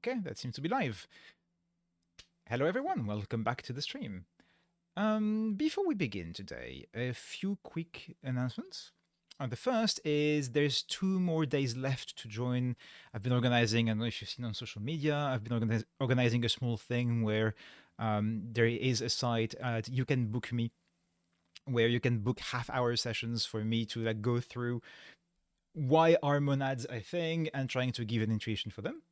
Okay, that seems to be live. Hello everyone, welcome back to the stream. Before we begin today, a few quick announcements. The first is there's 2 more days left to join. I've been organizing, I don't know if you've seen on social media, I've been organizing a small thing where there is a site You Can Book Me, where you can book half-hour sessions for me to go through why are monads a thing and trying to give an intuition for them.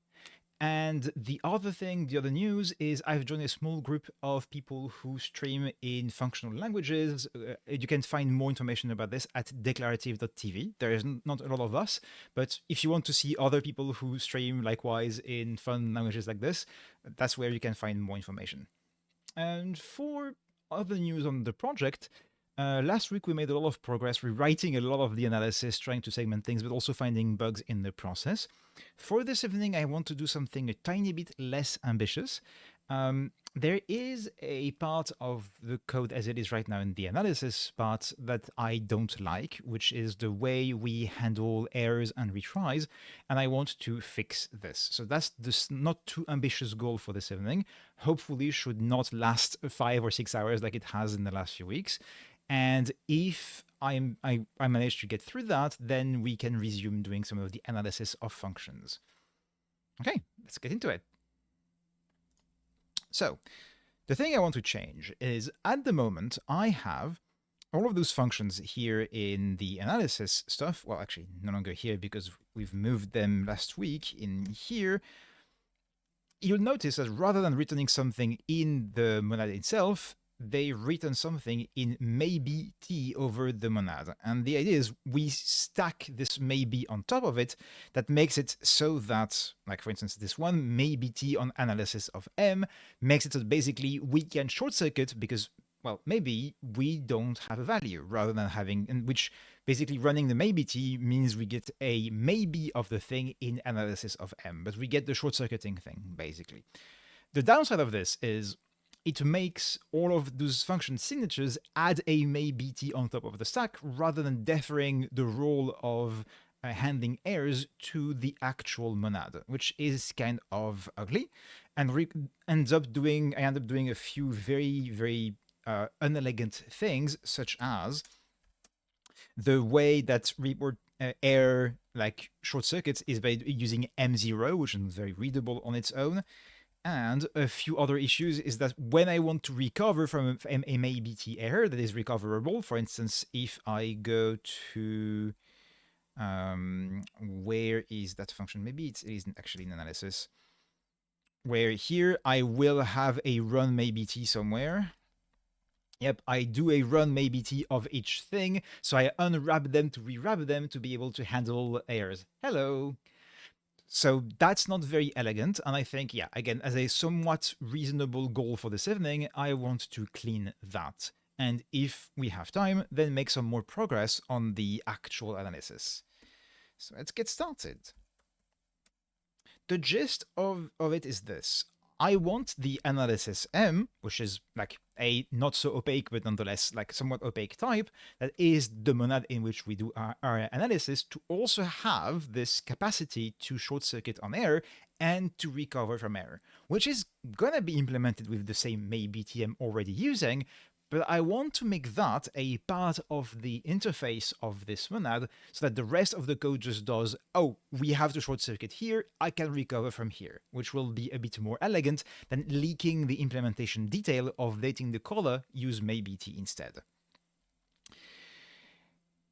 And the other thing, the other news is I've joined a small group of people who stream in functional languages. You can find more information about this at declarative.tv. There is not a lot of us, but if you want to see other people who stream likewise in fun languages like this, that's where you can find more information. And for other news on the project, last week we made a lot of progress rewriting a lot of the analysis, trying to segment things, but also finding bugs in the process. For this evening, I want to do something a tiny bit less ambitious. There is a part of the code as it is right now in the analysis part that I don't like, which is the way we handle errors and retries, and I want to fix this. So that's this not too ambitious goal for this evening. Hopefully should not last 5 or 6 hours like it has in the last few weeks. And if I manage to get through that, then we can resume doing some of the analysis of functions. Okay, let's get into it. So, the thing I want to change is at the moment I have all of those functions here in the analysis stuff. Well, actually, no longer here because we've moved them last week in here. You'll notice that rather than returning something in the monad itself, they return something in maybe t over the monad. And the idea is we stack this maybe on top of it that makes it so that, like for instance, this one, maybe t on analysis of m, makes it so that basically we can short circuit because, well, maybe we don't have a value rather than having, in which basically running the maybe t means we get a maybe of the thing in analysis of m, but we get the short circuiting thing, basically. The downside of this is it makes all of those function signatures add a maybe t on top of the stack rather than deferring the role of handling errors to the actual monad, which is kind of ugly, and I end up doing a few very unelegant things, such as the way that report error like short circuits is by using M0, which is very readable on its own. And a few other issues is that when I want to recover from a MABT error that is recoverable, for instance, if I go to where is that function? Maybe it isn't actually in analysis. Where here I will have a run MABT somewhere. Yep, I do a run MABT of each thing, so I unwrap them to rewrap them to be able to handle errors. Hello. So that's not very elegant, and I think, yeah, again, as a somewhat reasonable goal for this evening, I want to clean that. And if we have time, then make some more progress on the actual analysis. So let's get started. The gist of it is this. I want the analysis M, which is like a not so opaque, but nonetheless like somewhat opaque type, that is the monad in which we do our analysis, to also have this capacity to short circuit on error and to recover from error, which is gonna be implemented with the same maybe TM already using, but I want to make that a part of the interface of this monad so that the rest of the code just does, oh, we have to short circuit here, I can recover from here, which will be a bit more elegant than leaking the implementation detail of letting the caller use maybt instead.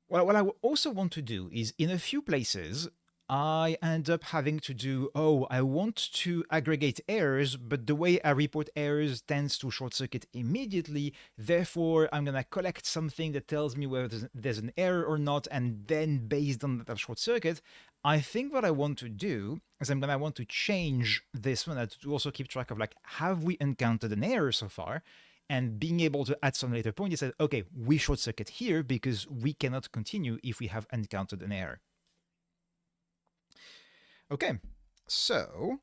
Well, what I also want to do is in a few places, I end up having to do, oh, I want to aggregate errors, but the way I report errors tends to short circuit immediately. Therefore, I'm going to collect something that tells me whether there's an error or not, and then based on that short circuit, I think what I want to do is I'm going to want to change this one to also keep track of, like, have we encountered an error so far? And being able to at some later point, you said, okay, we short circuit here because we cannot continue if we have encountered an error. Okay, so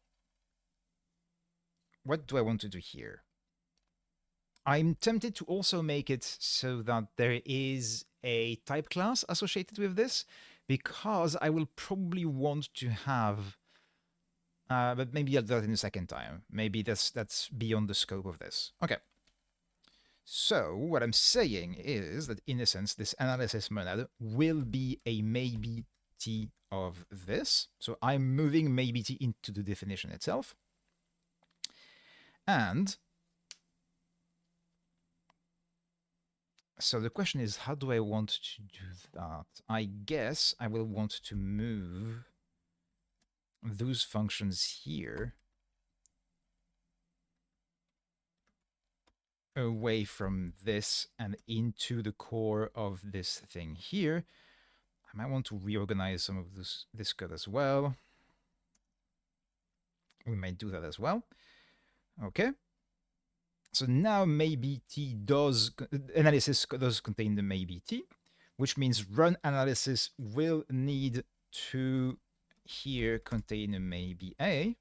what do I want to do here? I'm tempted to also make it so that there is a type class associated with this, because I will probably want to have But maybe I'll do that in a second time. Maybe that's beyond the scope of this. Okay. So what I'm saying is that in a sense, this analysis monad will be a maybe t of this. So I'm moving maybe t into the definition itself. And so the question is, how do I want to do that? I guess I will want to move those functions here away from this and into the core of this thing here. I might want to reorganize some of this code as well. We might do that as well. Okay. So now maybe t does analysis does contain the maybe t, which means run analysis will need to here contain a maybe a.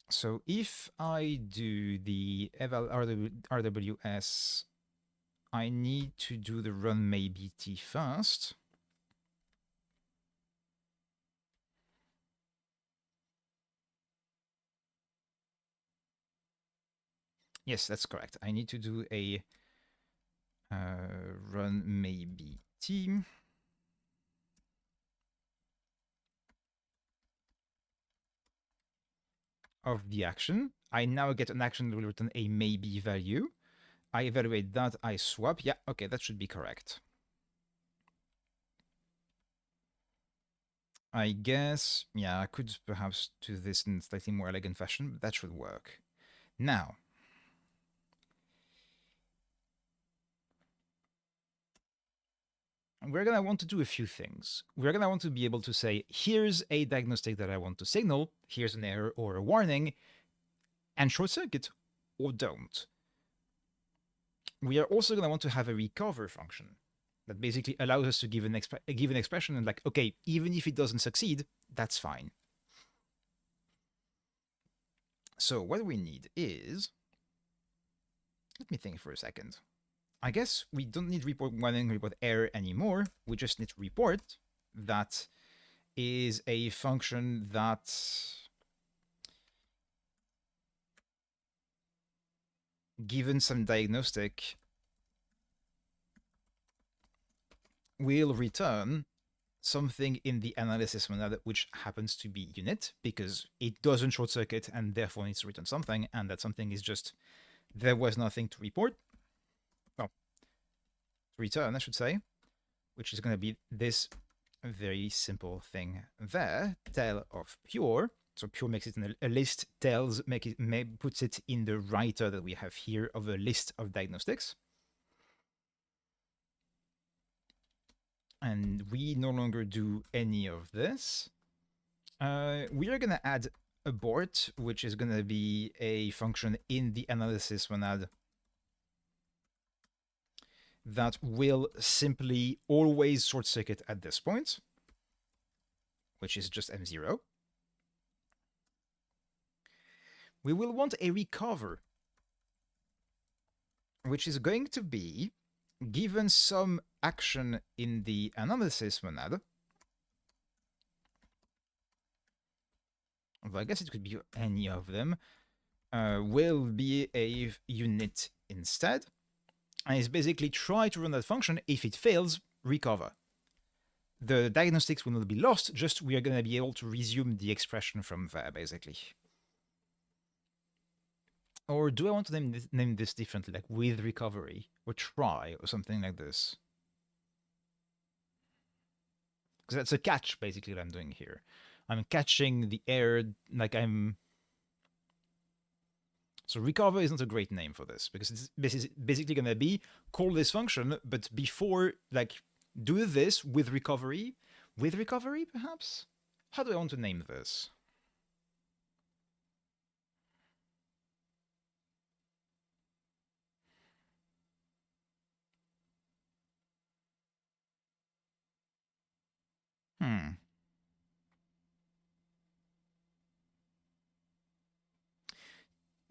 So if I do the eval RWS, I need to do the run maybe t first. Yes, that's correct. I need to do a run maybe t. Of the action. I now get an action that will return a maybe value. I evaluate that, I swap. Yeah, okay, that should be correct. I guess, yeah, I could perhaps do this in a slightly more elegant fashion, but that should work. Now, we're going to want to do a few things. We're going to want to be able to say, here's a diagnostic that I want to signal, here's an error or a warning, and short circuit or don't. We are also going to want to have a recover function that basically allows us to give an expression and like, okay, even if it doesn't succeed, that's fine. So what we need is, let me think for a second. I guess we don't need report warning, report error anymore. We just need to report that is a function that given some diagnostic will return something in the analysis monad which happens to be unit because it doesn't short circuit and therefore needs to return something, and that something is just there was nothing to report. Well, to return, I should say, which is going to be this very simple thing there, tel of pure. So pure makes it in a list, tells puts it in the writer that we have here of a list of diagnostics. And we no longer do any of this. We are going to add abort, which is going to be a function in the analysis monad that will simply always short circuit at this point, which is just M0. We will want a recover, which is going to be given some action in the analysis monad. Well, I guess it could be any of them. Will be a unit instead. And it's basically try to run that function. If it fails, recover. The diagnostics will not be lost, just we are going to be able to resume the expression from there, basically. Or do I want to name this differently, like with recovery, or try, or something like this? Because that's a catch, basically, what I'm doing here. I'm catching the error, like I'm... So recover is not a great name for this, because this is basically going to be, call this function, but before, like, do this with recovery, perhaps? How do I want to name this?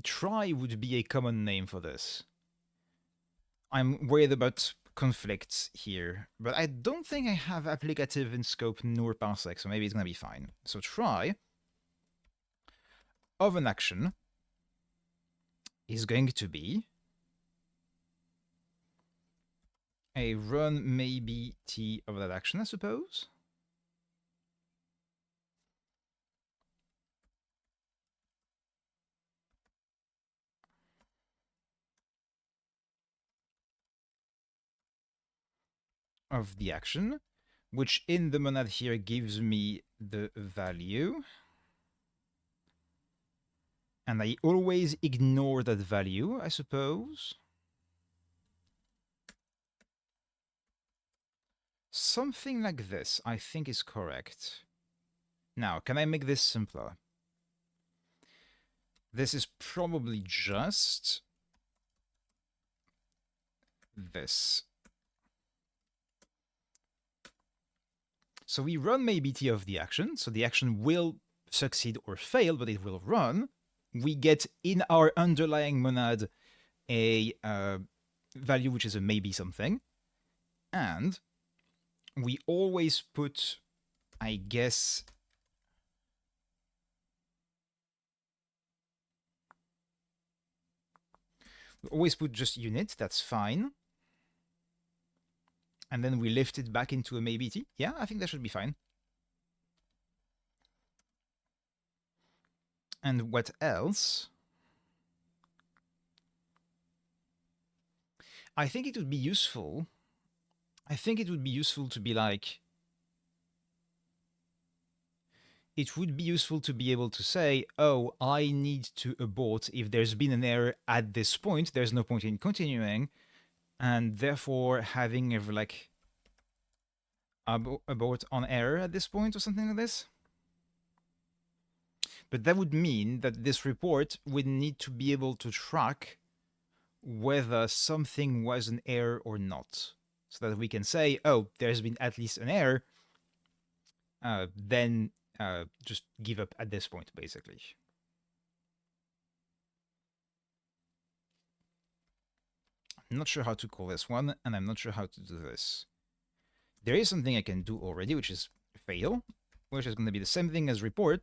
Try would be a common name for this. I'm worried about conflicts here, but I don't think I have applicative in scope nor parsec, so maybe it's gonna be fine. So try of an action is going to be a run maybe t of that action, I suppose. Of the action, which in the monad here gives me the value. And I always ignore that value, I suppose. Something like this, I think, is correct. Now, can I make this simpler? This is probably just this. So we run maybe t of the action, so the action will succeed or fail, but it will run. We get in our underlying monad a value which is a maybe something, and we always put, I guess, we always put just unit, that's fine. And then we lift it back into a maybe t. Yeah, I think that should be fine. And what else? I think it would be useful. I think it would be useful to be like, it would be useful to be able to say, oh, I need to abort if there's been an error at this point. There's no point in continuing. And therefore having a like abort on error at this point or something like this. But that would mean that this report would need to be able to track whether something was an error or not. So that we can say, oh, there's been at least an error, then just give up at this point, basically. I'm not sure how to call this one, and I'm not sure how to do this. There is something I can do already, which is fail, which is going to be the same thing as report,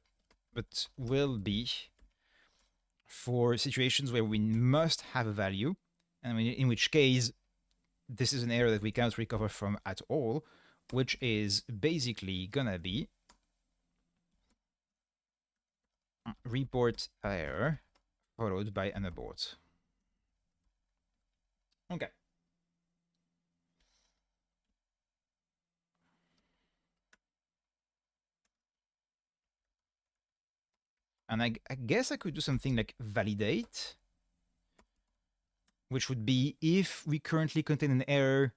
but will be for situations where we must have a value, and in which case this is an error that we cannot recover from at all, which is basically gonna be report error followed by an abort. Okay. And I guess I could do something like validate, which would be if we currently contain an error.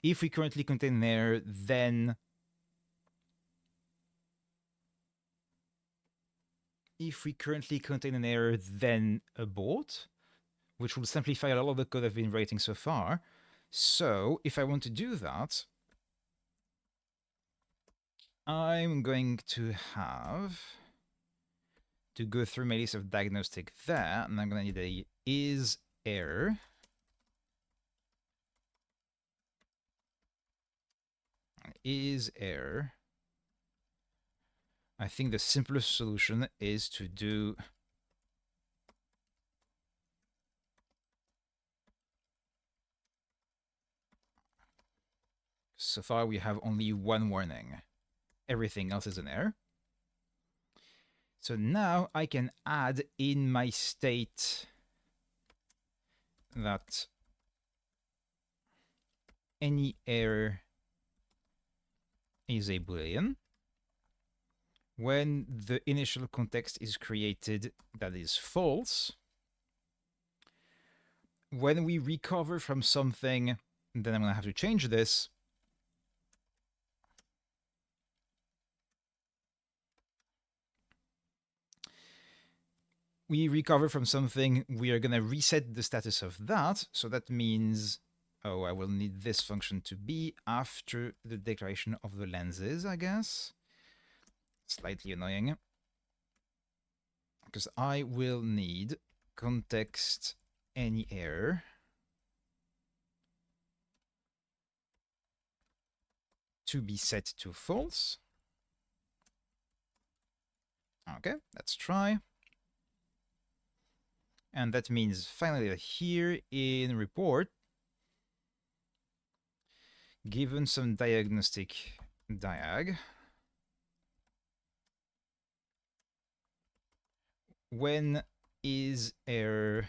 If we currently contain an error, then abort, which will simplify a lot of the code I've been writing so far. So if I want to do that, I'm going to have to go through my list of diagnostic there, and I'm going to need a is error. Is error. I think the simplest solution is to do so far we have only one warning. Everything else is an error. So now I can add in my state that any error is a Boolean. When the initial context is created, that is false. When we recover from something, then I'm going to have to change this. We recover from something, we are going to reset the status of that. So that means, oh, I will need this function to be after the declaration of the lenses, I guess. Slightly annoying. Because I will need context any error. to be set to false. Okay, let's try. And that means finally that here in report, given some diagnostic diag, when is error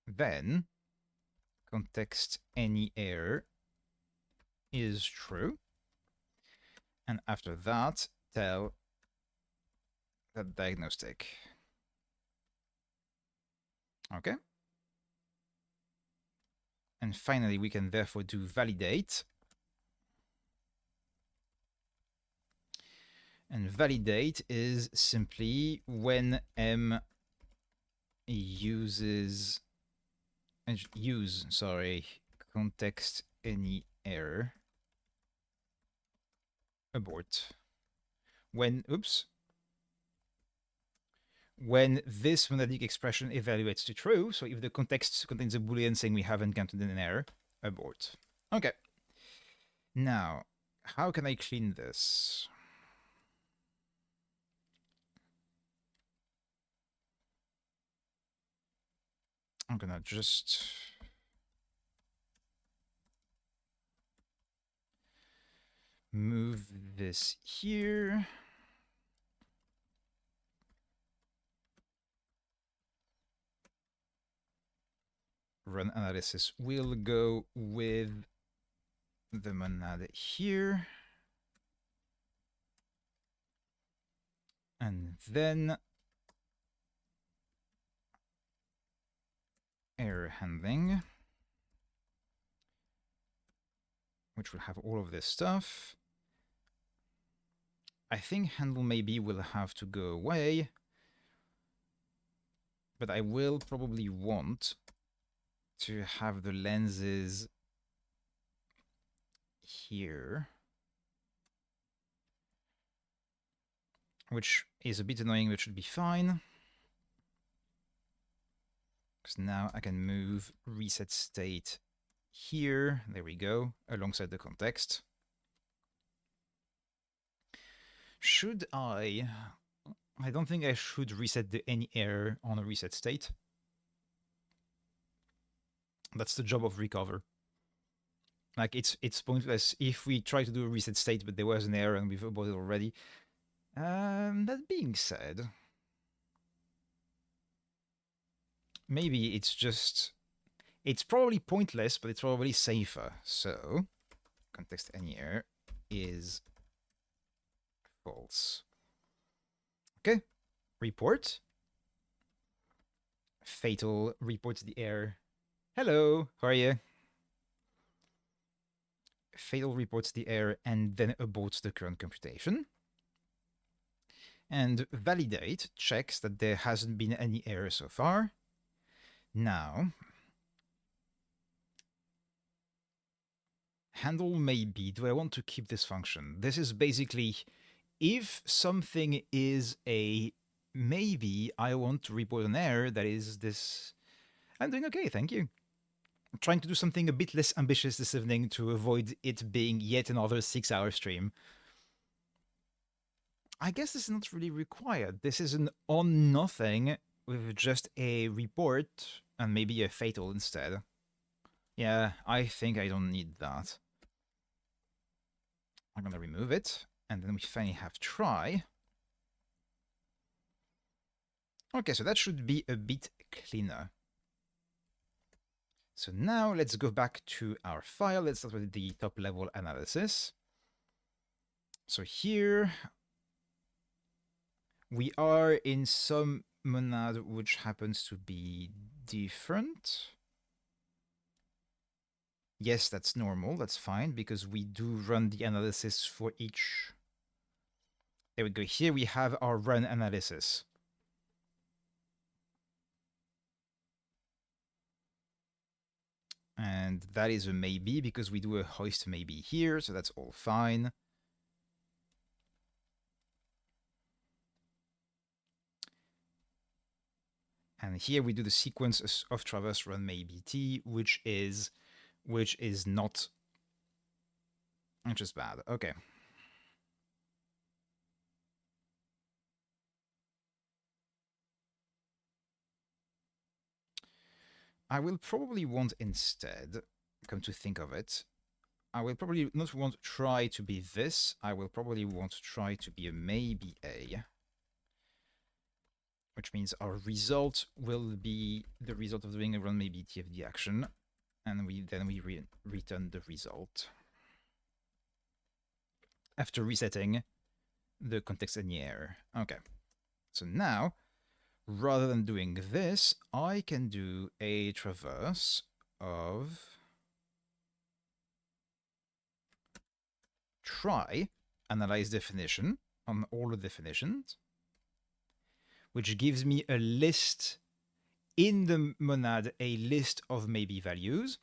then context any error is true, and after that tell that diagnostic. Okay, and finally we can therefore do validate, and validate is simply when m uses context any error abort. When this monadic expression evaluates to true, so if the context contains a boolean saying we haven't encountered an error, abort. Okay. Now, how can I clean this? I'm gonna just move this here. Run analysis will go with the monad here. And then error handling, which will have all of this stuff. I think handle maybe will have to go away, but I will probably want to have the lenses here, which is a bit annoying, but should be fine. Because now I can move reset state here, there we go, alongside the context. Should I don't think I should reset any error on a reset state. That's the job of recover. Like, it's pointless if we try to do a reset state, but there was an error and we've aborted already. That being said, maybe it's probably pointless, but it's probably safer. So, context any error is false. Okay, report. Fatal reports the error. Hello, how are you? Fatal reports the error and then aborts the current computation. And validate checks that there hasn't been any error so far. Now, handle maybe. Do I want to keep this function? This is basically if something is a maybe, I want to report an error that is this. I'm doing okay, thank you. I'm trying to do something a bit less ambitious this evening to avoid it being yet another 6-hour stream. I guess this is not really required. This is an on nothing with just a report and maybe a fatal instead. Yeah, I think I don't need that. I'm gonna remove it, and then we finally have try. Okay, so that should be a bit cleaner. So now let's go back to our file. Let's start with the top level analysis. So here we are in some monad which happens to be different. Yes, that's normal, that's fine, because we do run the analysis for each. There we go. Here we have our run analysis. And that is a maybe because we do a hoist maybe here, so that's all fine. And here we do the sequence of traverse run maybe t, which is which is not just bad. Okay. I will probably want instead, come to think of it, I will probably not want try to be this. I will probably want to try to be a maybe A, which means our result will be the result of doing a run maybe T of the action, and we return the result after resetting the context and the error. Okay, so now rather than doing this, I can do a traverse of try analyze definition on all the definitions, which gives me a list in the monad, a list of maybe values.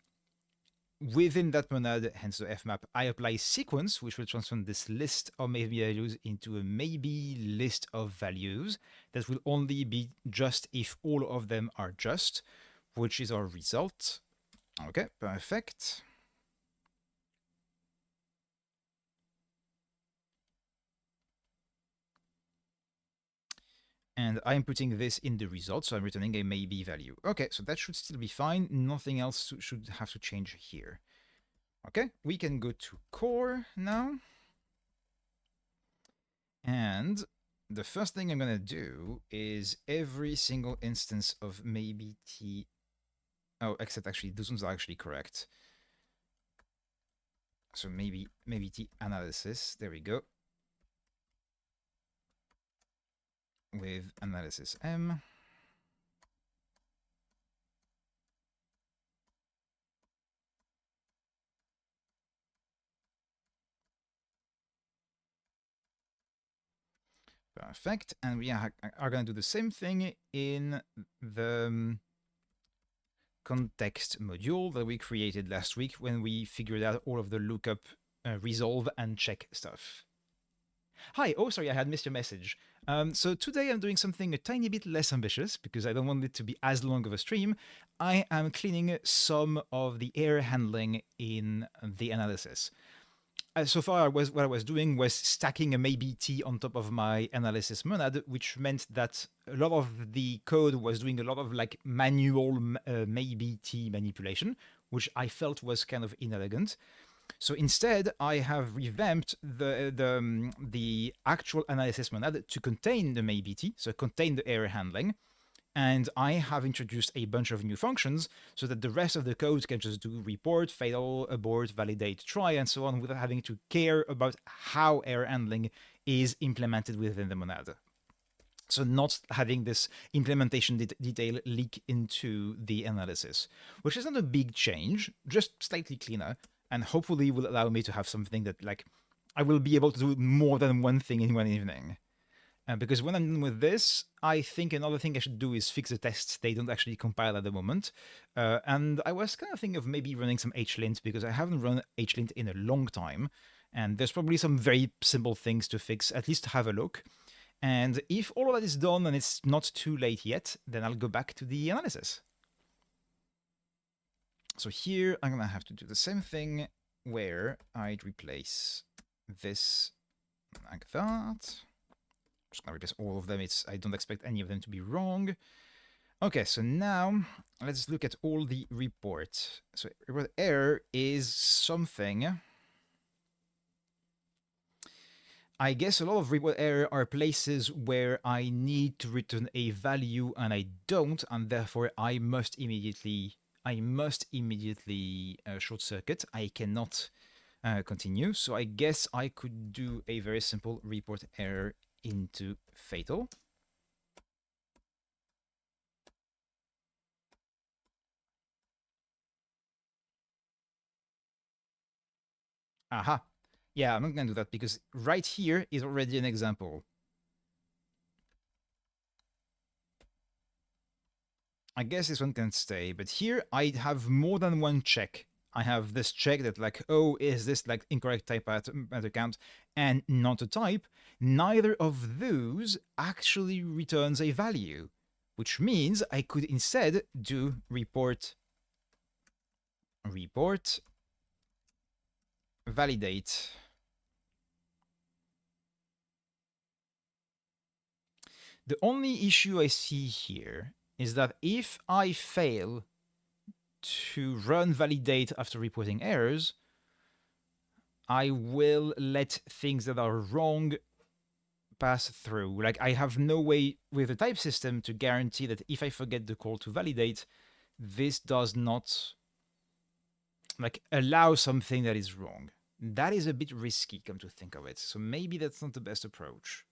Within that monad, hence the fmap, I apply sequence, which will transform this list of maybe values into a maybe list of values that will only be just if all of them are just, which is our result. Okay, perfect. And I'm putting this in the result, so I'm returning a maybe value. Okay, so that should still be fine. Nothing else should have to change here. Okay, we can go to core now. And the first thing I'm going to do is every single instance of maybe t. Oh, except actually, those ones are actually correct. So maybe t analysis. There we go. With analysis m. Perfect. And we are going to do the same thing in the context module that we created last week when we figured out all of the lookup, resolve, and check stuff. Hi, oh sorry, I had missed your message. So today I'm doing something a tiny bit less ambitious because I don't want it to be as long of a stream. I am cleaning some of the error handling in the analysis. So far, what I was doing was stacking a maybe t on top of my analysis monad, which meant that a lot of the code was doing a lot of like manual maybe t manipulation, which I felt was kind of inelegant. So instead, I have revamped the actual analysis monad to contain the maybe t, so contain the error handling. And I have introduced a bunch of new functions so that the rest of the code can just do report, fail, abort, validate, try, and so on without having to care about how error handling is implemented within the monad. So not having this implementation detail leak into the analysis, which is not a big change, just slightly cleaner, and hopefully will allow me to have something that like I will be able to do more than one thing in one evening. Because when I'm done with this, I think another thing I should do is fix the tests. They don't actually compile at the moment. And I was kind of thinking of maybe running some hlint because I haven't run hlint in a long time. And there's probably some very simple things to fix, at least to have a look. And if all of that is done and it's not too late yet, then I'll go back to the analysis. So here I'm going to have to do the same thing where I'd replace this like that. Just gonna replace all of them. I don't expect any of them to be wrong. Okay, so now let's look at all the reports. So report error is something. I guess a lot of report error are places where I need to return a value and I don't, and therefore I must immediately short circuit. I cannot continue. So I guess I could do a very simple report error into fatal. Aha. Yeah, I'm not going to do that because right here is already an example. I guess this one can stay, but here I have more than one check. I have this check that like, oh, is this like incorrect type at account and not a type. Neither of those actually returns a value, which means I could instead do report report, validate. The only issue I see here is that if I fail to run validate after reporting errors, I will let things that are wrong pass through. Like, I have no way with the type system to guarantee that if I forget the call to validate, this does not like allow something that is wrong. That is a bit risky, come to think of it. So maybe that's not the best approach.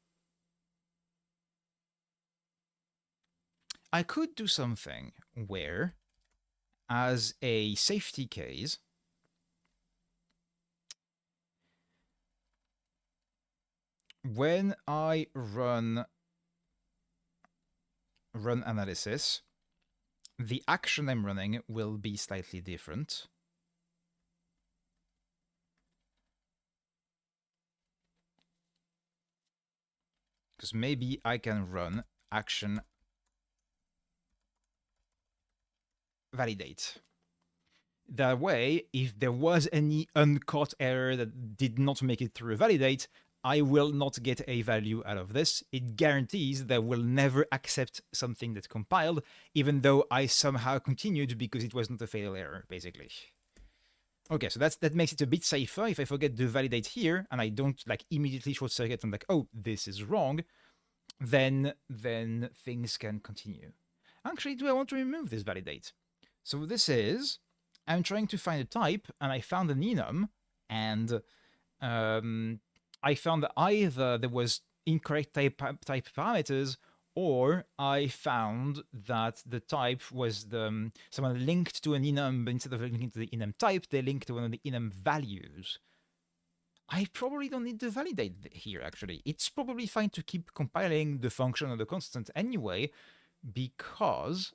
I could do something where, as a safety case, when I run analysis, the action I'm running will be slightly different. Because maybe I can run action validate. That way, if there was any uncaught error that did not make it through validate, I will not get a value out of this. It guarantees that I will never accept something that's compiled, even though I somehow continued because it was not a fatal error, basically. Okay, so that makes it a bit safer. If I forget to validate here and I don't like immediately short circuit and like, oh, this is wrong, then things can continue. Actually, do I want to remove this validate? So this is, I'm trying to find a type, and I found an enum, and I found that either there was incorrect type parameters, or I found that the type was someone linked to an enum, but instead of linking to the enum type, they linked to one of the enum values. I probably don't need to validate here, actually. It's probably fine to keep compiling the function or the constant anyway, because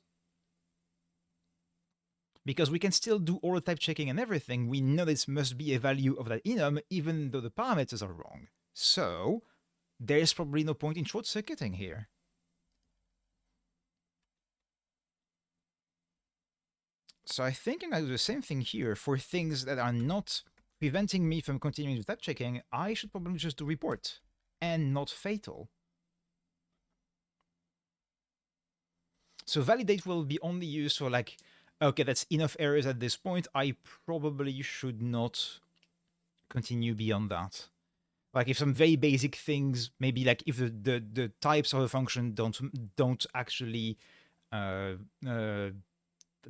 we can still do all the type checking and everything. We know this must be a value of that enum, even though the parameters are wrong. So there is probably no point in short-circuiting here. So I think I'm going to do the same thing here for things that are not preventing me from continuing with type checking. I should probably just do report and not fatal. So validate will be only used for like, okay, that's enough errors at this point. I probably should not continue beyond that. Like if some very basic things, maybe like if the types of a function don't actually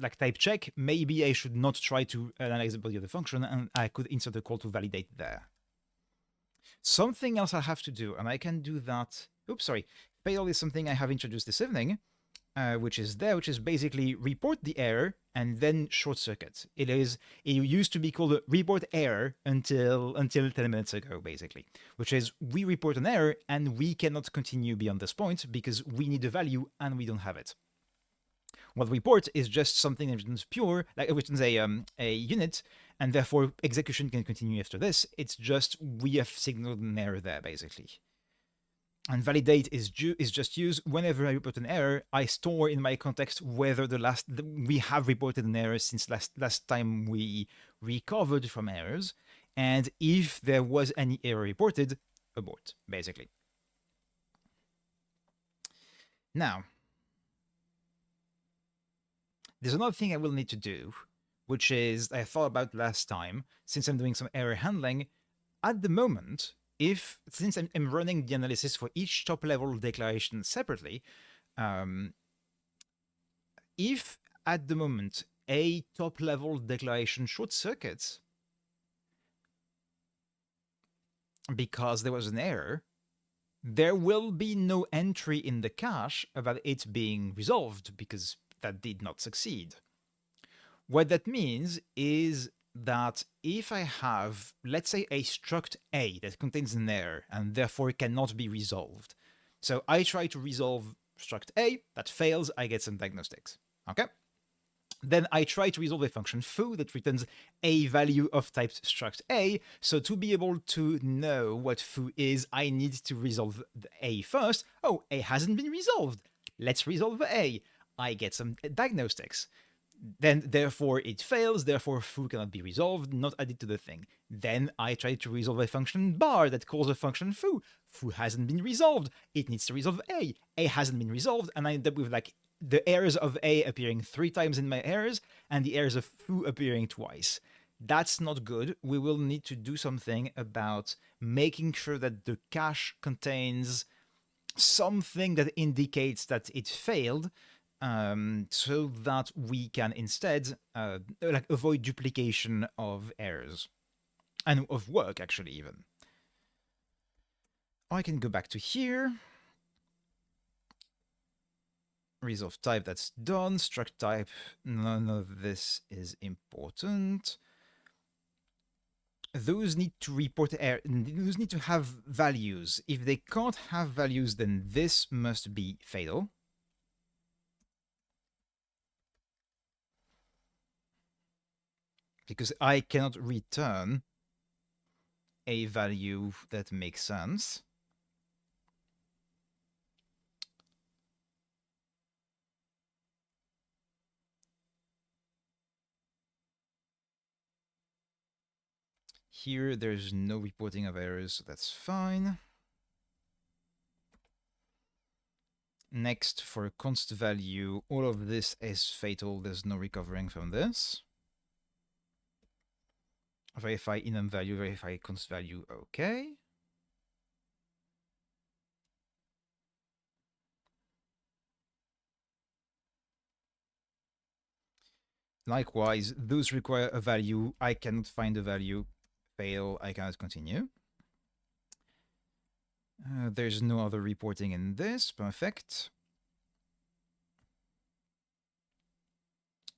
like type check, maybe I should not try to analyze the body of the function, and I could insert a call to validate there. Something else I have to do, and I can do that. Oops, sorry. Fail is something I have introduced this evening, which is basically report the error and then short circuit. It used to be called report error until 10 minutes ago, basically, which is we report an error and we cannot continue beyond this point because we need a value and we don't have it. What report is just something that returns pure, like it returns a unit, and therefore execution can continue after this. It's just we have signaled an error there, basically. And validate is just used whenever I report an error. I store in my context whether we have reported an error since last time we recovered from errors, and if there was any error reported, abort, basically. Now, there's another thing I will need to do, which is I thought about last time, since I'm doing some error handling. At the moment, since I'm running the analysis for each top level declaration separately, if at the moment a top level declaration short circuits because there was an error, there will be no entry in the cache about it being resolved because that did not succeed. What that means is that if I have, let's say, a struct A that contains an error and therefore cannot be resolved, so I try to resolve struct A, that fails, I get some diagnostics. Okay? Then I try to resolve a function foo that returns a value of type struct A. So to be able to know what foo is, I need to resolve the A first. Oh, A hasn't been resolved. Let's resolve A. I get some diagnostics. Then, therefore, it fails, therefore, foo cannot be resolved, not added to the thing. Then I try to resolve a function bar that calls a function foo. Foo hasn't been resolved. It needs to resolve A. A hasn't been resolved, and I end up with like the errors of A appearing 3 times in my errors and the errors of foo appearing twice. That's not good. We will need to do something about making sure that the cache contains something that indicates that it failed, so that we can instead like avoid duplication of errors and of work, actually. Even I can go back to here, resolve type, that's done. Struct type, none of this is important. Those need to report error. Those need to have values. If they can't have values, then this must be fatal. Because I cannot return a value that makes sense. Here, there's no reporting of errors, so that's fine. Next, for const value, all of this is fatal. There's no recovering from this. Verify enum value, verify const value, okay. Likewise, those require a value. I cannot find a value. Fail, I cannot continue. There's no other reporting in this. Perfect.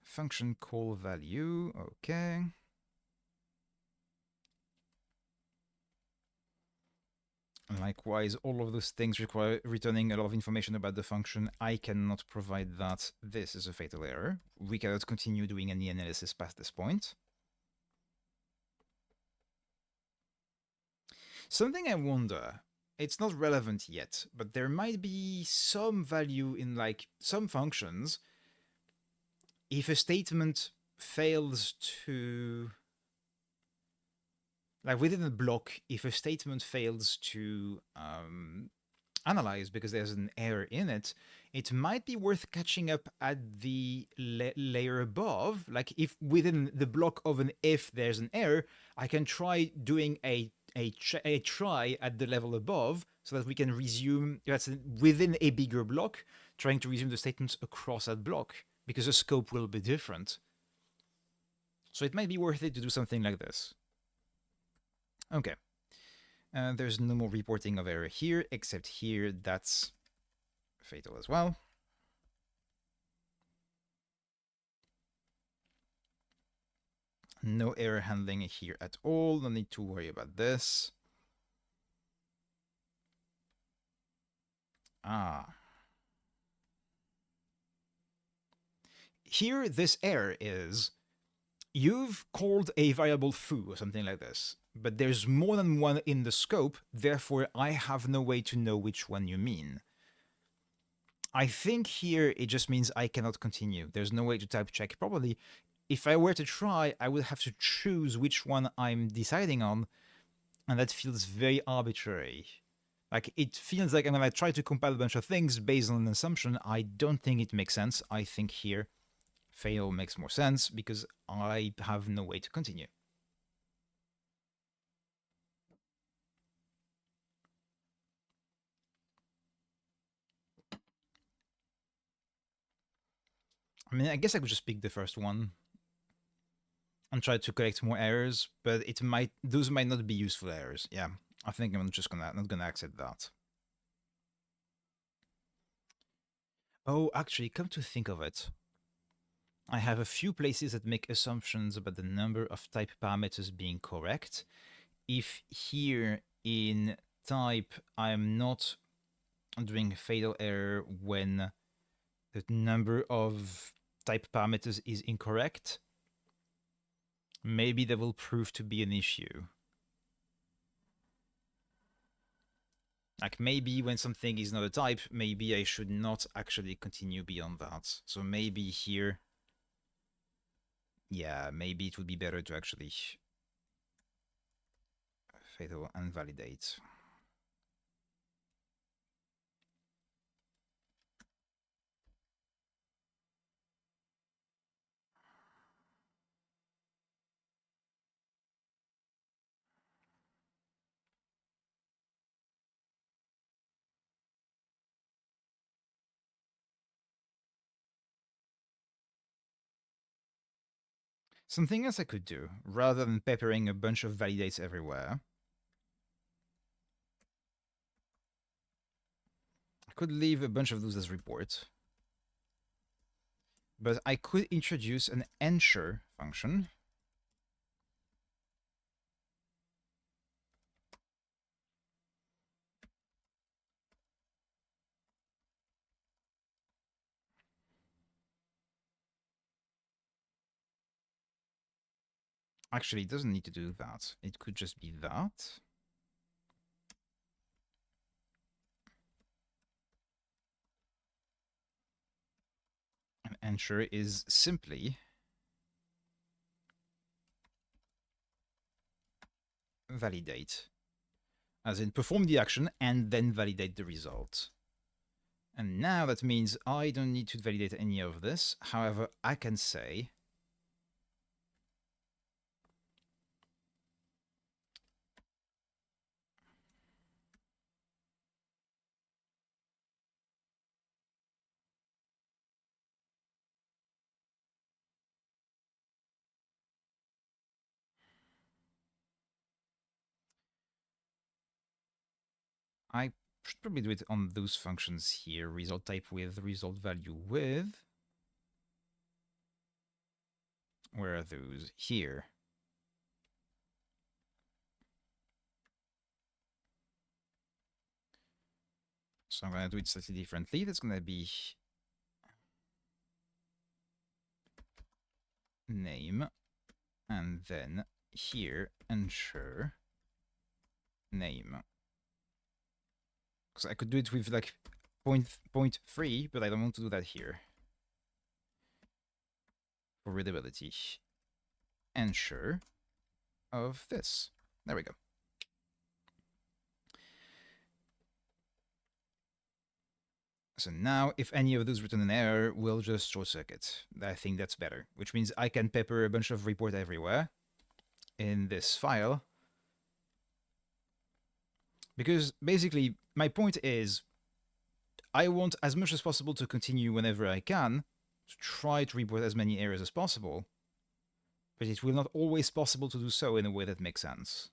Function call value, okay. Likewise, all of those things require returning a lot of information about the function. I cannot provide that. This is a fatal error. We cannot continue doing any analysis past this point. Something I wonder, it's not relevant yet, but there might be some value in like some functions. If a statement fails to, like within a block, if a statement fails to analyze because there's an error in it, it might be worth catching up at the layer above. Like if within the block of an if there's an error, I can try doing a try at the level above so that we can resume, that's within a bigger block, trying to resume the statements across that block because the scope will be different. So it might be worth it to do something like this. Okay. There's no more reporting of error here, except here, that's fatal as well. No error handling here at all, no need to worry about this. Here, this error is, you've called a variable foo or something like this, but there's more than one in the scope, therefore I have no way to know which one you mean. I think here it just means I cannot continue. There's no way to type check properly. If I were to try, I would have to choose which one I'm deciding on, and that feels very arbitrary. Like, it feels like I'm gonna try to compile a bunch of things based on an assumption. I don't think it makes sense. I think here fail makes more sense because I have no way to continue. I mean, I guess I could just pick the first one and try to collect more errors, but those might not be useful errors. Yeah, I think I'm just not gonna accept that. Oh, actually, come to think of it, I have a few places that make assumptions about the number of type parameters being correct. If here in type I'm not doing fatal error when the number of type parameters is incorrect, maybe that will prove to be an issue. Like maybe when something is not a type, maybe I should not actually continue beyond that. So maybe here Yeah, maybe it would be better to actually fatal and validate. Something else I could do, rather than peppering a bunch of validates everywhere, I could leave a bunch of those as reports. But I could introduce an ensure function. Actually, it doesn't need to do that. It could just be that. And ensure is simply validate, as in perform the action and then validate the result. And now that means I don't need to validate any of this. However, I can say I should probably do it on those functions here. Result type with, result value with. Where are those? Here. So I'm going to do it slightly differently. That's going to be name, and then here ensure name. Because I could do it with like point 3, but I don't want to do that here. For readability. Ensure of this. There we go. So now, if any of those return an error, we'll just short circuit. I think that's better, which means I can pepper a bunch of report everywhere in this file. Because basically, my point is, I want as much as possible to continue whenever I can, to try to report as many errors as possible, but it will not always possible to do so in a way that makes sense.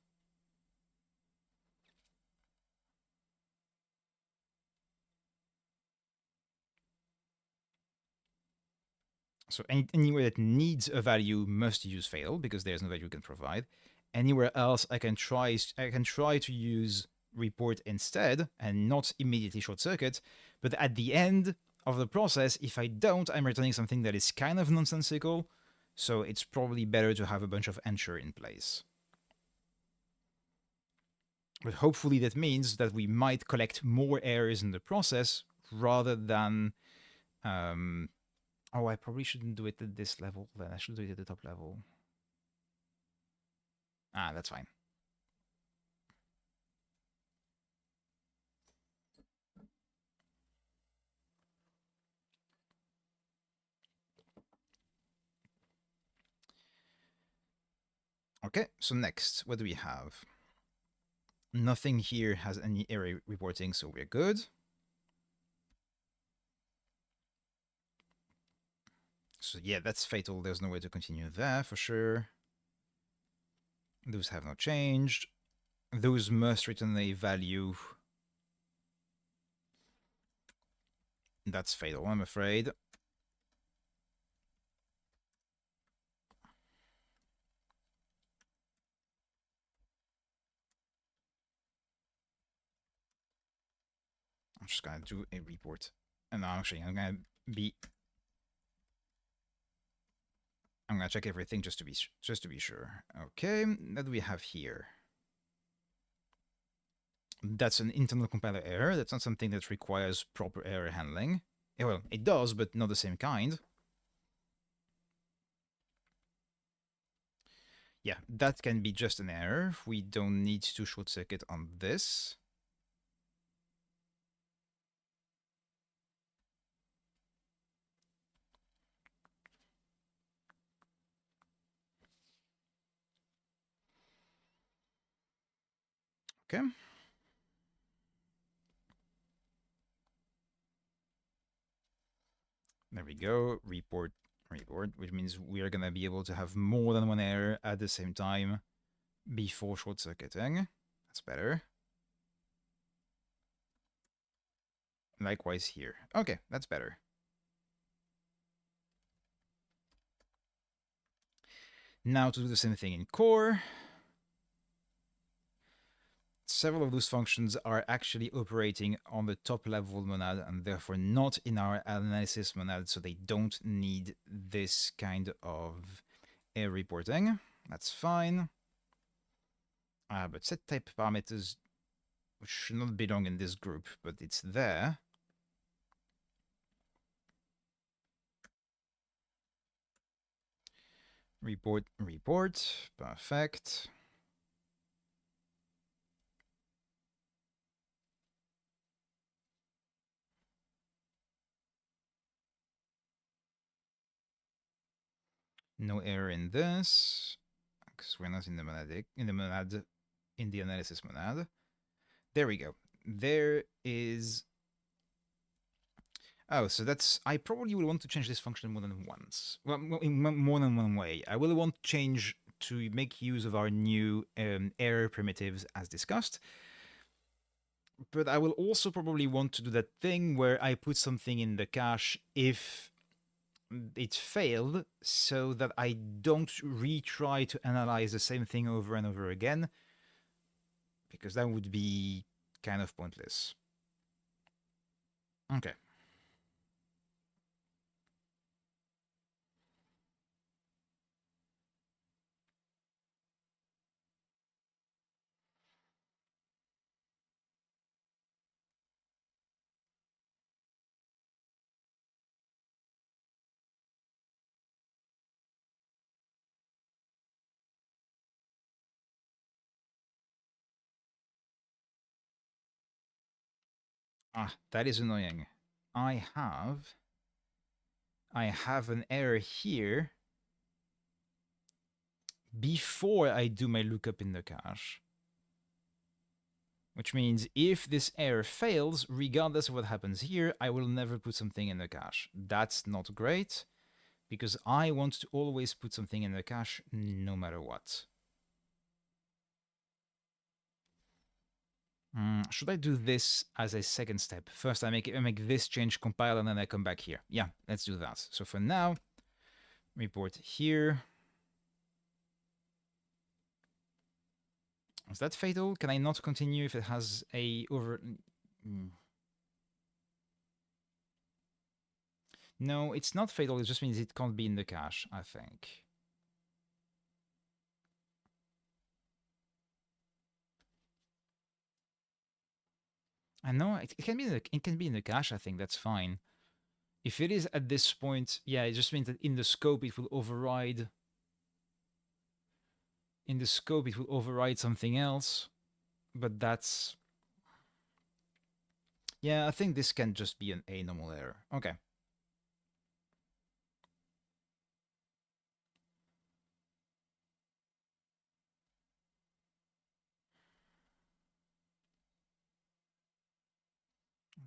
So anywhere that needs a value must use fail because there's no value you can provide. Anywhere else, I can try to use report instead and not immediately short circuit. But at the end of the process, if I don't, I'm returning something that is kind of nonsensical. So it's probably better to have a bunch of ensure in place. But hopefully that means that we might collect more errors in the process rather than oh, I probably shouldn't do it at this level then. I should do it at the top level. Ah, that's fine. Okay, so next, what do we have? Nothing here has any error reporting, so we're good. So yeah, that's fatal. There's no way to continue there for sure. Those have not changed. Those must return a value. That's fatal, I'm afraid. I'm just gonna do a report. And actually, I'm gonna check everything just to be sure. Okay, what do we have here? That's an internal compiler error. That's not something that requires proper error handling. Well, it does, but not the same kind. Yeah, that can be just an error. We don't need to short circuit on this. Okay. There we go. Report, which means we are going to be able to have more than one error at the same time before short circuiting. That's better. Likewise here. Okay, that's better. Now to do the same thing in core. Several of those functions are actually operating on the top level monad and therefore not in our analysis monad, so they don't need this kind of error reporting. That's fine. But set type parameters should not belong in this group, but it's there. Report, perfect. No error in this, because we're not in the in the analysis monad. There we go. There is. Oh, so that's. I probably will want to change this function more than once. Well, in more than one way. I will want to change to make use of our new error primitives as discussed. But I will also probably want to do that thing where I put something in the cache if it failed, so that I don't retry to analyze the same thing over and over again, because that would be kind of pointless. Okay. Ah, that is annoying. I have an error here before I do my lookup in the cache. Which means if this error fails, regardless of what happens here, I will never put something in the cache. That's not great, because I want to always put something in the cache no matter what. Should I do this as a second step? First, I make this change, compile, and then I come back here. Yeah, let's do that. So for now, report here. Is that fatal? Can I not continue if it has a over? No, it's not fatal. It just means it can't be in the cache, I think. I know it can be in the cache. I think that's fine. If it is at this point, yeah, it just means that in the scope it will override. In the scope it will override something else, but that's. Yeah, I think this can just be a normal error. Okay.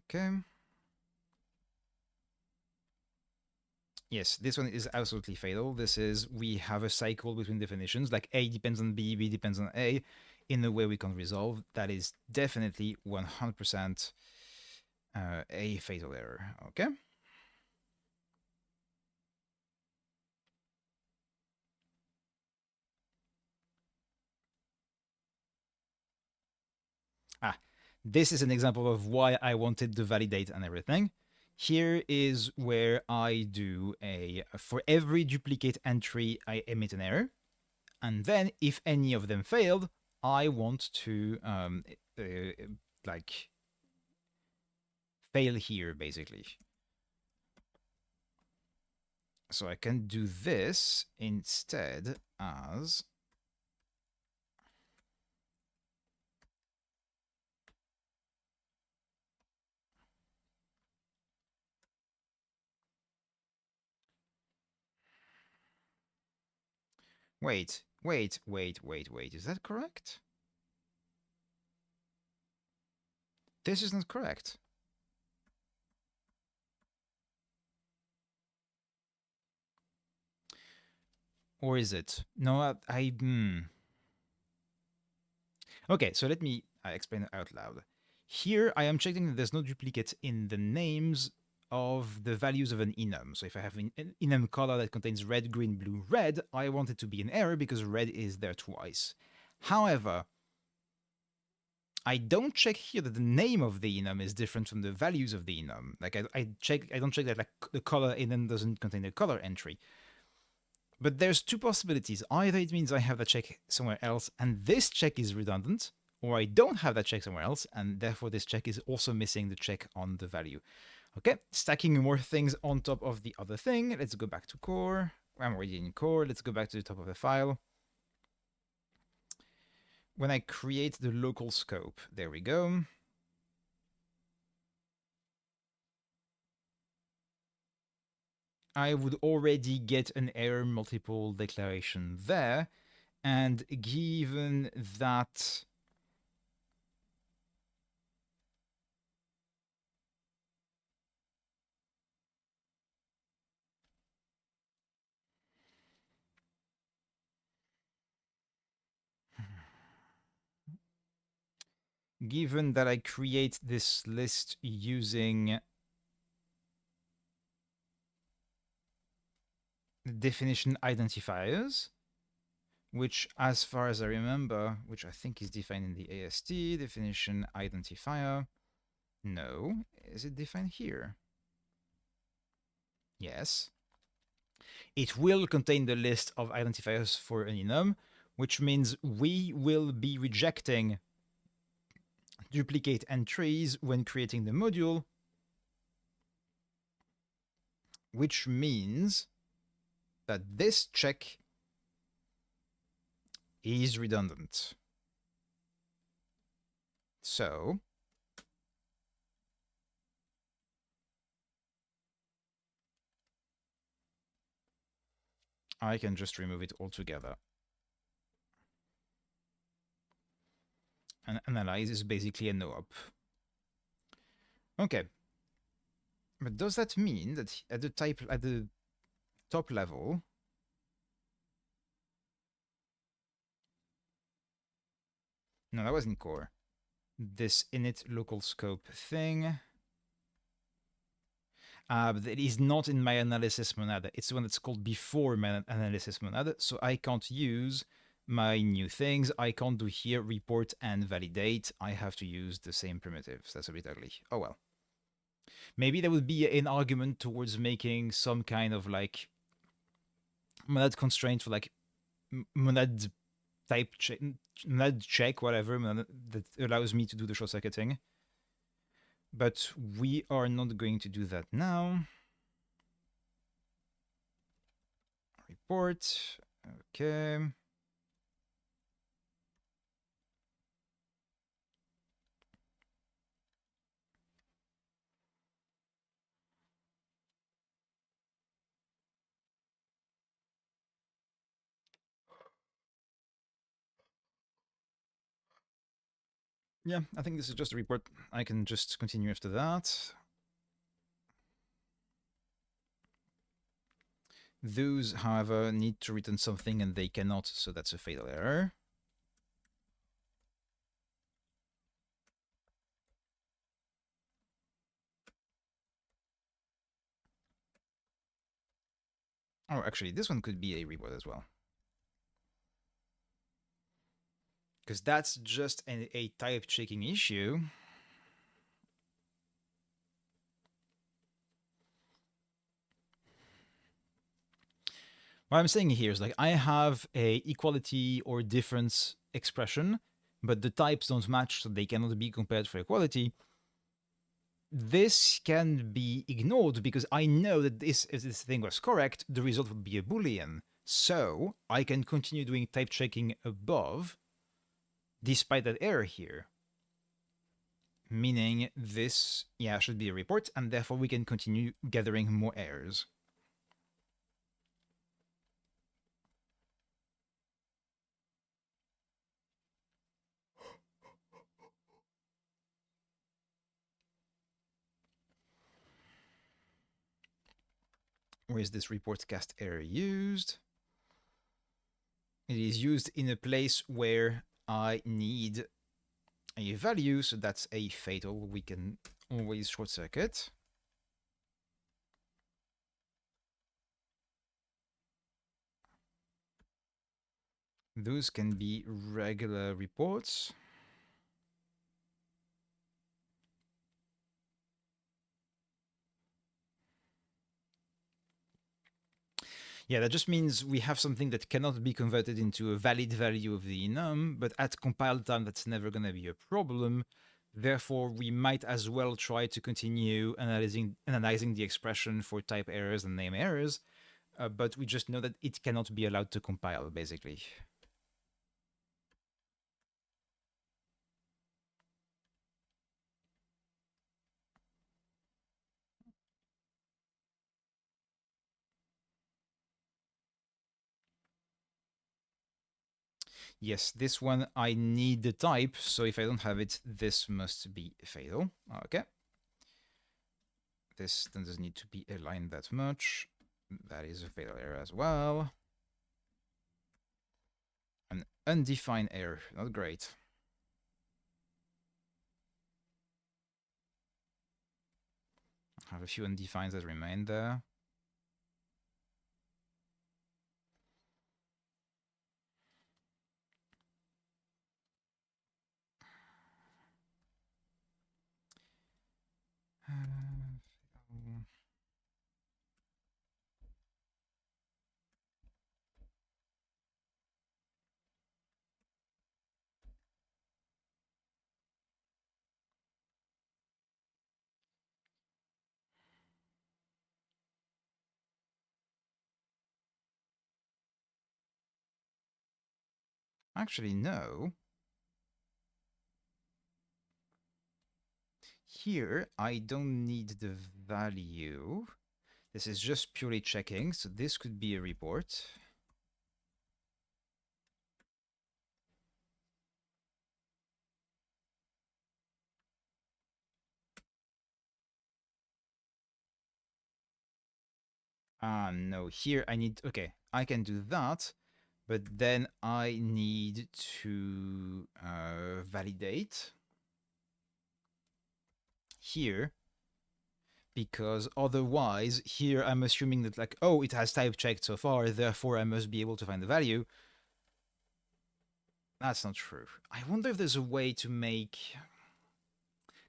Okay. Yes, this one is absolutely fatal. This is, we have a cycle between definitions, like A depends on B, B depends on A, in a way we can resolve. That is definitely 100% a fatal error. Okay. Ah, this is an example of why I wanted to validate and everything. Here is where I do for every duplicate entry, I emit an error. And then if any of them failed, I want to like fail here basically. So I can do this instead as Wait. Is that correct? This is not correct. Or is it? No, Okay, so let me explain it out loud. Here, I am checking that there's no duplicate in the names of the values of an enum. So if I have an enum color that contains red, green, blue, red, I want it to be an error because red is there twice. However, I don't check here that the name of the enum is different from the values of the enum. Like I don't check that like the color enum doesn't contain a color entry. But there's two possibilities. Either it means I have that check somewhere else and this check is redundant, or I don't have that check somewhere else and therefore this check is also missing the check on the value. Okay, stacking more things on top of the other thing. Let's go back to core. I'm already in core. Let's go back to the top of the file. When I create the local scope, there we go. I would already get an error multiple declaration there. And given that I create this list using the definition identifiers, which as far as I remember, which I think is defined in the AST, definition identifier. No, is it defined here? Yes. It will contain the list of identifiers for an enum, which means we will be rejecting duplicate entries when creating the module, which means that this check is redundant. So I can just remove it altogether. And analyze is basically a no-op. Okay. But does that mean that at the top level, no, that wasn't core. This init local scope thing. But it is not in my analysis monad. It's the one that's called before my analysis monad. So I can't use my new things. I can't do here report and validate. I have to use the same primitives. That's a bit ugly. Oh well. Maybe there would be an argument towards making some kind of like monad constraint for like monad type check, monad check, whatever, monad, that allows me to do the short circuiting. But we are not going to do that now. Report. Okay. Yeah, I think this is just a report. I can just continue after that. Those, however, need to return something and they cannot, so that's a fatal error. Oh, actually, this one could be a report as well. Because that's just a type checking issue. What I'm saying here is like I have a equality or difference expression, but the types don't match, so they cannot be compared for equality. This can be ignored because I know that if this thing was correct, the result would be a Boolean. So I can continue doing type checking above despite that error here. Meaning this, yeah, should be a report, and therefore we can continue gathering more errors. Where is this report cast error used? It is used in a place where I need a value, so that's a fatal. We can always short circuit. Those can be regular reports. Yeah, that just means we have something that cannot be converted into a valid value of the enum, but at compile time, that's never going to be a problem. Therefore, we might as well try to continue analyzing the expression for type errors and name errors, but we just know that it cannot be allowed to compile, basically. Yes, this one I need the type, so if I don't have it, this must be fatal. Okay. This doesn't need to be aligned that much. That is a fatal error as well. An undefined error, not great. I have a few undefined that remain there. Actually, no. Here, I don't need the value. This is just purely checking, so this could be a report. No, here I need, okay, I can do that, but then I need to validate here, because otherwise here I'm assuming that like, oh, it has type checked so far, therefore I must be able to find the value. That's not true. I wonder if there's a way to make...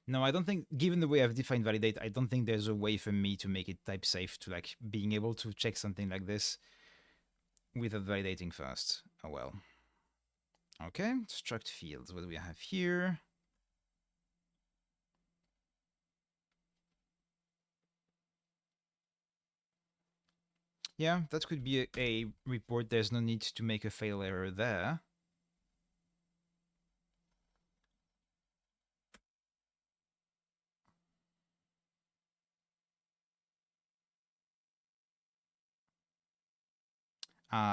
No, I don't think, given the way I've defined validate, I don't think there's a way for me to make it type safe to like being able to check something like this without validating first. Oh well. Okay, struct fields. What do we have here? Yeah, that could be a report. There's no need to make a fail error there.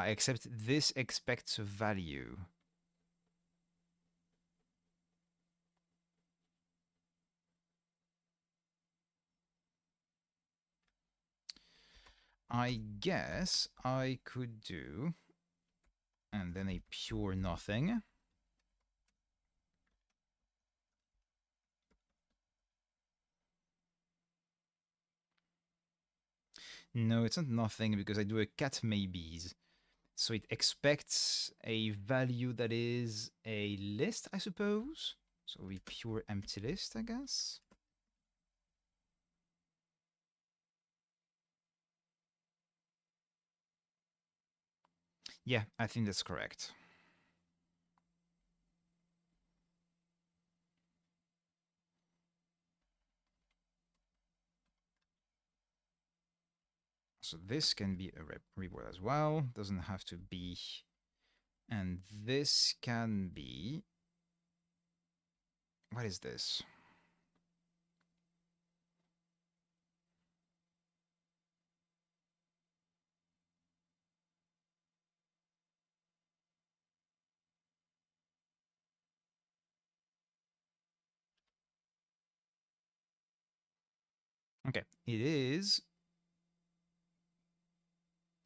Except this expects a value. I guess I could do, and then a pure nothing. No, it's not nothing because I do a cat maybes. So it expects a value that is a list, I suppose. So a pure empty list, I guess. Yeah, I think that's correct. So this can be a reward as well. Doesn't have to be. And this can be... What is this? Okay, it is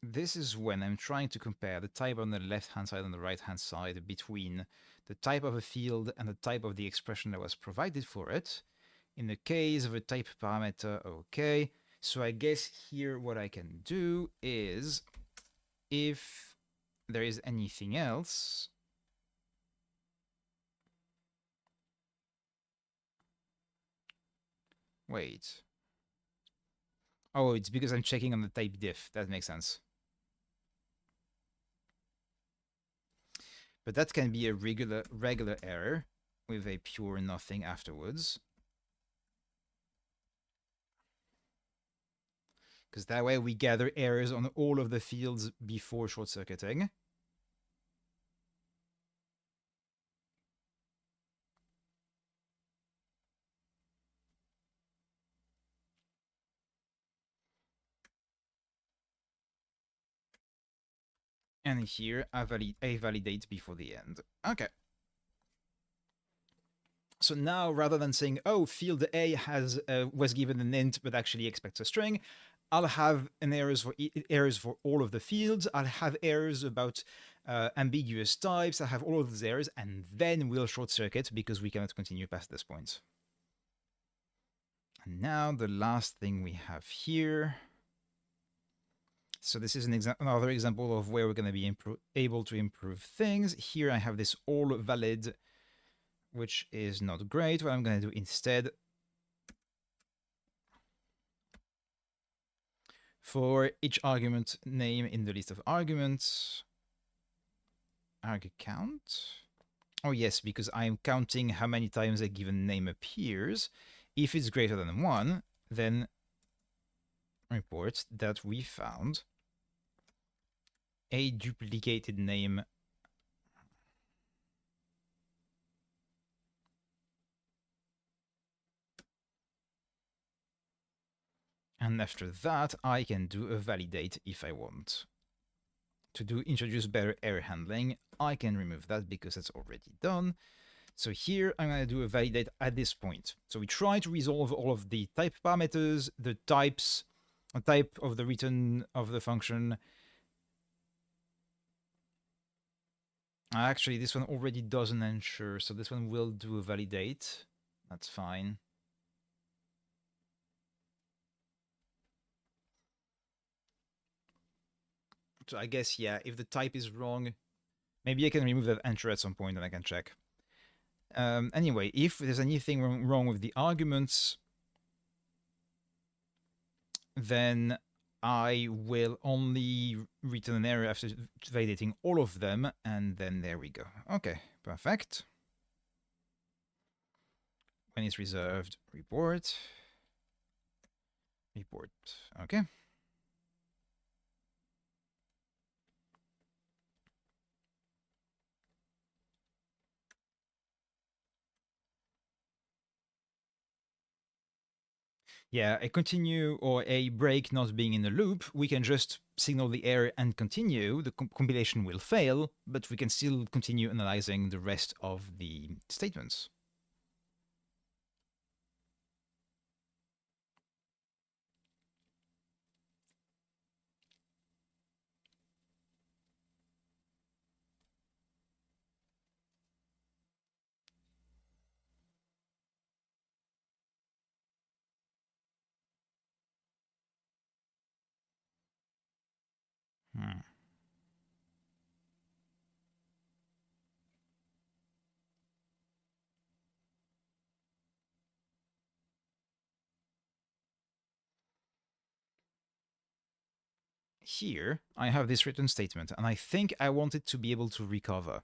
this is when I'm trying to compare the type on the left-hand side and the right-hand side between the type of a field and the type of the expression that was provided for it. In the case of a type parameter, okay. So I guess here what I can do is, if there is anything else, wait. Oh, it's because I'm checking on the type diff. That makes sense. But that can be a regular error with a pure nothing afterwards. Because that way we gather errors on all of the fields before short-circuiting. And here I validate before the end. Okay. So now, rather than saying, oh, field A was given an int but actually expects a string, I'll have errors for all of the fields. I'll have errors about ambiguous types. I have all of those errors, and then we'll short circuit because we cannot continue past this point. And now the last thing we have here. So this is another example of where we're going to be able to improve things. Here I have this all valid, which is not great. What I'm going to do instead, for each argument name in the list of arguments, arg count. Oh yes, because I'm counting how many times a given name appears. If it's greater than 1, then report that we found a duplicated name. And after that, I can do a validate if I want. To introduce better error handling, I can remove that because it's already done. So here I'm going to do a validate at this point. So we try to resolve all of the type parameters, the types, the type of the return of the function. Actually, this one already does an ensure, so this one will do a validate. That's fine. So I guess, yeah, if the type is wrong, maybe I can remove that ensure at some point and I can check. Anyway, if there's anything wrong with the arguments, then I will only return an error after validating all of them, and then there we go. Okay, perfect. When it's reserved, report. Report, okay. Yeah, a continue or a break not being in the loop, we can just signal the error and continue. The compilation will fail, but we can still continue analyzing the rest of the statements. Hmm. Here, I have this written statement, and I think I want it to be able to recover.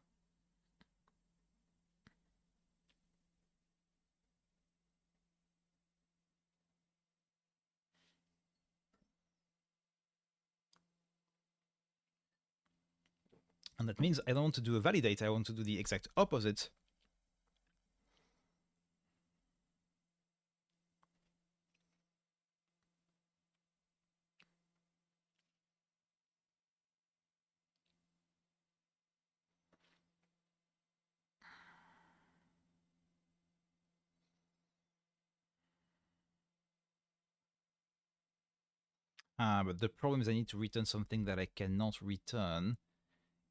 And that means I don't want to do a validate, I want to do the exact opposite. But the problem is I need to return something that I cannot return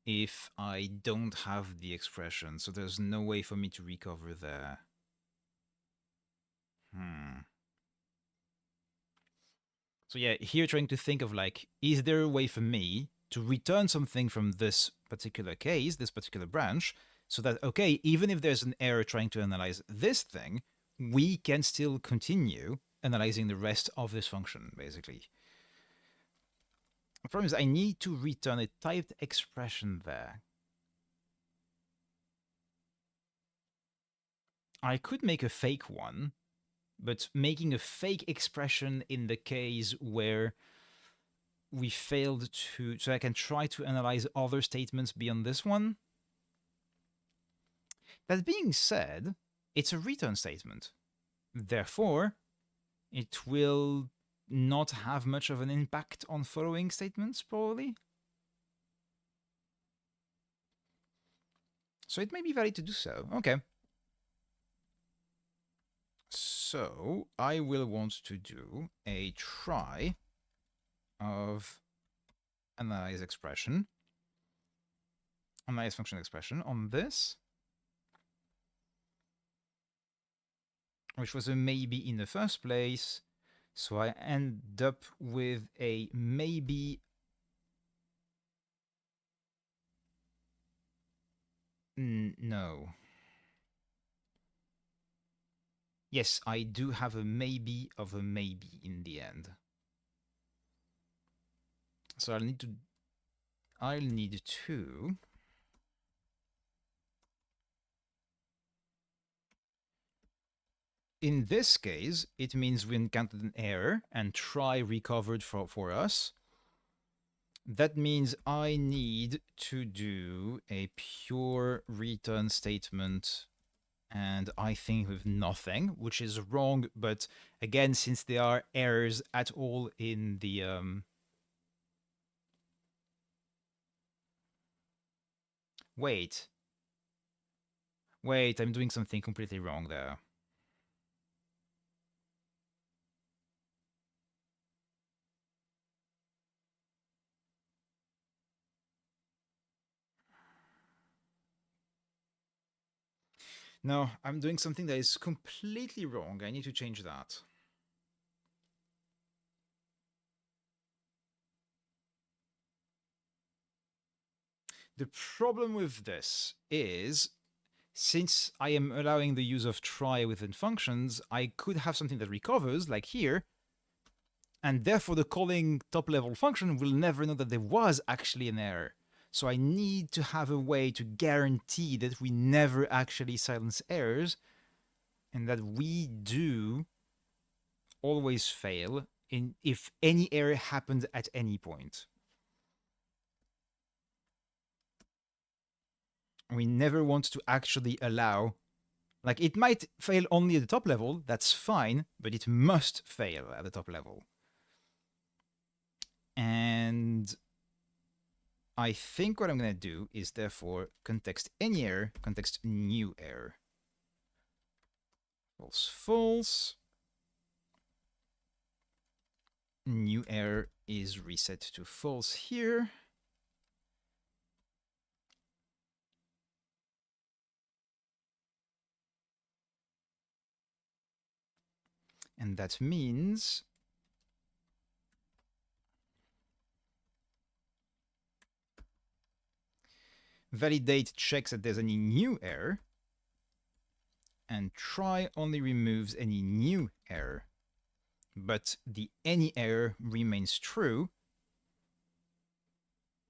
if I don't have the expression. So there's no way for me to recover there. So yeah, here trying to think of like, is there a way for me to return something from this particular case, this particular branch, so that, okay, even if there's an error trying to analyze this thing, we can still continue analyzing the rest of this function, basically. The problem is I need to return a typed expression there. I could make a fake one, but making a fake expression in the case where we failed to, so I can try to analyze other statements beyond this one. That being said, it's a return statement. Therefore, it will not have much of an impact on following statements, probably. So it may be valid to do so. Okay. So I will want to do a try of analyze expression, analyze function expression on this, which was a maybe in the first place. So I end up with a maybe. No. Yes, I do have a maybe of a maybe in the end. So I'll need to in this case, it means we encountered an error and try recovered for us. That means I need to do a pure return statement, and I think with nothing, which is wrong. But again, since there are errors at all in the wait, I'm doing something completely wrong there. No, I'm doing something that is completely wrong. I need to change that. The problem with this is, since I am allowing the use of try within functions, I could have something that recovers, like here, and therefore the calling top level function will never know that there was actually an error. So I need to have a way to guarantee that we never actually silence errors, and that we do always fail in if any error happens at any point. We never want to actually allow, like, it might fail only at the top level, that's fine, but it must fail at the top level. And I think what I'm going to do is therefore context any error, context new error. False, false. New error is reset to false here. And that means validate checks that there's any new error, and try only removes any new error. But the any error remains true,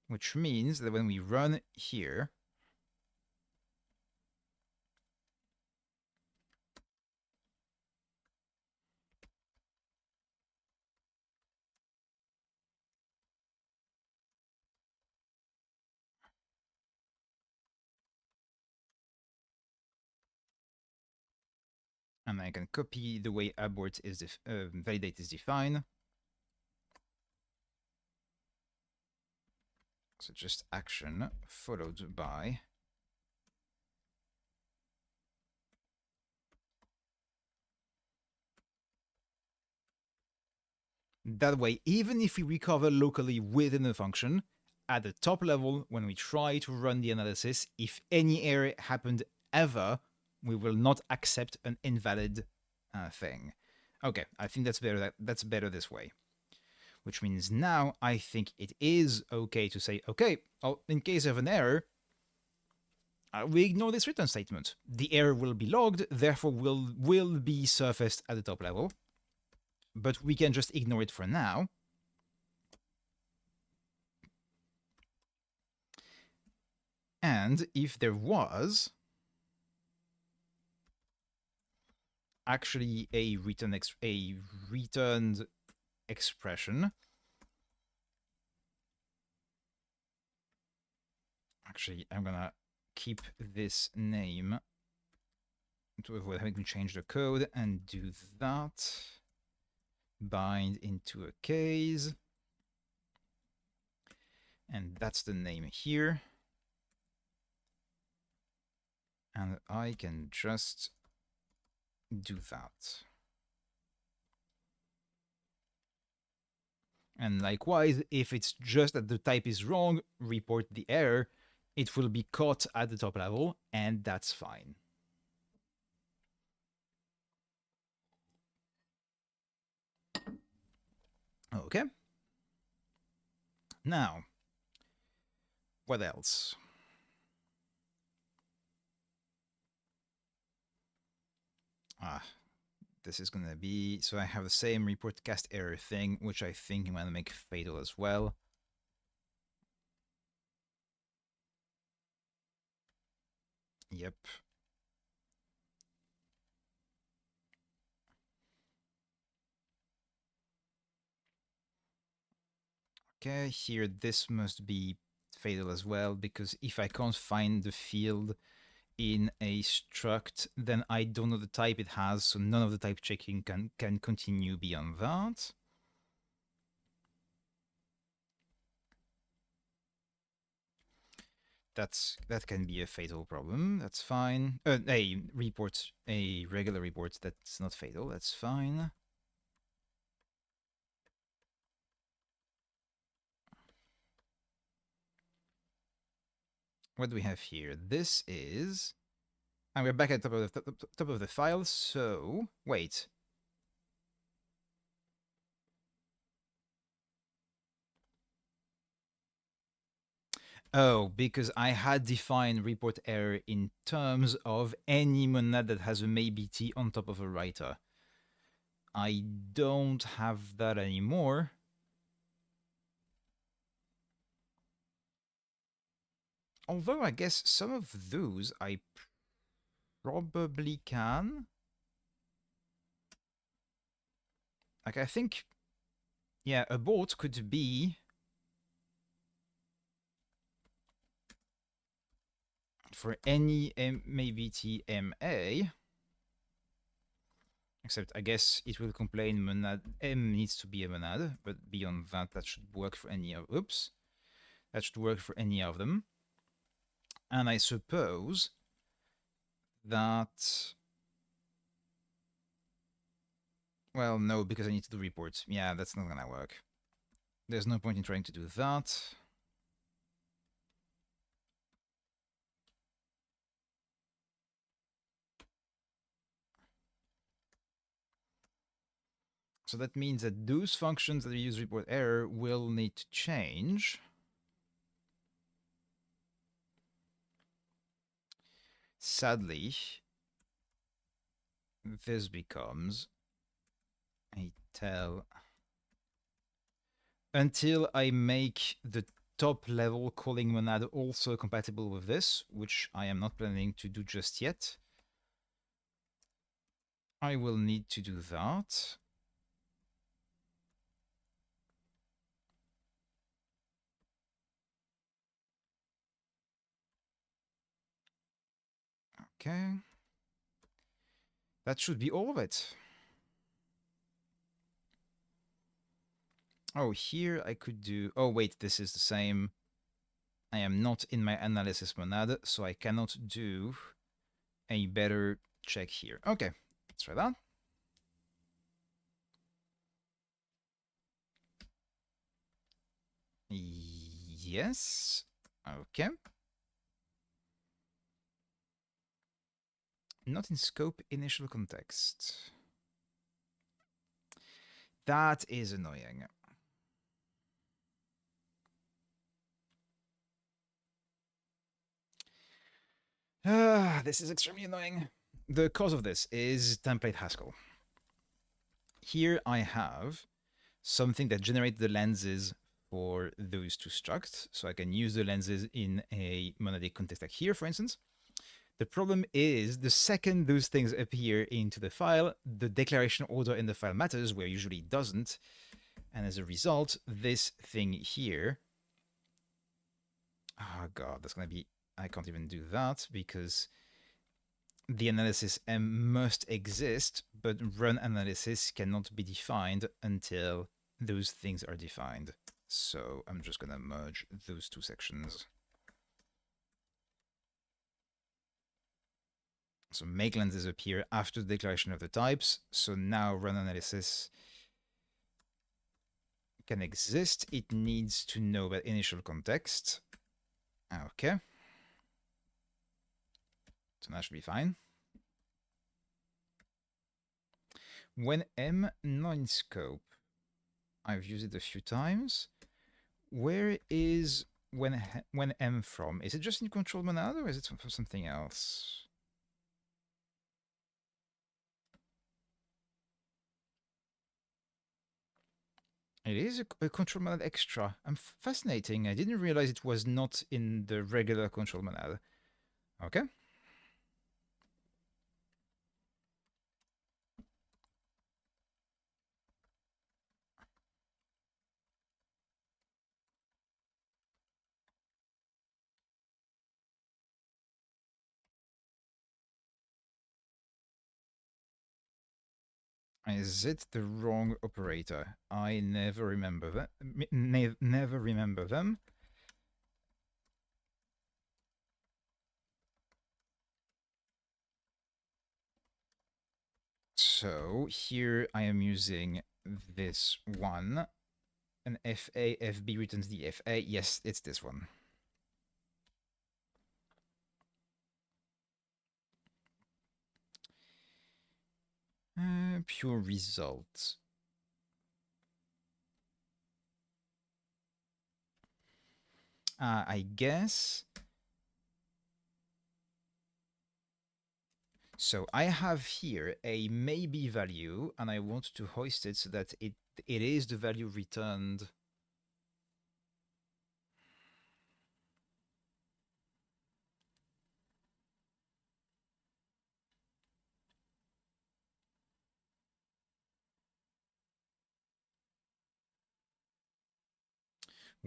which means that when we run here, and I can copy the way abort is validate is defined. So just action followed by That way, even if we recover locally within the function, at the top level, when we try to run the analysis, if any error happened ever, we will not accept an invalid thing. Okay, I think that's better. That's better this way. Which means now I think it is okay to say, okay, well, in case of an error, we ignore this return statement. The error will be logged, therefore will be surfaced at the top level, but we can just ignore it for now. And if there was actually a returned expression, actually I'm gonna keep this name to avoid having to change the code and do that. Bind into a case. And that's the name here. And I can just do that. And likewise, if it's just that the type is wrong, report the error. It will be caught at the top level, and that's fine. Okay. Now, what else? This is going to be, so I have the same report cast error thing, which I think I'm going to make fatal as well. Yep. Okay, here this must be fatal as well, because if I can't find the field in a struct, then I don't know the type it has, so none of the type checking can continue beyond that. That can be a fatal problem. That's fine. A regular report that's not fatal. That's fine. What do we have here? This is, and we're back at the top of the file. So wait. Oh, because I had defined report error in terms of any monad that has a maybe t on top of a writer. I don't have that anymore. Although I guess some of those I probably can. Like, I think, yeah, abort could be for any maybe TMA. Except I guess it will complain monad M needs to be a monad, but beyond that, that should work for any of. Oops, that should work for any of them. And I suppose that. Well, no, because I need to do reports. Yeah, that's not gonna work. There's no point in trying to do that. So that means that those functions that use report error will need to change. Sadly, this becomes a tell until I make the top level calling monad also compatible with this, which I am not planning to do just yet. I will need to do that. Okay. That should be all of it. Oh, here I could do... Oh, wait, this is the same. I am not in my analysis monad, so I cannot do a better check here. Okay, let's try that. Yes. Okay. Not in scope initial context. That is annoying. This is extremely annoying. The cause of this is template Haskell. Here I have something that generates the lenses for those two structs. So I can use the lenses in a monadic context like here, for instance. The problem is the second those things appear into the file, the declaration order in the file matters, where usually it doesn't. And as a result, this thing here, oh god, that's going to be, I can't even do that because the analysis M must exist, but run analysis cannot be defined until those things are defined. So I'm just going to merge those two sections. So make lenses appear after the declaration of the types. So now run analysis can exist. It needs to know about initial context. Okay. So that should be fine. When M non-scope, I've used it a few times. Where is when M from? Is it just in control monad or is it for something else? It is a control monad extra. I'm fascinating. I didn't realize it was not in the regular control monad. Okay. Is it the wrong operator? I never remember that. Never remember them. So here I am using this one. An FA, FB returns the FA. Yes, it's this one. Pure result. I guess. So I have here a maybe value, and I want to hoist it so that it is the value returned.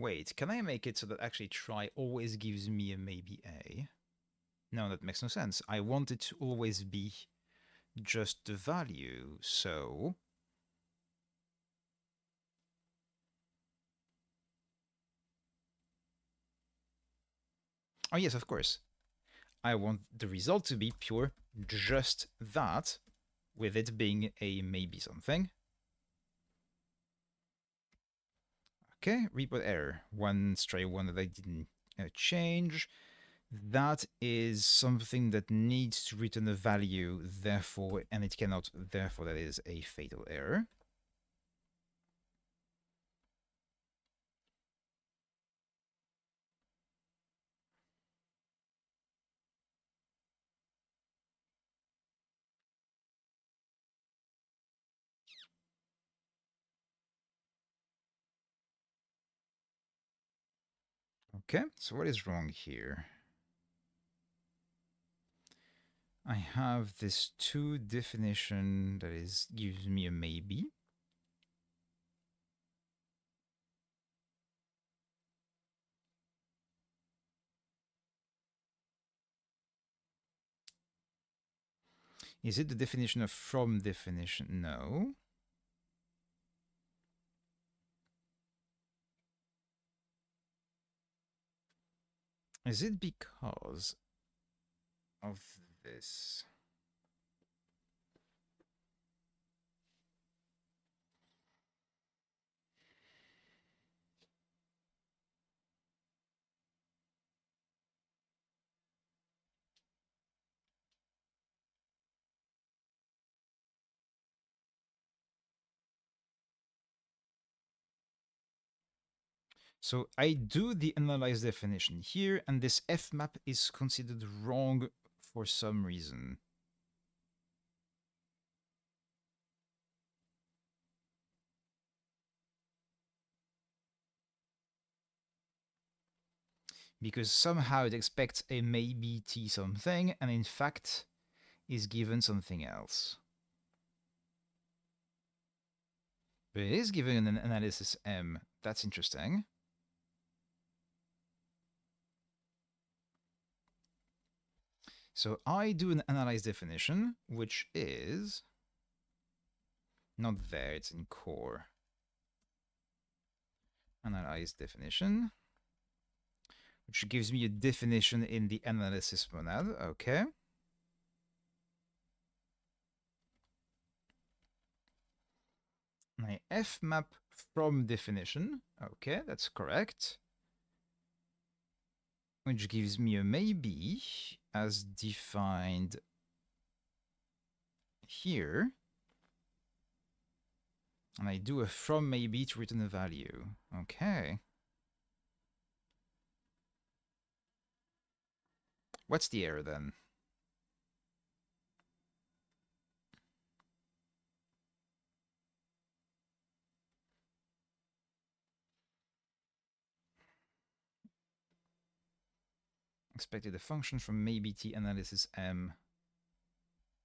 Wait, can I make it so that actually try always gives me a maybe A? No, that makes no sense. I want it to always be just the value, so... Oh yes, of course. I want the result to be pure just that, with it being a maybe something. Okay, report error. One stray one that I didn't change. That is something that needs to return a value, therefore, and it cannot, therefore that is a fatal error. Okay, so what is wrong here? I have this to definition that is gives me a maybe. Is it the definition of from definition? No. Is it because of this? So I do the analyze definition here, and this F map is considered wrong for some reason. Because somehow it expects a maybe T something, and in fact is given something else. But it is given an analysis M. That's interesting. So I do an analyze definition, which is not there, it's in core. Analyze definition, which gives me a definition in the analysis monad. Okay. My F map from definition. Okay, that's correct. Which gives me a maybe as defined here. And I do a from maybe to return a value. Okay. What's the error then? Expected a function from maybe T analysis M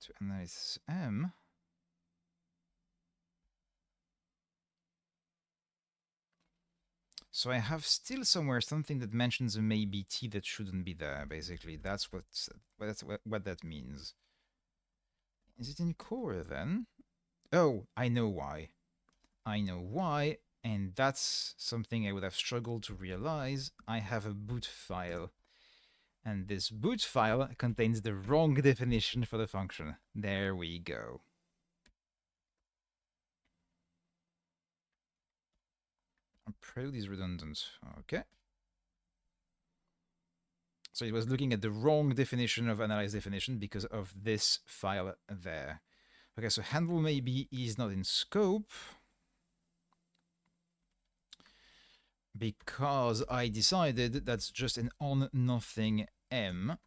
to analysis M. So I have still somewhere something that mentions a maybe T that shouldn't be there, basically. That's what that means. Is it in core then? Oh, I know why. I know why, and that's something I would have struggled to realize. I have a boot file, and this boot file contains the wrong definition for the function. There we go. Prod is redundant. Okay. So it was looking at the wrong definition of analyze definition because of this file there. Okay, so handle maybe is not in scope because I decided that's just an on nothing M.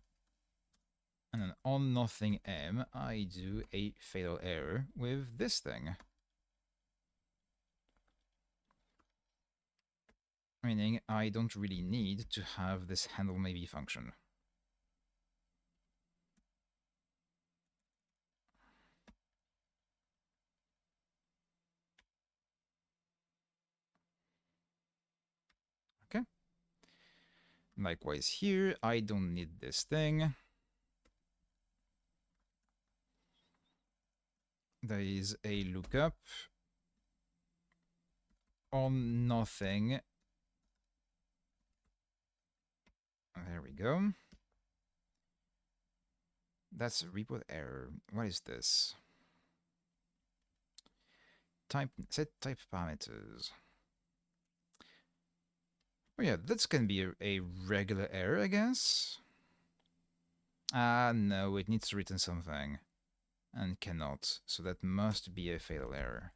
And an on nothing M, I do a fatal error with this thing. Meaning I don't really need to have this handle maybe function. Okay. Likewise here, I don't need this thing. There is a lookup on nothing. There we go. That's a report error. What is this? Set type parameters. Oh yeah, that's gonna be a regular error, I guess. No, it needs to return something. And cannot, so that must be a fatal error.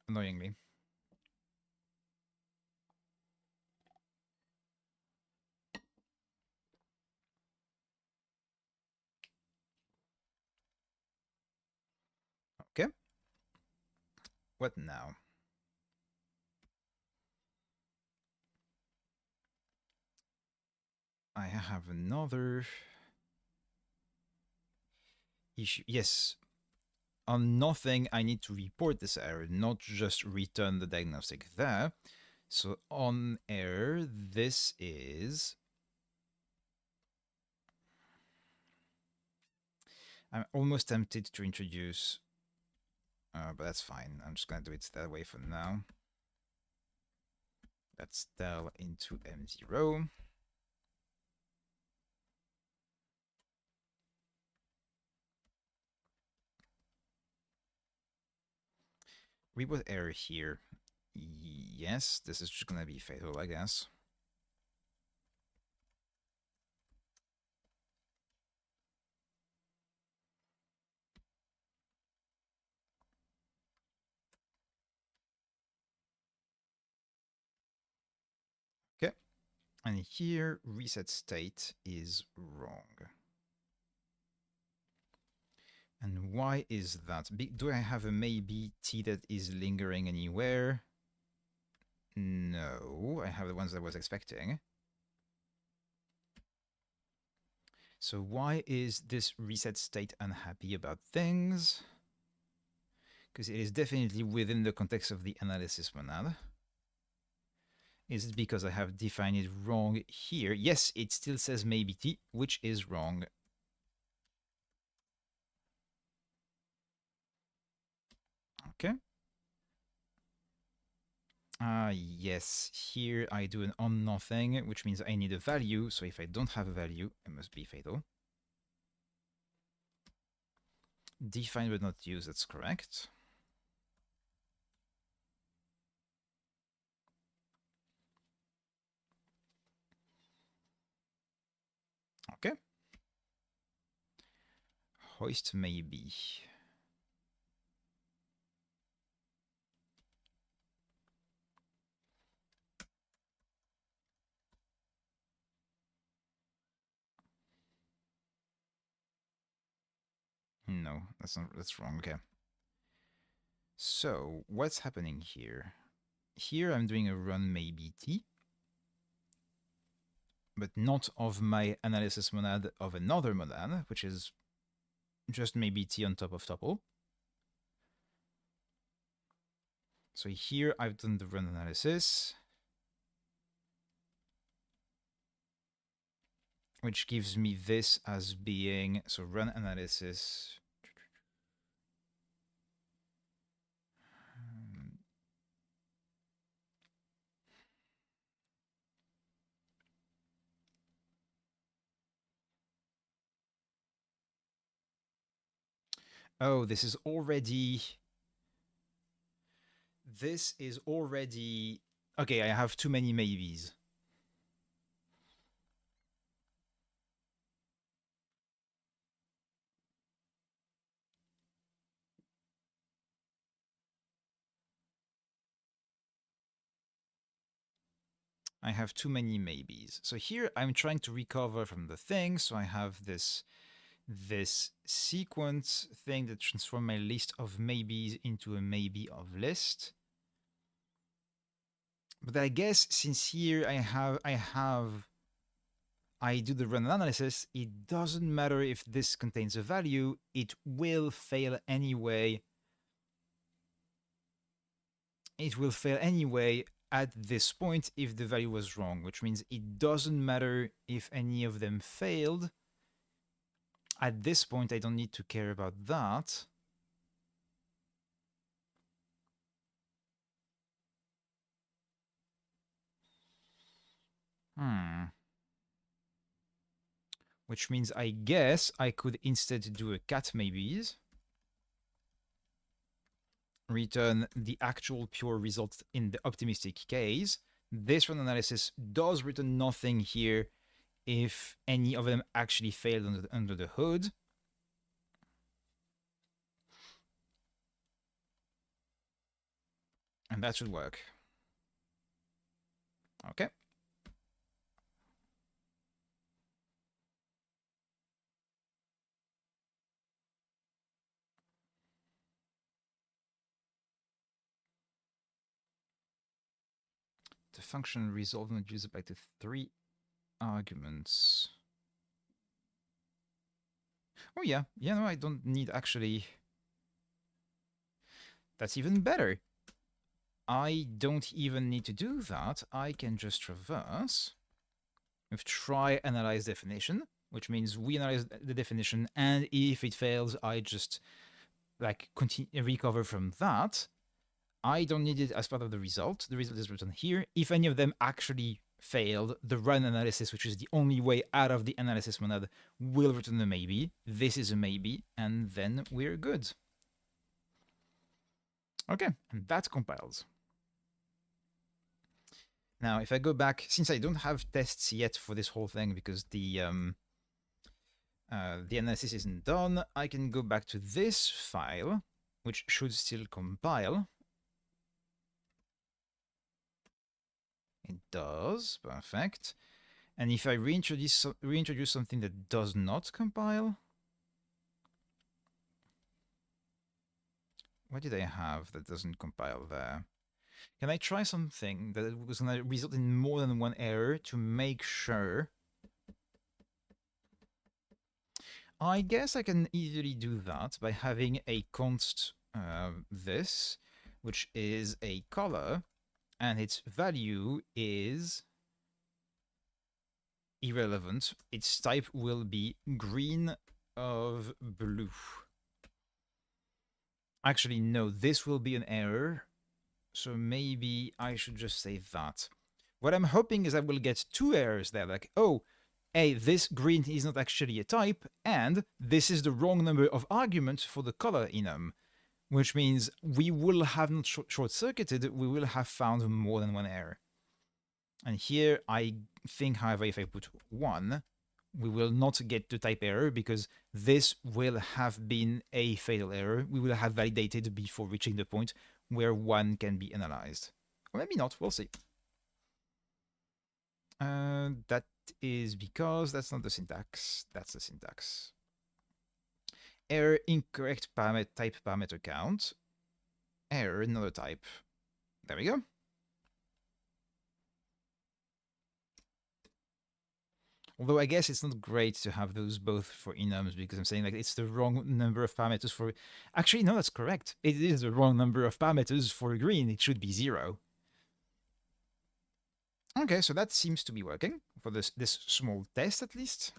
Annoyingly. Okay. What now? I have another issue. Yes. On nothing, I need to report this error, not just return the diagnostic there. So on error, this is... I'm almost tempted to introduce... but that's fine. I'm just going to do it that way for now. Let's tell into M0. Report error here. Yes, this is just going to be fatal, I guess. And here, reset state is wrong. And why is that? Do I have a maybe t that is lingering anywhere? No, I have the ones I was expecting. So why is this reset state unhappy about things? Because it is definitely within the context of the analysis monad. Is it because I have defined it wrong here? Yes, it still says maybe t, which is wrong. Okay. Yes, here I do an on nothing, which means I need a value. So if I don't have a value, it must be fatal. Define but not use, that's correct. Okay. Hoist maybe. No, that's wrong. Okay. So what's happening here? Here I'm doing a run maybe t, but not of my analysis monad, of another monad, which is just maybe t on top of tuple. So here I've done the run analysis, which gives me this as being, so run analysis. Oh, this is already, okay, I have too many maybes. I have too many maybes. So here I'm trying to recover from the thing. So I have this sequence thing that transforms my list of maybes into a maybe of list. But I guess since here I do the run analysis, it doesn't matter if this contains a value, it will fail anyway. It will fail anyway at this point if the value was wrong, which means it doesn't matter if any of them failed. At this point, I don't need to care about that. Which means I guess I could instead do a cat maybes, return the actual pure result in the optimistic case. This run analysis does return nothing here if any of them actually failed under the hood. And that should work. Okay. The function resolve not user back to 3 arguments. Oh yeah, no, I don't need actually. That's even better. I don't even need to do that. I can just reverse with try analyze definition, which means we analyze the definition, and if it fails, I just like continue recover from that. I don't need it as part of the result. The result is written here. If any of them actually failed, the run analysis, which is the only way out of the analysis monad, will return a maybe. This is a maybe, and then we're good. Okay, and that compiles. Now, if I go back, since I don't have tests yet for this whole thing because the analysis isn't done, I can go back to this file, which should still compile. It does. Perfect. And if I reintroduce something that does not compile, what did I have that doesn't compile there? Can I try something that was going to result in more than one error to make sure? I guess I can easily do that by having a const this, which is a color, and its value is irrelevant. Its type will be green of blue. Actually, no, this will be an error. So maybe I should just say that. What I'm hoping is I will get two errors there, like, oh, hey, this green is not actually a type, and this is the wrong number of arguments for the color enum, which means we will have not short-circuited, we will have found more than one error. And here I think, however, if I put 1, we will not get the type error because this will have been a fatal error. We will have validated before reaching the point where 1 can be analyzed. Or maybe not, we'll see. That is because that's not the syntax, that's the syntax. Error incorrect type parameter count. Error another type. There we go. Although I guess it's not great to have those both for enums because I'm saying like it's the wrong number of parameters for. Actually, no, that's correct. It is the wrong number of parameters for green. It should be 0. Okay, so that seems to be working for this small test at least.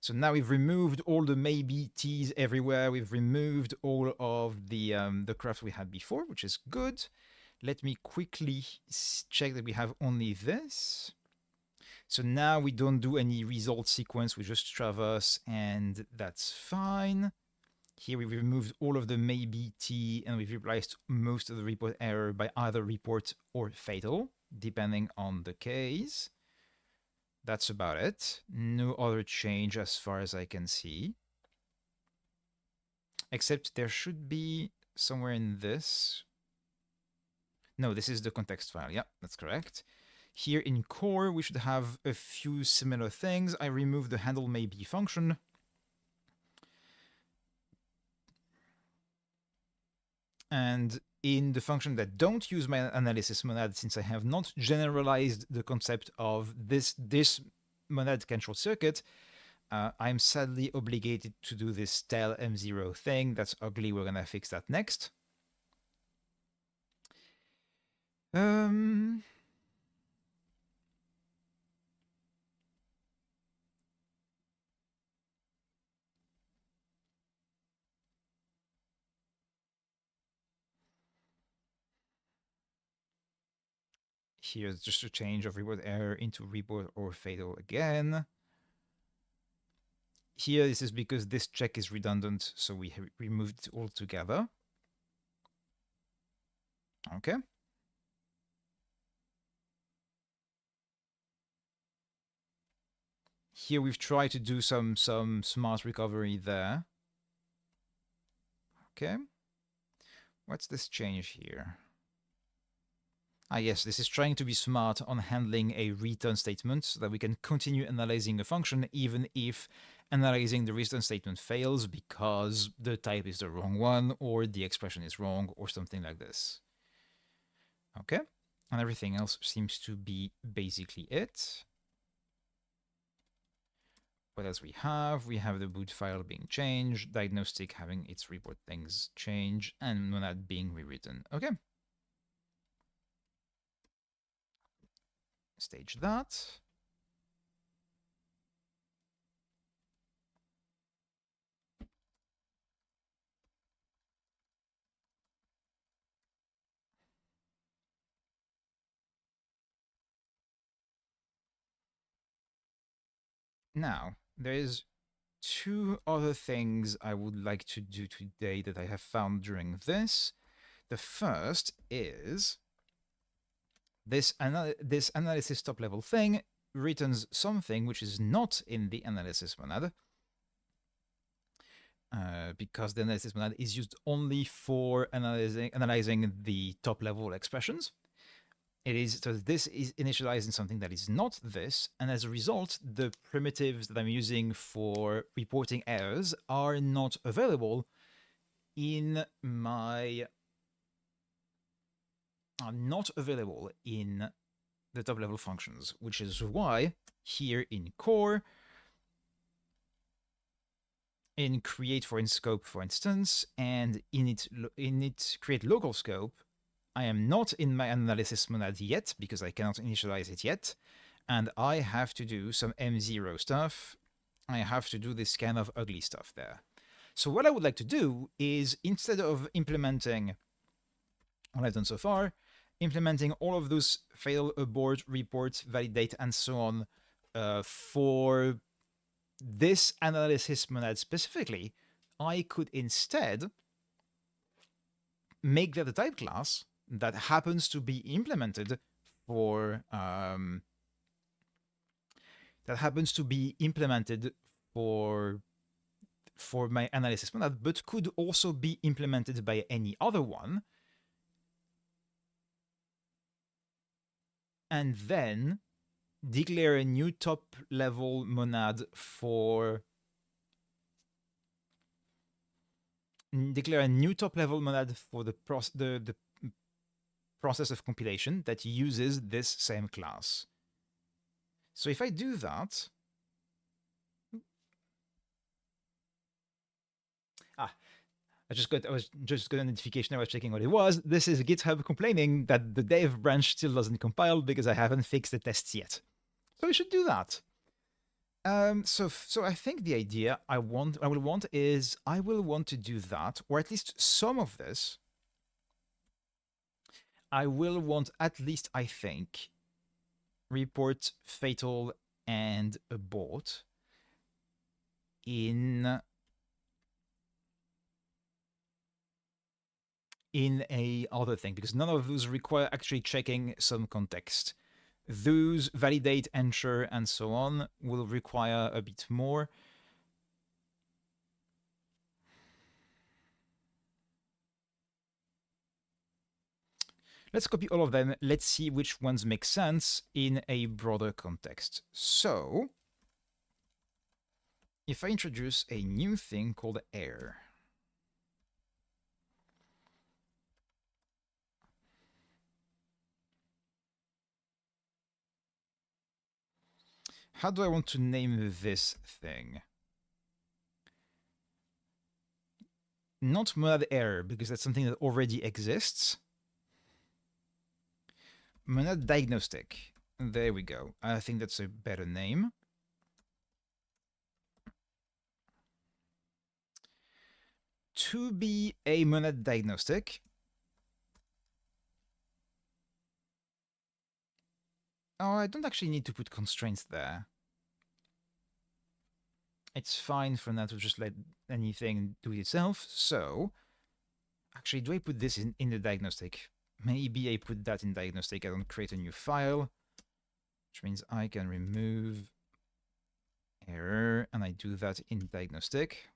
So now we've removed all the maybe t's everywhere. We've removed all of the craft we had before, which is good. Let me quickly check that we have only this. So now we don't do any result sequence, we just traverse, and that's fine. Here we've removed all of the maybe t, and we've replaced most of the report error by either report or fatal, depending on the case. That's about it. No other change as far as I can see. Except there should be somewhere in this. No, this is the context file. Yeah, that's correct. Here in core, we should have a few similar things. I removed the handle maybe function. And in the function that don't use my analysis monad, since I have not generalized the concept of this monad can short circuit, I'm sadly obligated to do this tell m0 thing. That's ugly. We're going to fix that next. Here's just a change of report error into report or fatal again. Here, this is because this check is redundant, so we removed it altogether. Okay. Here we've tried to do some smart recovery there. Okay. What's this change here? Ah, yes, this is trying to be smart on handling a return statement so that we can continue analyzing a function even if analyzing the return statement fails because the type is the wrong one or the expression is wrong or something like this. Okay, and everything else seems to be basically it. What else we have? We have the boot file being changed, diagnostic having its report things change, and monad being rewritten. Okay. Stage that. Now, there's 2 other things I would like to do today that I have found during this. The first is this analysis top level thing returns something which is not in the analysis monad. because the analysis monad is used only for analyzing the top level expressions. It is so this is initializing something that is not this, and as a result, the primitives that I'm using for reporting errors are not available in my are not available in the top level functions, which is why here in core, in create for in scope, for instance, and init create local scope, I am not in my analysis monad yet because I cannot initialize it yet, and I have to do some M0 stuff. I have to do this kind of ugly stuff there. So what I would like to do is, instead of implementing what I've done so far, implementing all of those fail, abort, report, validate, and so on for this analysis monad specifically, I could instead make that a type class that happens to be implemented for for my analysis monad, but could also be implemented by any other one, and then declare a new top level monad for the process of compilation that uses this same class. So if I do that, I was just got a notification. I was checking what it was. This is GitHub complaining that the dev branch still doesn't compile because I haven't fixed the tests yet. So we should do that. So I think the idea I will want to do that, or at least some of this. I will want at least, I think, report, fatal, and abort in a other thing, because none of those require actually checking some context. Those validate, ensure, and so on will require a bit more. Let's copy all of them. Let's see which ones make sense in a broader context. So, if I introduce a new thing called air, how do I want to name this thing? Not monad error, because that's something that already exists. Monad diagnostic. There we go. I think that's a better name. To be a monad diagnostic, oh, I don't actually need to put constraints there. It's fine for now to just let anything do it itself. So, actually, do I put this in the diagnostic? Maybe I put that in diagnostic. I don't create a new file, which means I can remove error, and I do that in diagnostic.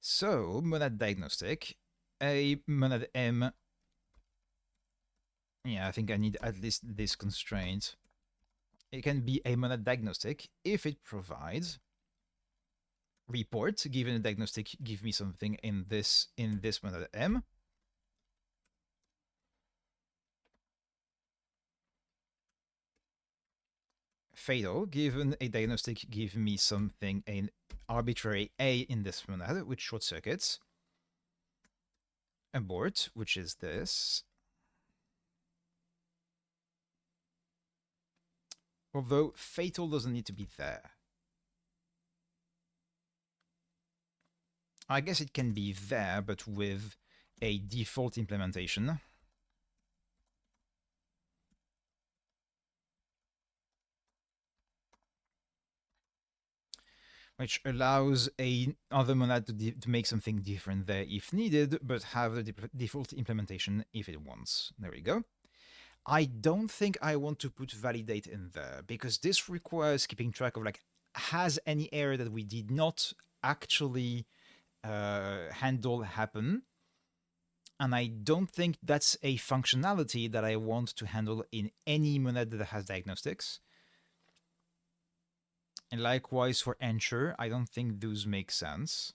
So, monad diagnostic, a monad M. Yeah, I think I need at least this constraint. It can be a monad diagnostic if it provides report, given a diagnostic, give me something in this monad M. Fatal, given a diagnostic, give me something, an arbitrary A in this monad, which short circuits. Abort, which is this. Although fatal doesn't need to be there. I guess it can be there, but with a default implementation. Which allows a other monad to make something different there if needed, but have the default implementation if it wants. There we go. I don't think I want to put validate in there, because this requires keeping track of like has any error that we did not actually handle happen. And I don't think that's a functionality that I want to handle in any monad that has diagnostics. And likewise for ensure, I don't think those make sense.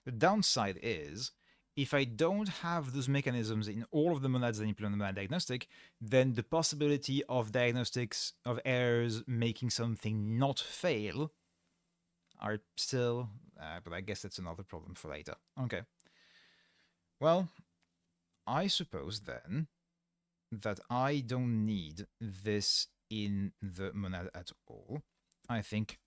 The downside is if I don't have those mechanisms in all of the monads that implement monad diagnostic, then the possibility of diagnostics of errors making something not fail are still, but I guess that's another problem for later. Okay. Well, I suppose then that I don't need this in the monad at all. I think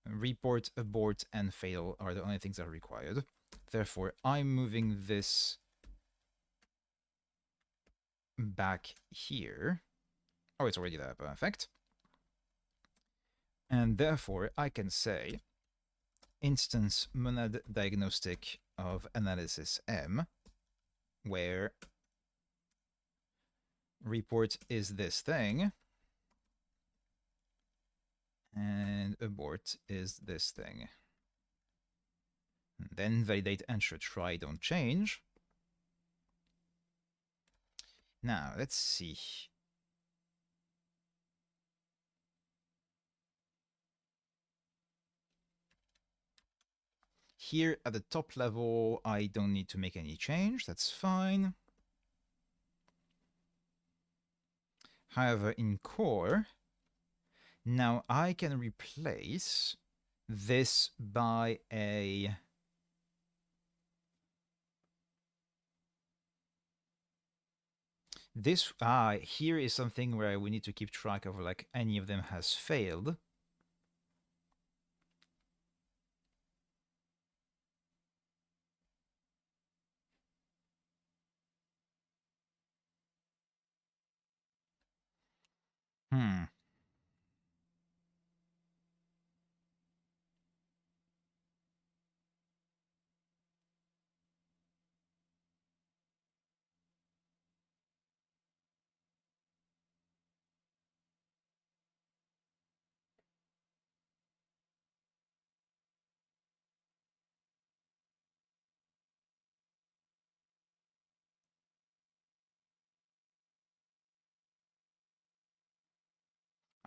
report, abort, and fail are the only things that are required. Therefore, I'm moving this back here. Oh, it's already there. Perfect. And therefore, I can say instance monad diagnostic of analysis M, where report is this thing, and abort is this thing. And then validate ensure try don't change. Now, let's see. Here at the top level, I don't need to make any change. That's fine. However, in core, now I can replace this by a this here is something where we need to keep track of like any of them has failed. Hmm.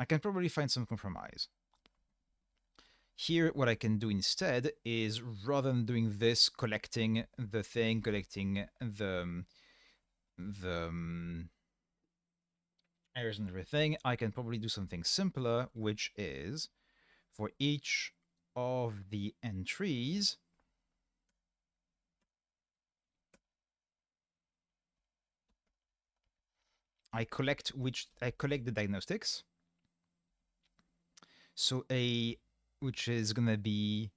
I can probably find some compromise. Here, what I can do instead is rather than doing this, collecting the thing, collecting the errors and everything, I can probably do something simpler, which is for each of the entries, I collect the diagnostics. So which is gonna be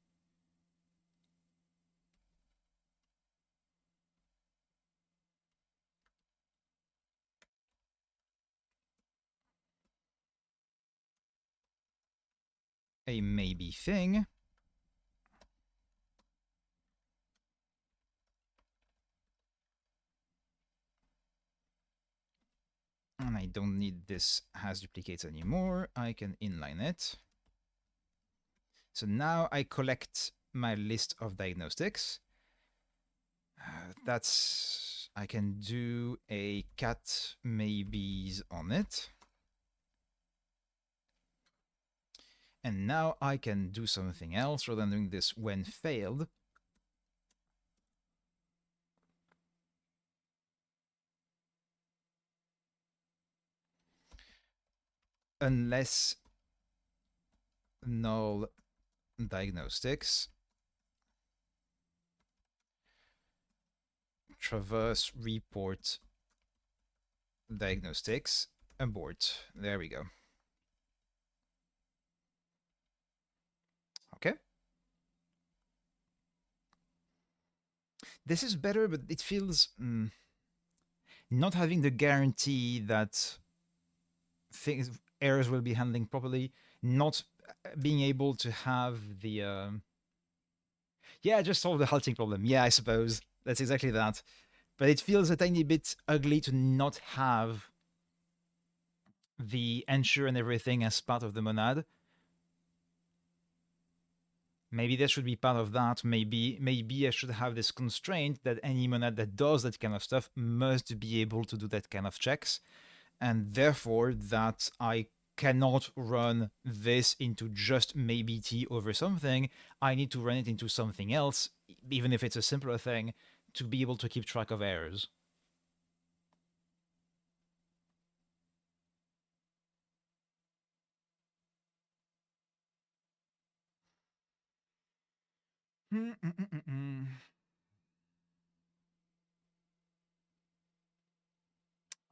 a maybe thing. And I don't need this has duplicates anymore. I can inline it. So now I collect my list of diagnostics. I can do a cat maybes on it. And now I can do something else rather than doing this when failed. Unless null diagnostics, traverse report diagnostics, abort. There we go. Okay. This is better, but it feels not having the guarantee that things errors will be handling properly, not being able to have the yeah, just solve the halting problem. Yeah, I suppose that's exactly that. But it feels a tiny bit ugly to not have the ensure and everything as part of the monad. Maybe there should be part of that. Maybe I should have this constraint that any monad that does that kind of stuff must be able to do that kind of checks, and therefore that I cannot run this into just maybe t over something. I need to run it into something else, even if it's a simpler thing, to be able to keep track of errors.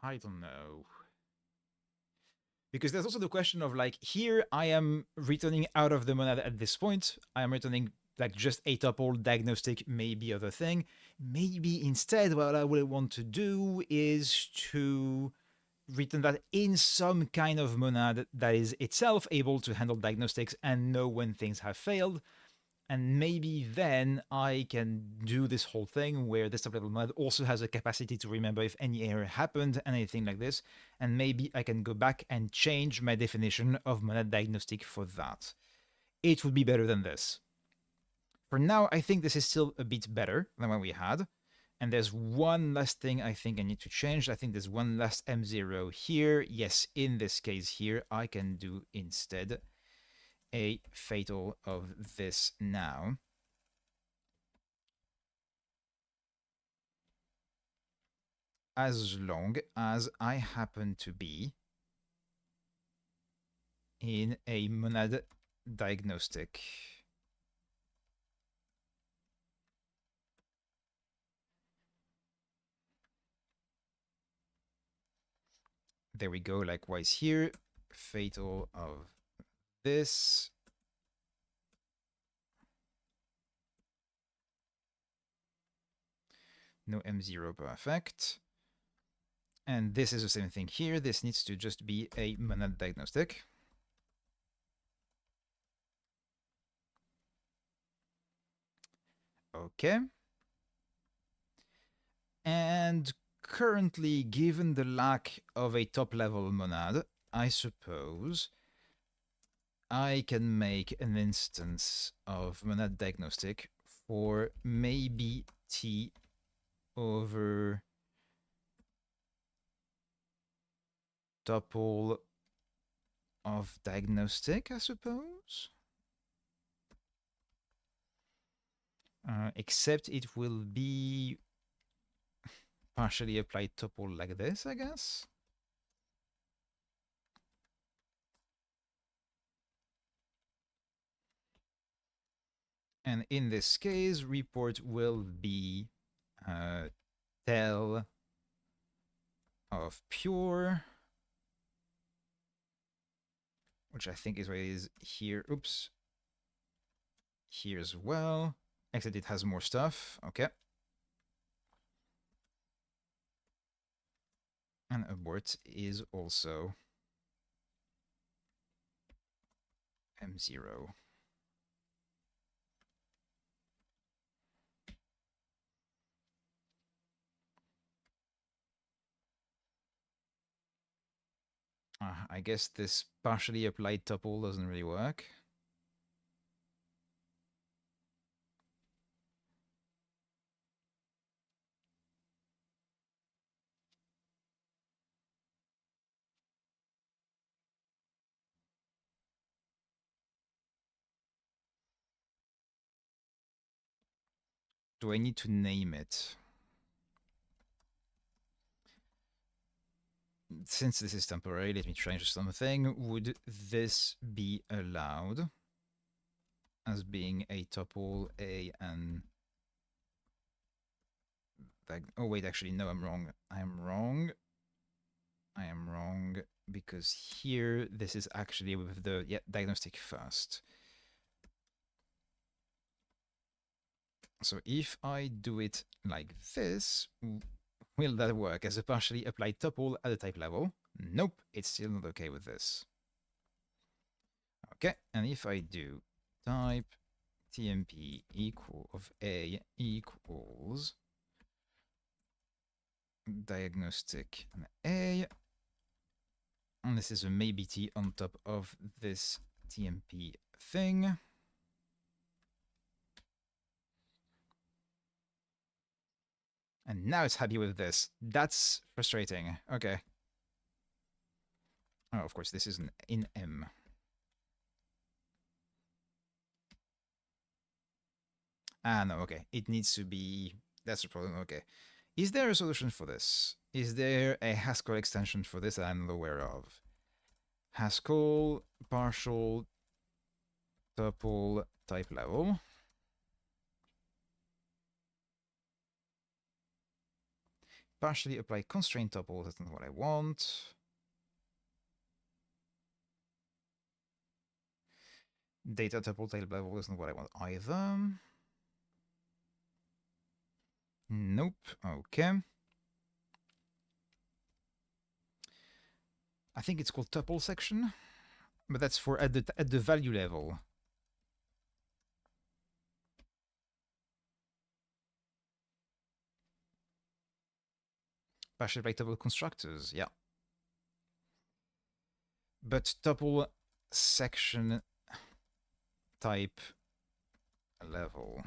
I don't know. Because there's also the question of like, here I am returning out of the monad at this point. I am returning like just a tuple diagnostic, maybe other thing. Maybe instead, what I will want to do is to return that in some kind of monad that is itself able to handle diagnostics and know when things have failed. And maybe then I can do this whole thing where this top-level mod also has a capacity to remember if any error happened and anything like this. And maybe I can go back and change my definition of monad diagnostic for that. It would be better than this. For now, I think this is still a bit better than what we had. And there's one last thing I think I need to change. I think there's one last M0 here. Yes, in this case here, I can do instead a fatal of this now. As long as I happen to be in a monad diagnostic. There we go, likewise here. Fatal of this. No M0, perfect. And this is the same thing here. This needs to just be a monad diagnostic. Okay. And currently, given the lack of a top-level monad, I suppose I can make an instance of monad diagnostic for maybe t over tuple of diagnostic, I suppose. Except it will be partially applied tuple like this, I guess. And in this case, report will be tel of pure, which I think is what it is here. Oops. Here as well. Except it has more stuff. Okay. And abort is also M0. I guess this partially applied tuple doesn't really work. Do I need to name it? Since this is temporary, let me change something. Would this be allowed as being a tuple A and... Oh wait, actually, no, I'm wrong. I'm wrong. I am wrong because here this is actually with the diagnostic first. So if I do it like this, will that work as a partially applied tuple at the type level? Nope, it's still not okay with this. Okay, and if I do type tmp equal of a equals diagnostic and a, and this is a maybe t on top of this tmp thing. And now it's happy with this. That's frustrating. Okay. Oh, of course, this is in M. Ah, no, okay. It needs to be... That's the problem, okay. Is there a solution for this? Is there a Haskell extension for this that I'm not aware of? Haskell partial tuple type level. Partially apply constraint tuple, that's not what I want. Data tuple type level isn't what I want either. Nope, okay. I think it's called tuple section, but that's for at the value level. Partially apply tuple constructors, yeah. But tuple section type level.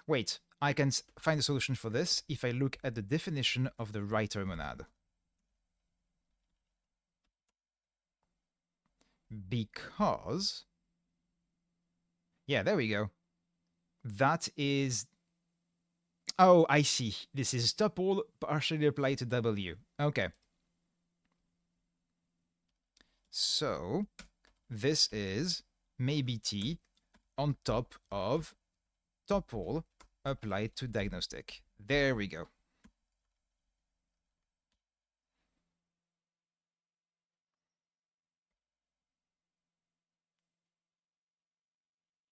Wait, I can find a solution for this if I look at the definition of the writer monad. Because... Yeah, there we go. That is... Oh, I see. This is tuple partially applied to W. Okay. So, this is maybe T on top of tuple applied to diagnostic. There we go.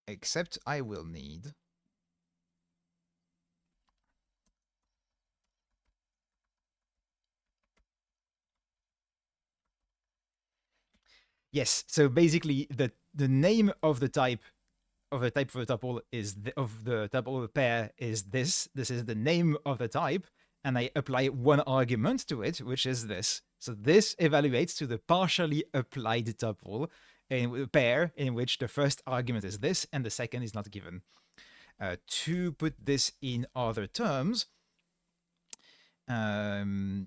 Except I will need... Yes, so basically the name of the type of a tuple is of the tuple of a pair is this. This is the name of the type, and I apply one argument to it, which is this. So this evaluates to the partially applied tuple in a pair in which the first argument is this and the second is not given. To put this in other terms, the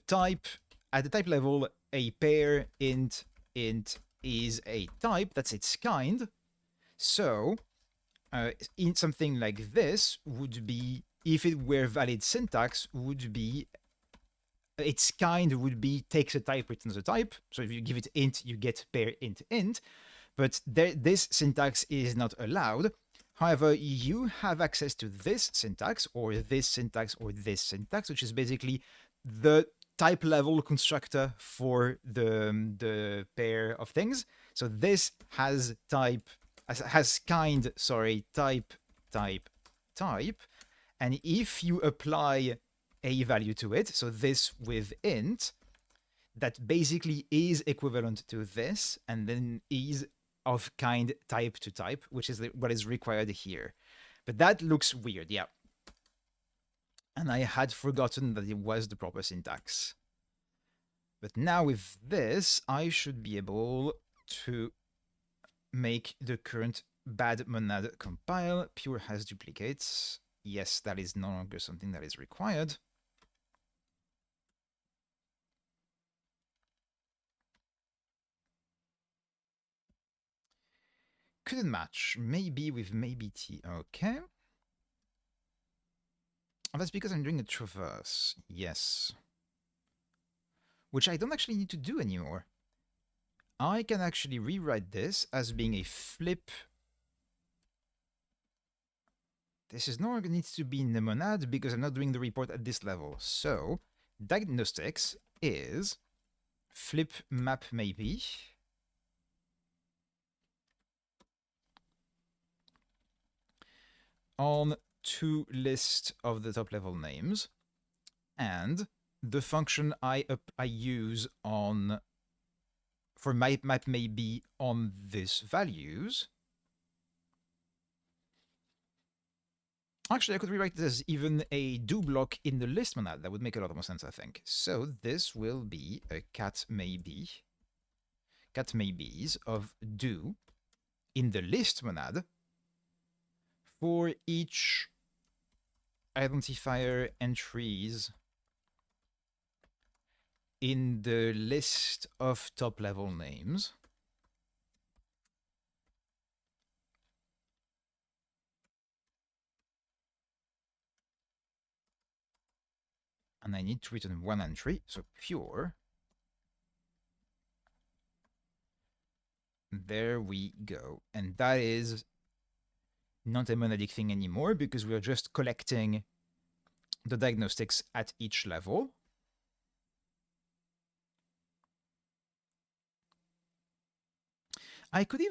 type at the type level, a pair int is a type, that's its kind. So in something like this would be, if it were valid syntax, would be its kind would be takes a type, returns a type. So if you give it int, you get pair int int. But this syntax is not allowed. However, you have access to this syntax, or this syntax, or this syntax, which is basically the type level constructor for the pair of things. So this has type, has kind, sorry, type, type, type. And if you apply a value to it, so this with int, that basically is equivalent to this, and then is of kind type to type, which is what is required here. But that looks weird, yeah. And I had forgotten that it was the proper syntax. But now with this, I should be able to make the current bad monad compile. Pure has duplicates. Yes, that is no longer something that is required. Couldn't match. Maybe with maybe T. Okay. Oh, that's because I'm doing a traverse. Yes. Which I don't actually need to do anymore. I can actually rewrite this as being a flip. This is no longer needs to be in the monad because I'm not doing the report at this level. So diagnostics is flip map maybe on to list of the top level names, and the function I use on for my map may be on this values. Actually, I could rewrite this as even a do block in the list monad. That would make a lot more sense, I think. So this will be a cat maybes of do in the list monad for each identifier entries in the list of top level names. And I need to return one entry, so pure. There we go. And that is not a monadic thing anymore because we are just collecting the diagnostics at each level. I could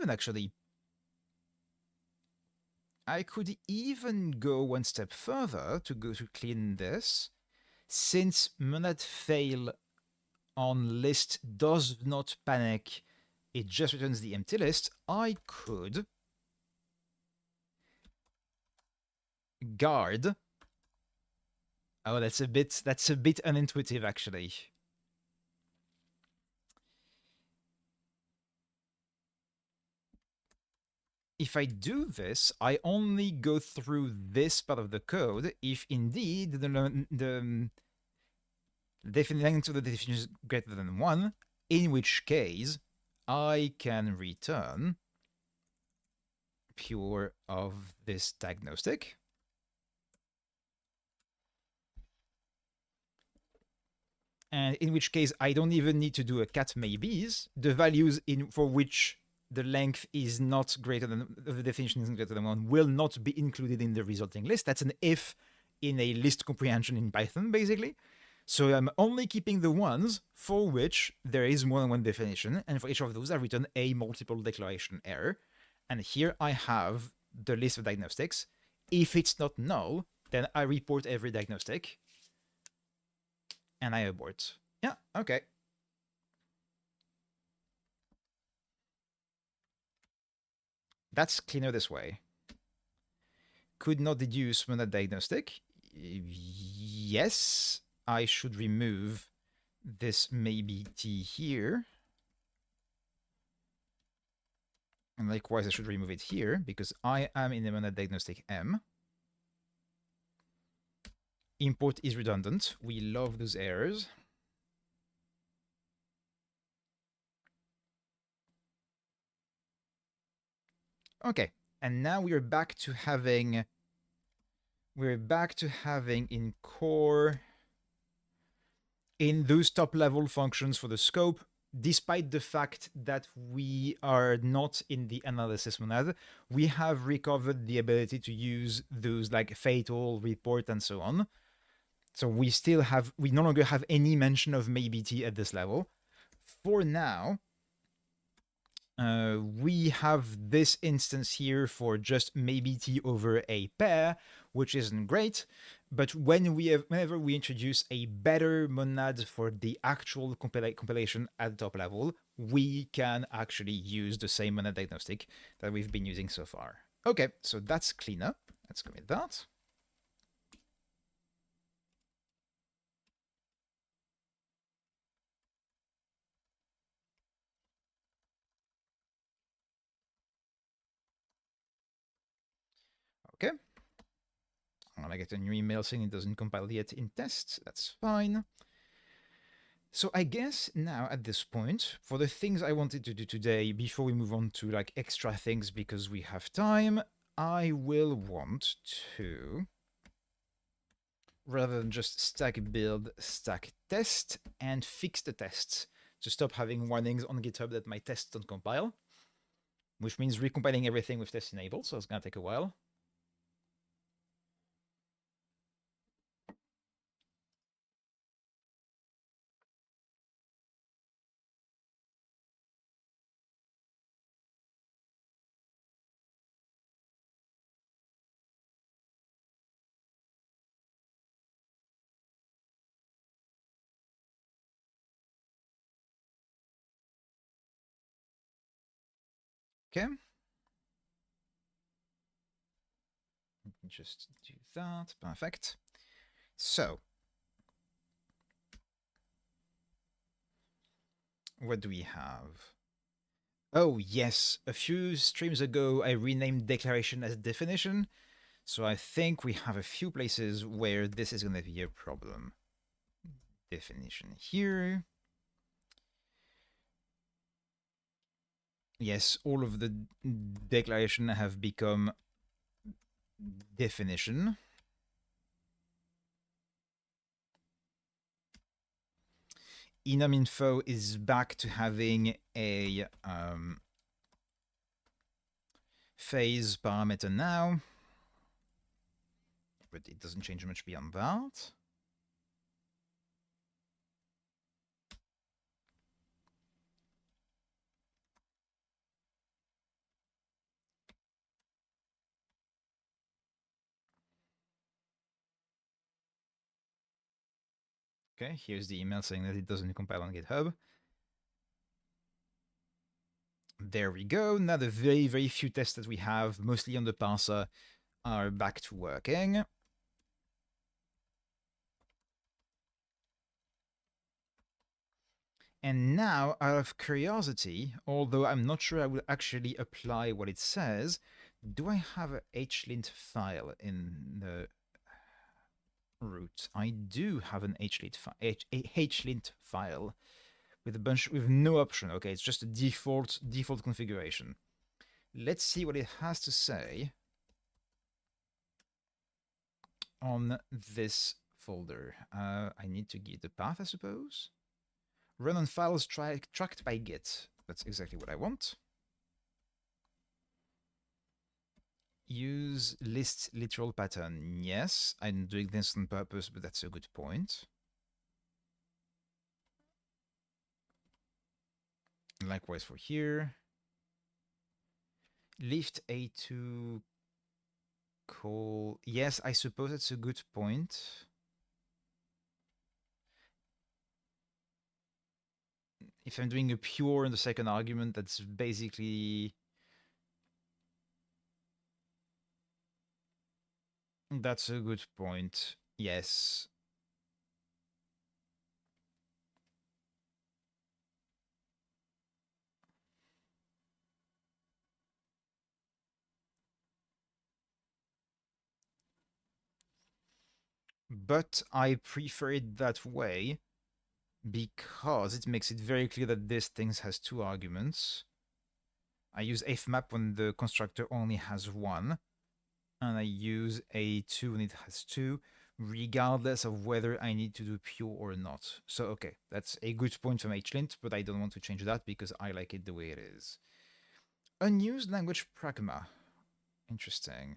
even go one step further to go to clean this. Since monad fail on list does not panic, it just returns the empty list, I could guard. Oh, that's a bit unintuitive actually. If I do this, I only go through this part of the code if indeed the length of the definition is greater than 1, in which case I can return pure of this diagnostic. And in which case I don't even need to do a cat maybes. The values for which the length is not greater than, the definition isn't greater than 1, will not be included in the resulting list. That's an if in a list comprehension in Python, basically. So I'm only keeping the ones for which there is more than one definition, and for each of those I return a multiple declaration error. And here I have the list of diagnostics. If it's not null, then I report every diagnostic, and I abort. Yeah, okay. That's cleaner this way. Could not deduce monad diagnostic. Yes, I should remove this maybe t here. And likewise, I should remove it here because I am in the monad diagnostic M. Import is redundant. We love those errors. Okay, and now we're back to having in core, in those top level functions for the scope, despite the fact that we are not in the analysis monad, we have recovered the ability to use those like fatal, report, and so on. So we no longer have any mention of maybe t at this level. For now, we have this instance here for just maybe t over a pair, which isn't great. But whenever we introduce a better monad for the actual compilation at the top level, we can actually use the same monad diagnostic that we've been using so far. Okay, so that's cleaner. Let's commit that. Okay. I'm gonna get a new email saying it doesn't compile yet in tests. That's fine. So I guess now at this point, for the things I wanted to do today, before we move on to like extra things because we have time, I will want to, rather than just stack build, stack test, and fix the tests to stop having warnings on GitHub that my tests don't compile, which means recompiling everything with test enabled, so it's gonna take a while. Okay. Just do that. Perfect. So, what do we have? Oh, yes. A few streams ago, I renamed declaration as definition. So I think we have a few places where this is going to be a problem. Definition here. Yes, all of the declaration have become definition. Enum info is back to having a phase parameter now, but it doesn't change much beyond that. Okay, here's the email saying that it doesn't compile on GitHub. There we go. Now the very, very few tests that we have, mostly on the parser, are back to working. And now, out of curiosity, although I'm not sure I will actually apply what it says, do I have a hlint file in the root? I do have an hlint file with a bunch with no option. Okay, it's just a default configuration. Let's see what it has to say on this folder. I need to give the path, I suppose. Run on files tracked by Git. That's exactly what I want. Use list literal pattern. Yes, I'm doing this on purpose, but that's a good point. Likewise for here. Lift A2 call. Yes, I suppose that's a good point. If I'm doing a pure in the second argument, that's basically... That's a good point. Yes. But I prefer it that way because it makes it very clear that this thing has two arguments. I use fmap when the constructor only has one, and I use a2 when it has two, regardless of whether I need to do pure or not. So, okay, that's a good point from HLint, but I don't want to change that because I like it the way it is. Unused language pragma. Interesting.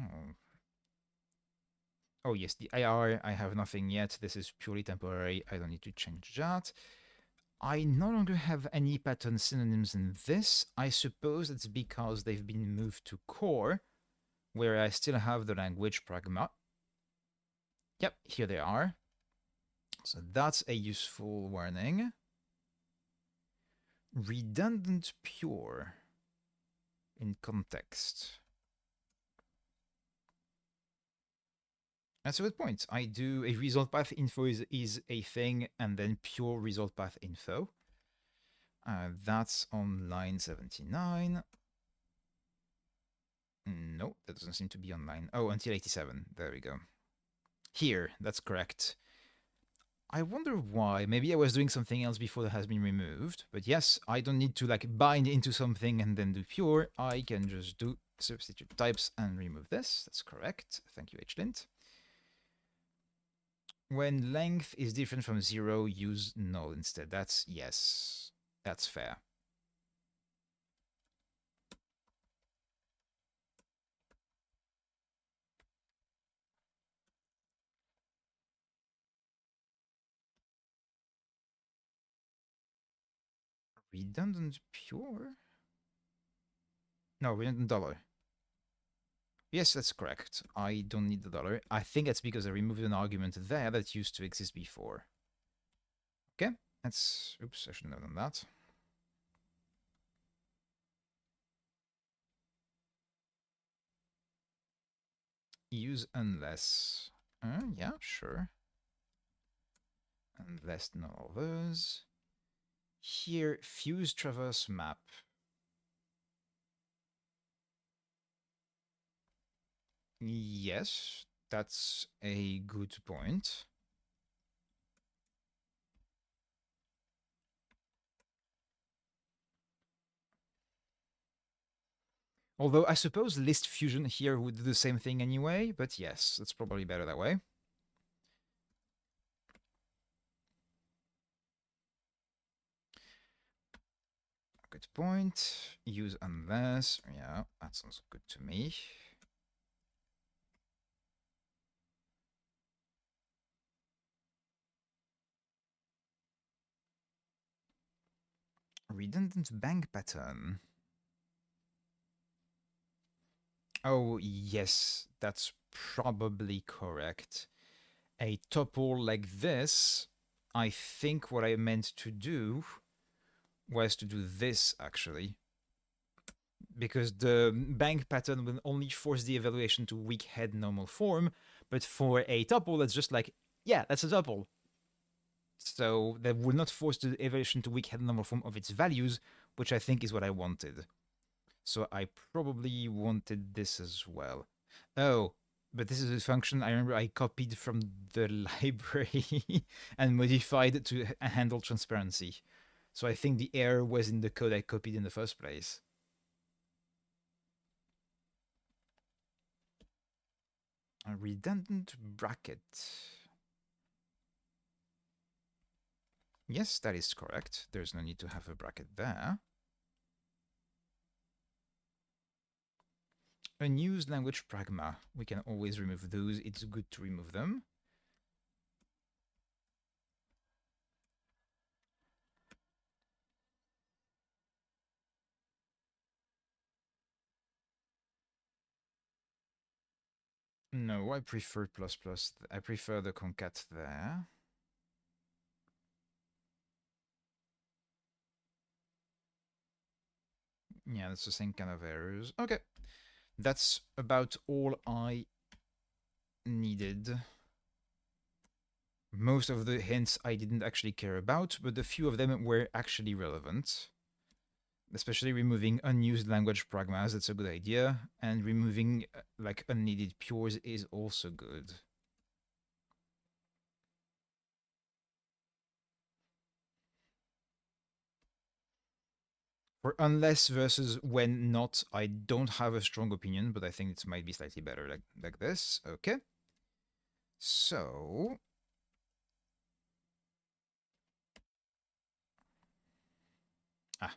Oh. Oh, yes, the IR, I have nothing yet. This is purely temporary. I don't need to change that. I no longer have any pattern synonyms in this. I suppose it's because they've been moved to core, where I still have the language pragma. Yep, here they are. So that's a useful warning. Redundant pure in context. That's a good point. I do a result path info is a thing, and then pure result path info. That's on line 79. No, that doesn't seem to be on line. Oh, until 87. There we go. Here, that's correct. I wonder why. Maybe I was doing something else before that has been removed. But yes, I don't need to like bind into something and then do pure. I can just do substitute types and remove this. That's correct. Thank you, HLint. When length is different from 0, use null instead. That's yes. That's fair. Redundant pure? No, redundant dollar. Yes, that's correct. I don't need the dollar. I think that's because I removed an argument there that used to exist before. Okay, let's... Oops, I shouldn't have done that. Use unless. Yeah, sure. Unless no others. Here, fuse traverse map. Yes, that's a good point. Although I suppose list fusion here would do the same thing anyway, but yes, it's probably better that way. Good point. Use unless. Yeah, that sounds good to me. Redundant bank pattern. Oh, yes, that's probably correct. A tuple like this, I think what I meant to do was to do this, actually. Because the bank pattern will only force the evaluation to weak head normal form, but for a tuple, it's just like, yeah, that's a tuple. So that will not force the evaluation to weak head normal form of its values, which I think is what I wanted. So I probably wanted this as well. Oh, but this is a function I remember I copied from the library and modified to handle transparency. So I think the error was in the code I copied in the first place. A redundant bracket. Yes, that is correct. There's no need to have a bracket there. Unused language pragma. We can always remove those. It's good to remove them. No, I prefer plus plus. I prefer the concat there. Yeah, that's the same kind of errors. Okay, that's about all I needed. Most of the hints I didn't actually care about, but a few of them were actually relevant. Especially removing unused language pragmas, that's a good idea. And removing like unneeded pures is also good. For unless versus when not, I don't have a strong opinion, but I think it might be slightly better like this. Okay. So ah,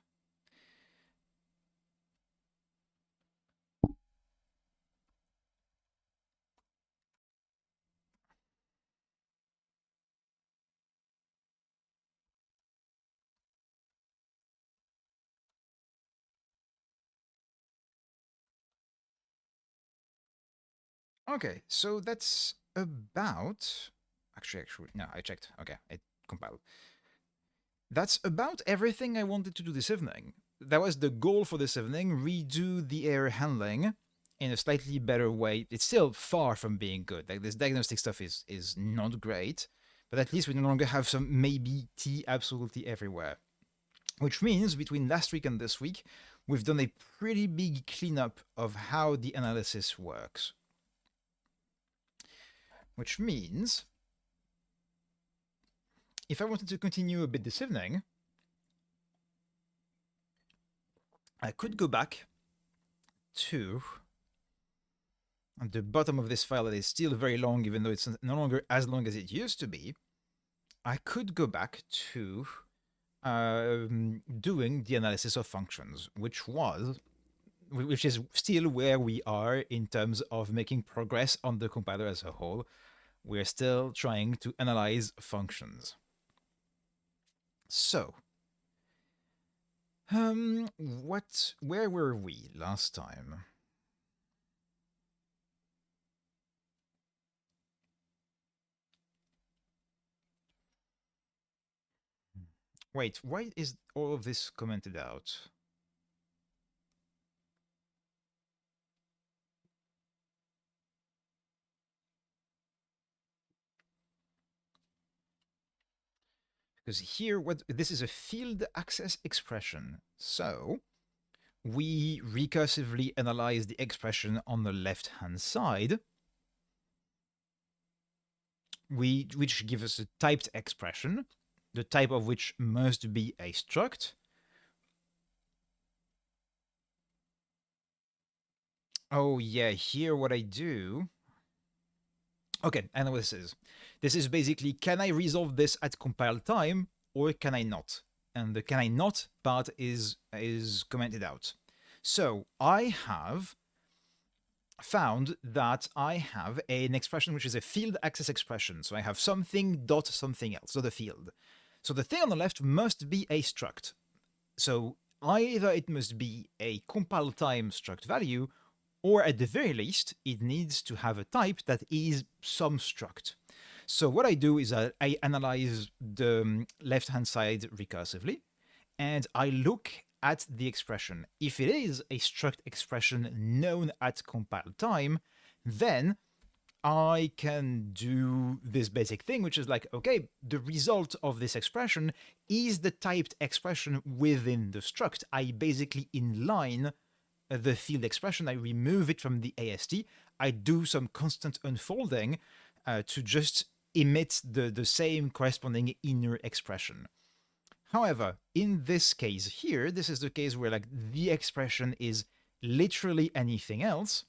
okay, so that's about actually no, I checked. Okay, it compiled. That's about everything I wanted to do this evening. That was the goal for this evening, redo the error handling in a slightly better way. It's still far from being good. Like this diagnostic stuff is not great, but at least we no longer have some maybe T absolutely everywhere. Which means between last week and this week, we've done a pretty big cleanup of how the analysis works. Which means if I wanted to continue a bit this evening, I could go back to the bottom of this file that is still very long, even though it's no longer as long as it used to be. I could go back to doing the analysis of functions, which is still where we are in terms of making progress on the compiler as a whole. We're still trying to analyze functions. So, where were we last time? Wait, why is all of this commented out? Because here, what this is a field access expression. So we recursively analyze the expression on the left-hand side, which gives us a typed expression, the type of which must be a struct. Oh yeah, here what I do. Okay, I know what this is. This is basically, can I resolve this at compile time or can I not? And the can I not part is commented out. So I have found that I have an expression which is a field access expression. So I have something dot something else, so the field. So the thing on the left must be a struct. So either it must be a compile time struct value, or at the very least, it needs to have a type that is some struct. So what I do is I analyze the left-hand side recursively, and I look at the expression. If it is a struct expression known at compile time, then I can do this basic thing, which is like, okay, the result of this expression is the typed expression within the struct. I basically inline the field expression, I remove it from the AST, I do some constant unfolding to just emit the same corresponding inner expression. However, in this case here, this is the case where like the expression is literally anything else,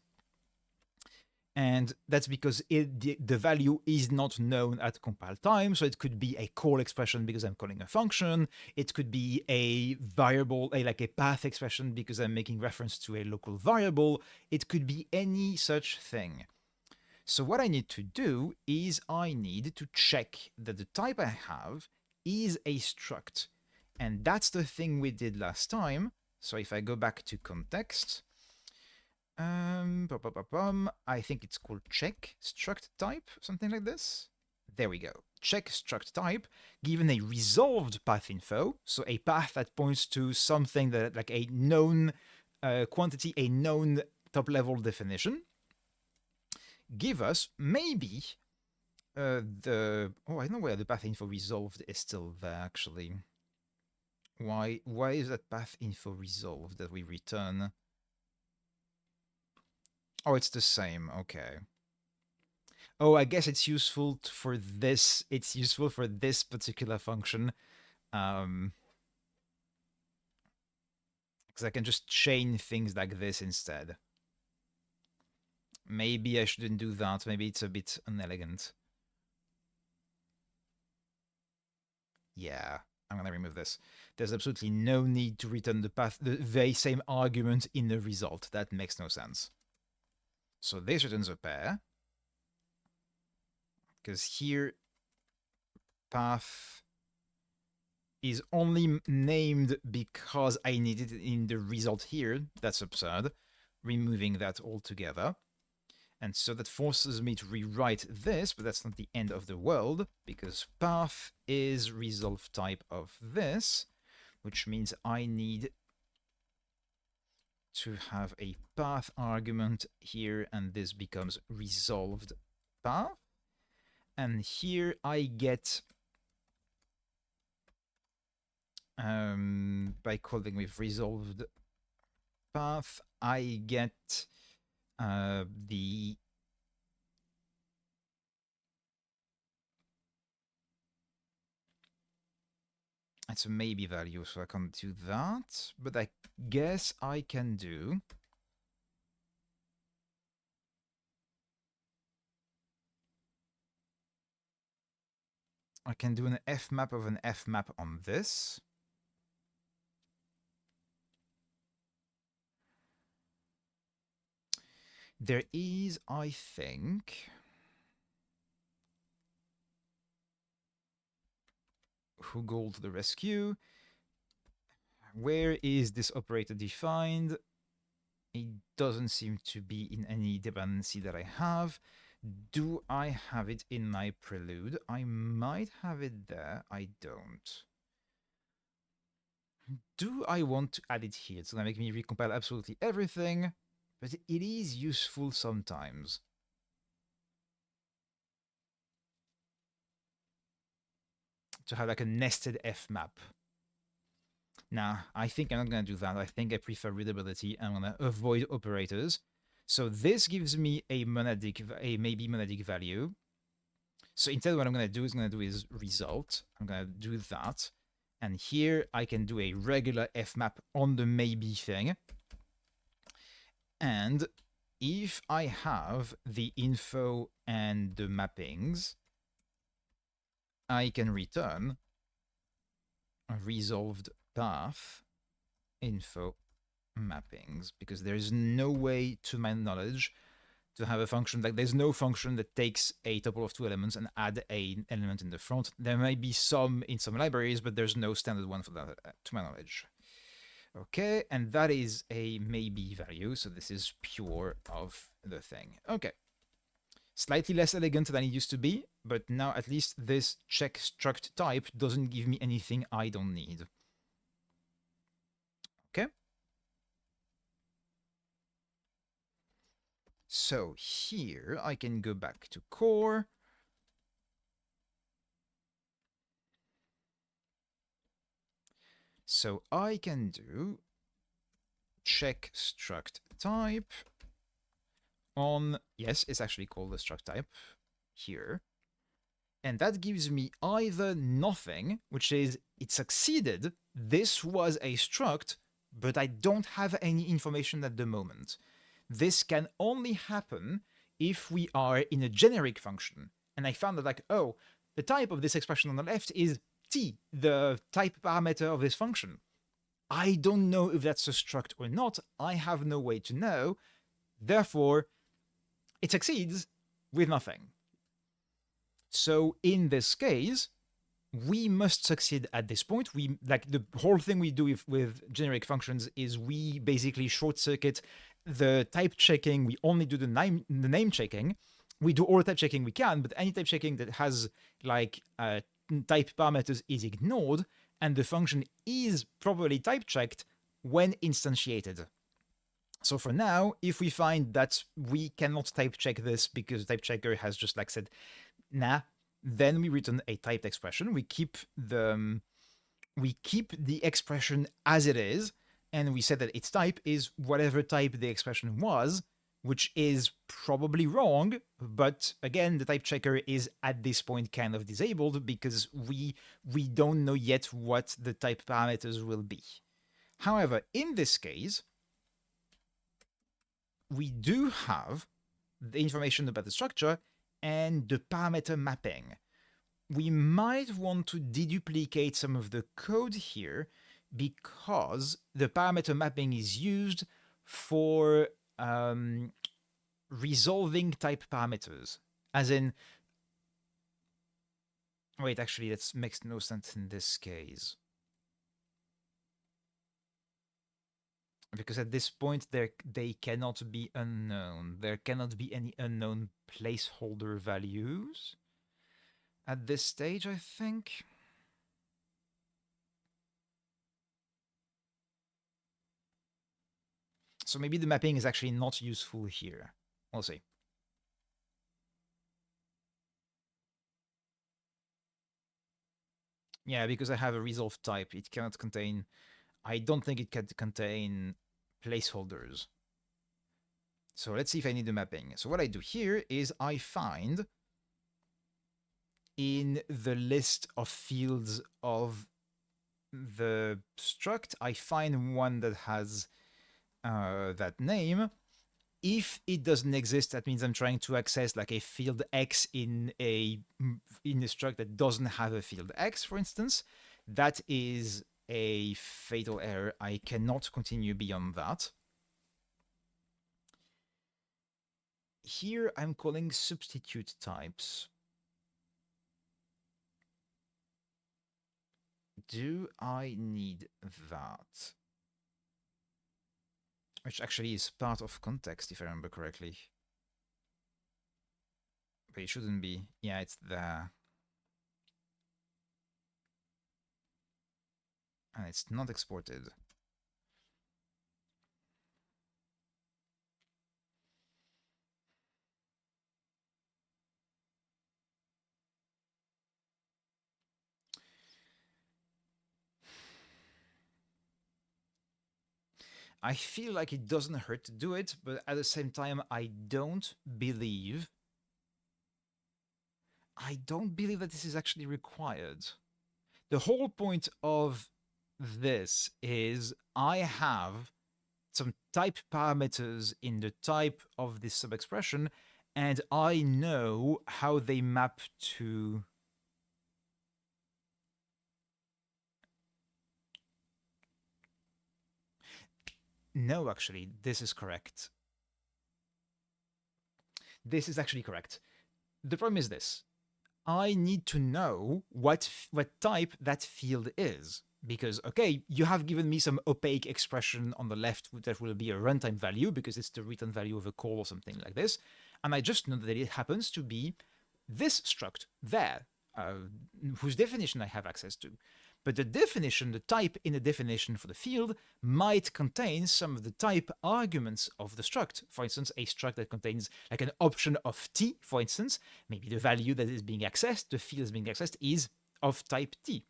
and that's because the value is not known at compile time. So it could be a call expression because I'm calling a function. It could be a variable, like a path expression because I'm making reference to a local variable. It could be any such thing. So what I need to do is I need to check that the type I have is a struct. And that's the thing we did last time. So if I go back to context, I think it's called check struct type, something like this. There we go. Check struct type, given a resolved path info, so a path that points to something that, like a known quantity, a known top level definition, give us maybe I don't know where the path info resolved is still there actually. Why is that path info resolved that we return? Oh, it's the same. Okay. Oh, I guess it's useful for this. It's useful for this particular function, because I can just chain things like this instead. Maybe I shouldn't do that. Maybe it's a bit unelegant. Yeah, I'm gonna remove this. There's absolutely no need to return the very same argument in the result. That makes no sense. So this returns a pair, because here path is only named because I need it in the result here. That's absurd. Removing that altogether. And so that forces me to rewrite this, but that's not the end of the world, because path is resolve type of this, which means I need to have a path argument here, and this becomes resolved path. And here I get, by calling with resolved path, I get the it's a maybe value, so I can't do that, but I guess I can do an F map of an F map on this. There is, I think, who go to the rescue? Where is this operator defined? It doesn't seem to be in any dependency that I have. Do I have it in my prelude? I might have it there. I don't. Do I want to add it here? It's gonna make me recompile absolutely everything, but it is useful sometimes to have like a nested F map. Nah, I think I'm not gonna do that. I think I prefer readability. I'm gonna avoid operators. So this gives me a maybe monadic value. So instead, what I'm gonna do is result. I'm gonna do that, and here I can do a regular F map on the maybe thing. And if I have the info and the mappings, I can return a resolved path info mappings, because there's no way, to my knowledge, to have a function like there's no function that takes a tuple of two elements and add an element in the front. There may be some in some libraries, but there's no standard one for that, to my knowledge. Okay, and that is a maybe value, so this is pure of the thing. Okay. Slightly less elegant than it used to be, but now at least this check struct type doesn't give me anything I don't need. Okay. So here I can go back to core. So I can do check struct type on, yes, it's actually called the struct type here. And that gives me either nothing, which is it succeeded, this was a struct, but I don't have any information at the moment. This can only happen if we are in a generic function. And I found that like, oh, the type of this expression on the left is t, the type parameter of this function. I don't know if that's a struct or not. I have no way to know. Therefore, it succeeds with nothing. So in this case, we must succeed at this point. We like the whole thing we do with generic functions is we basically short circuit the type checking. We only do the name checking. We do all the type checking we can, but any type checking that has like type parameters is ignored, and the function is properly type checked when instantiated. So for now, if we find that we cannot type check this because type checker has just like said, nah, then we return a typed expression. We keep the expression as it is, and we said that its type is whatever type the expression was, which is probably wrong. But again, the type checker is at this point kind of disabled because we don't know yet what the type parameters will be. However, in this case, we do have the information about the structure and the parameter mapping. We might want to deduplicate some of the code here because the parameter mapping is used for resolving type parameters. As in, wait, actually, that makes no sense in this case. Because at this point, they cannot be unknown. There cannot be any unknown placeholder values at this stage, I think. So maybe the mapping is actually not useful here. We'll see. Yeah, because I have a resolve type, it cannot contain... I don't think it can contain placeholders. So let's see if I need the mapping. So what I do here is I find in the list of fields of the struct, I find one that has that name. If it doesn't exist, that means I'm trying to access like a field X in a struct that doesn't have a field X, for instance. That is a fatal error. I cannot continue beyond that. Here I'm calling substitute types. Do I need that? Which actually is part of context, if I remember correctly. But it shouldn't be. Yeah, it's there. and it's not exported. I feel like it doesn't hurt to do it, but at the same time, I don't believe that this is actually required. The whole point of this is I have some type parameters in the type of this subexpression, and I know how they map to. No, actually, this is correct. This is actually correct. The problem is this. I need to know what type that field is. Because, okay, you have given me some opaque expression on the left that will be a runtime value because it's the return value of a call or something like this. And I just know that it happens to be this struct there, whose definition I have access to. But the definition, the type in the definition for the field, might contain some of the type arguments of the struct. For instance, a struct that contains like an option of t, for instance, maybe the value that is being accessed, the field is being accessed, is of type t.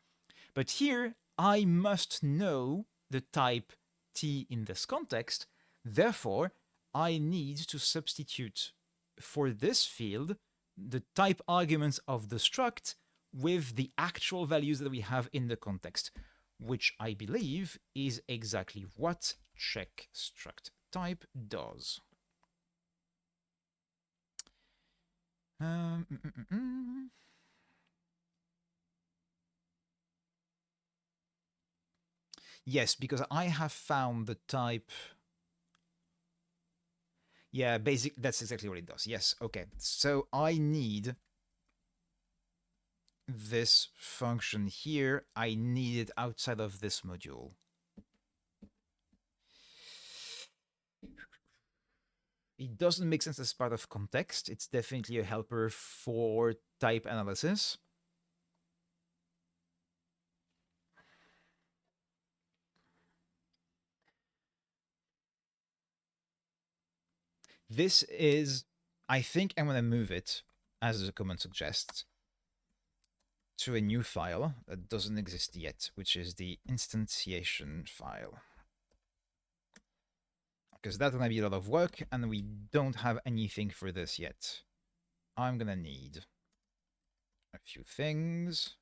But here, I must know the type t in this context. Therefore, I need to substitute for this field the type arguments of the struct with the actual values that we have in the context, which I believe is exactly what check struct type does. Yes, because I have found the type. Yeah, that's exactly what it does. Yes, okay. So I need this function here. I need it outside of this module. It doesn't make sense as part of context. It's definitely a helper for type analysis. This is, I think I'm going to move it, as the command suggests, to a new file that doesn't exist yet, which is the instantiation file. Because that's going to be a lot of work, and we don't have anything for this yet. I'm going to need a few things.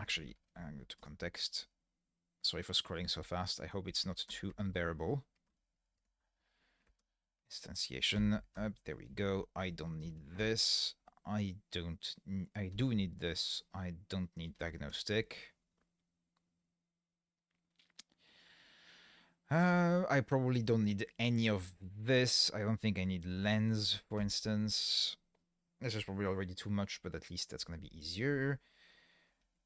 Actually, I'm going to context. Sorry for scrolling so fast. I hope it's not too unbearable. Instantiation. There we go. I don't need this. I do need this. I don't need diagnostic. I probably don't need any of this. I don't think I need lens, for instance. This is probably already too much, but at least that's going to be easier.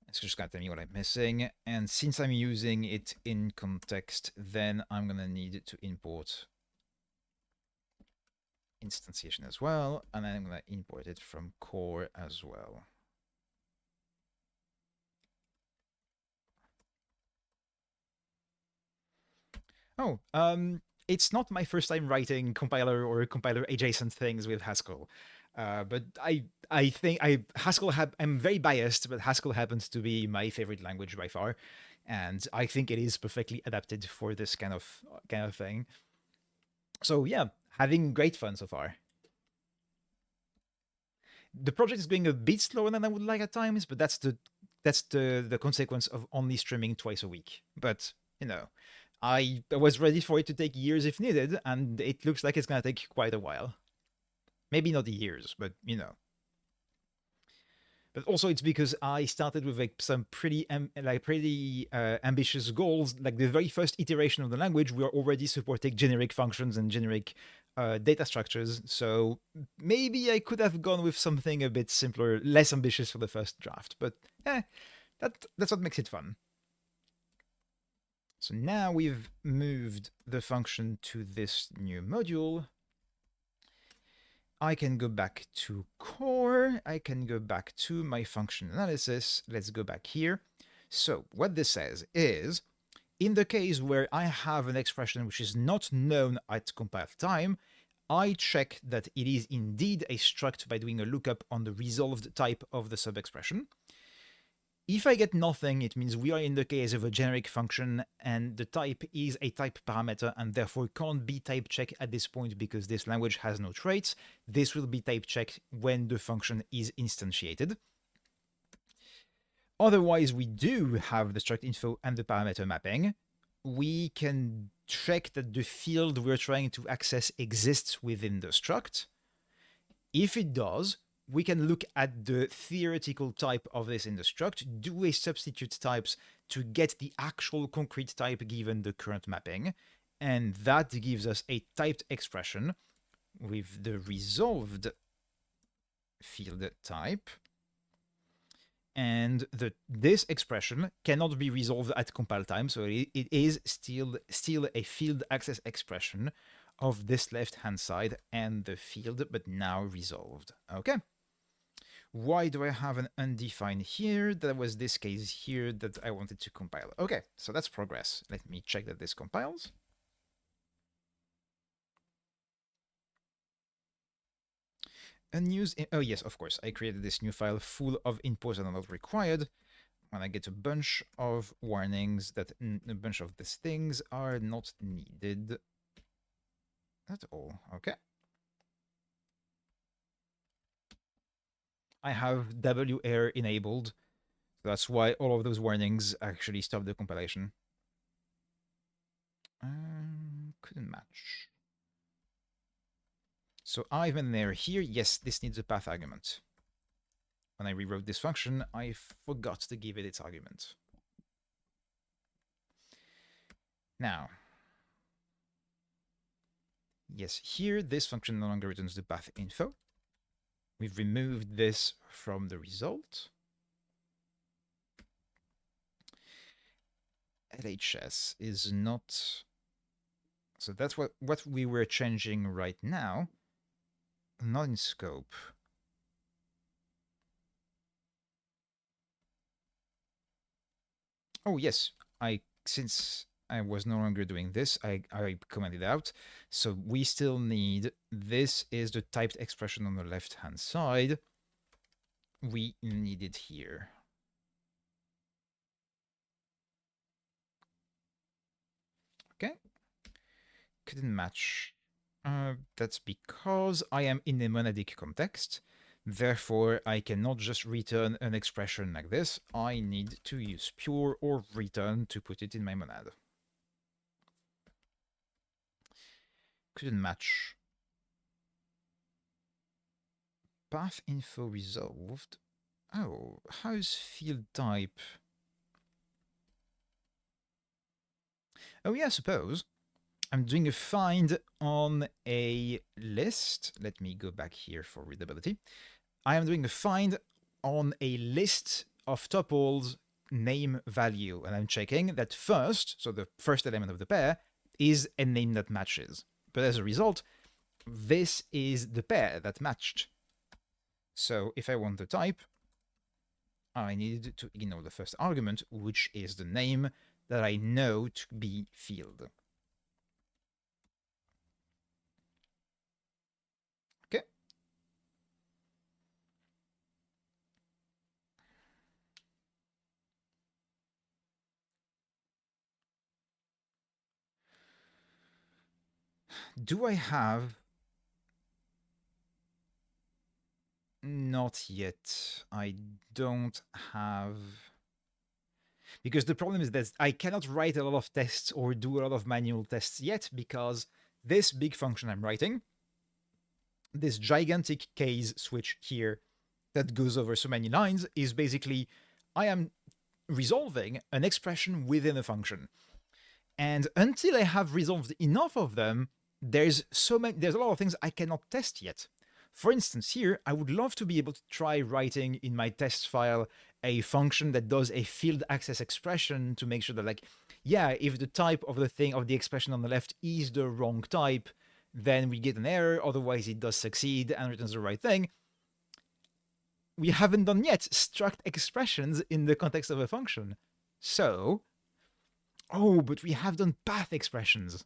It's just going to tell me what I'm missing. And since I'm using it in context, then I'm going to need to import instantiation as well. And then I'm going to import it from core as well. Oh, it's not my first time writing compiler or compiler adjacent things with Haskell. But I think Haskell I'm very biased, but Haskell happens to be my favorite language by far, and I think it is perfectly adapted for this kind of thing. So yeah, having great fun so far. The project is going a bit slower than I would like at times, but that's the consequence of only streaming twice a week. But you know, I was ready for it to take years if needed, and it looks like it's gonna take quite a while. Maybe not years, but you know. But also, it's because I started with like some pretty ambitious goals. Like the very first iteration of the language, we are already supporting generic functions and generic data structures. So maybe I could have gone with something a bit simpler, less ambitious for the first draft. But that's what makes it fun. So now we've moved the function to this new module. I can go back to core. I can go back to my function analysis. Let's go back here. So what this says is, in the case where I have an expression which is not known at compile time, I check that it is indeed a struct by doing a lookup on the resolved type of the subexpression. If I get nothing, it means we are in the case of a generic function and the type is a type parameter and therefore can't be type checked at this point because this language has no traits. This will be type checked when the function is instantiated. Otherwise, we do have the struct info and the parameter mapping. We can check that the field we're trying to access exists within the struct. If it does, we can look at the theoretical type of this in the struct, do a substitute types to get the actual concrete type given the current mapping, and that gives us a typed expression with the resolved field type. And this expression cannot be resolved at compile time, so it is still a field access expression of this left-hand side and the field, but now resolved. Okay. Why do I have an undefined here? That was this case here that I wanted to compile. Okay, so that's progress. Let me check that this compiles. Unused. Oh yes, of course. I created this new file full of inputs that are not required. When I get a bunch of warnings that a bunch of these things are not needed at all. Okay. I have W error enabled. So that's why all of those warnings actually stop the compilation. Couldn't match. So I've been there here. Yes, this needs a path argument. When I rewrote this function, I forgot to give it its argument. Now, yes, here this function no longer returns the path info. We've removed this from the result. LHS is not... So that's what we were changing right now. Not in scope. Oh yes, since I was no longer doing this, I commented out. So we still need, this is the typed expression on the left-hand side. We need it here. Okay. Couldn't match. That's because I am in a monadic context. Therefore, I cannot just return an expression like this. I need to use pure or return to put it in my monad. Couldn't match. Path info resolved. Oh, how's field type? Oh yeah, I suppose. I'm doing a find on a list. Let me go back here for readability. I am doing a find on a list of tuples name value, and I'm checking that first, so the first element of the pair, is a name that matches. But as a result, this is the pair that matched. So if I want the type, I need to ignore the first argument, which is the name that I know to be field. Okay. Do I have... Not yet. I don't have... Because the problem is that I cannot write a lot of tests or do a lot of manual tests yet, because this big function I'm writing, this gigantic case switch here that goes over so many lines, is basically, I am resolving an expression within a function. And until I have resolved enough of them, there's a lot of things I cannot test yet. For instance, here, I would love to be able to try writing in my test file a function that does a field access expression to make sure that, like, yeah, if the type of the thing, of the expression on the left is the wrong type, then we get an error, otherwise it does succeed and returns the right thing. We haven't done yet struct expressions in the context of a function. So, oh, but we have done path expressions.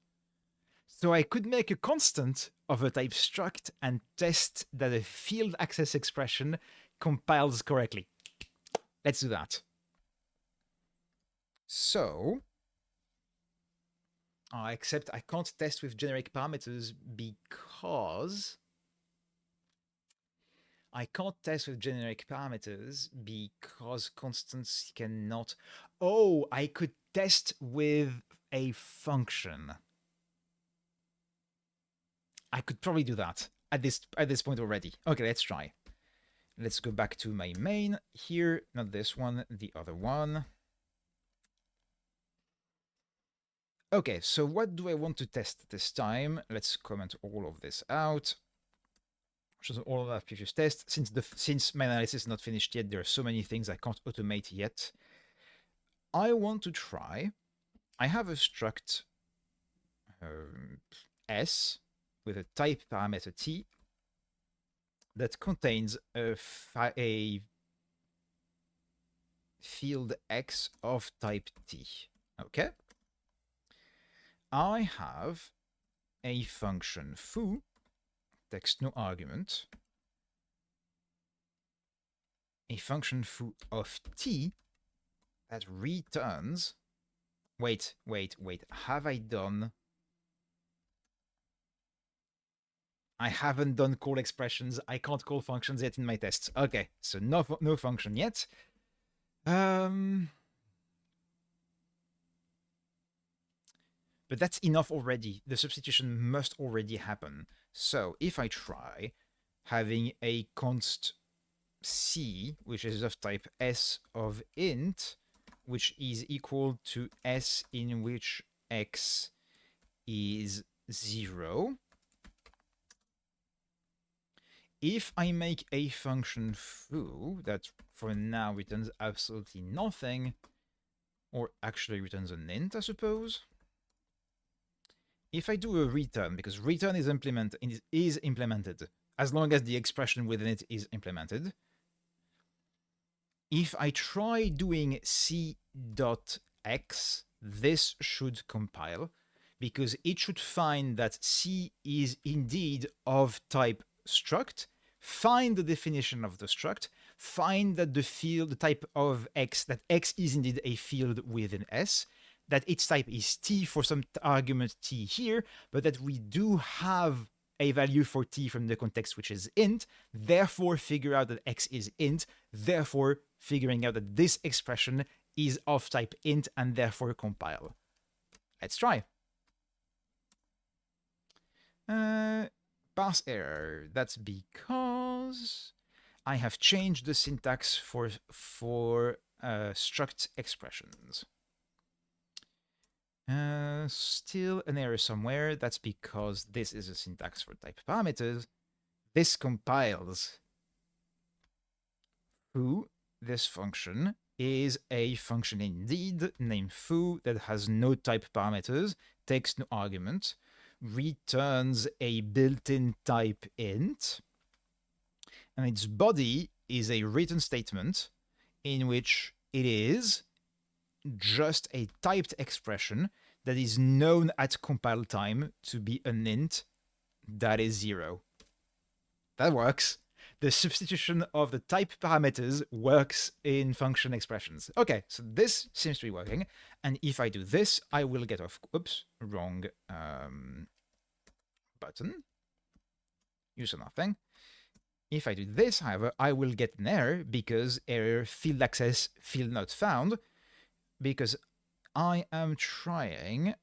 So I could make a constant of a type struct and test that a field access expression compiles correctly. Let's do that. So, except I can't test with generic parameters because constants cannot. Oh, I could test with a function. I could probably do that at this point already. Okay, let's try. Let's go back to my main here. Not this one, the other one. Okay, so what do I want to test this time? Let's comment all of this out. So all of that previous test. Since my analysis is not finished yet, there are so many things I can't automate yet. I want to try. I have a struct S with a type parameter t that contains a field x of type t. Okay. I have a function foo, text no argument, a function foo of t that returns. Wait. Have I done? I haven't done call expressions. I can't call functions yet in my tests. Okay, so no function yet. But that's enough already. The substitution must already happen. So if I try having a const c, which is of type s of int, which is equal to s in which x is 0. If I make a function foo that for now returns absolutely nothing, or actually returns an int, I suppose. If I do a return, because return is implemented as long as the expression within it is implemented. If I try doing c.x, this should compile, because it should find that c is indeed of type struct, find the definition of the struct, find that the type of x, that x is indeed a field within S, that its type is t for some argument t here, but that we do have a value for t from the context which is int, therefore figure out that x is int, therefore figuring out that this expression is of type int and therefore compile. Let's try. Pass error. That's because I have changed the syntax for struct expressions. Still an error somewhere. That's because this is a syntax for type parameters. This compiles foo. This function is a function indeed named foo that has no type parameters, takes no argument, returns a built-in type int, and its body is a written statement in which it is just a typed expression that is known at compile time to be an int that is 0. That works. The substitution of the type parameters works in function expressions. Okay, so this seems to be working. And if I do this, I will get off. Oops, wrong button. Use nothing. If I do this, however, I will get an error because error field access field not found, because I am trying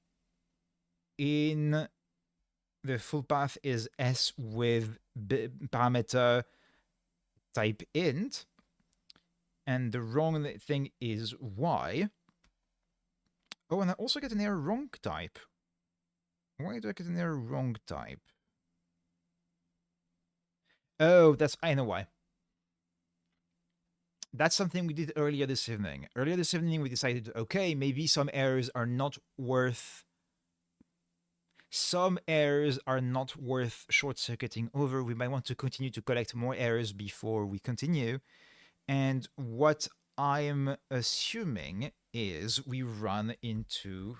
in the full path is S with parameter type int, and the wrong thing is y. Oh, and I also get an error wrong type. Why do I get an error wrong type? Oh, I know why. That's something we did earlier this evening. Earlier this evening, we decided, okay, maybe some errors are not worth. some errors are not worth short-circuiting over. We might want to continue to collect more errors before we continue. And what I'm assuming is we run into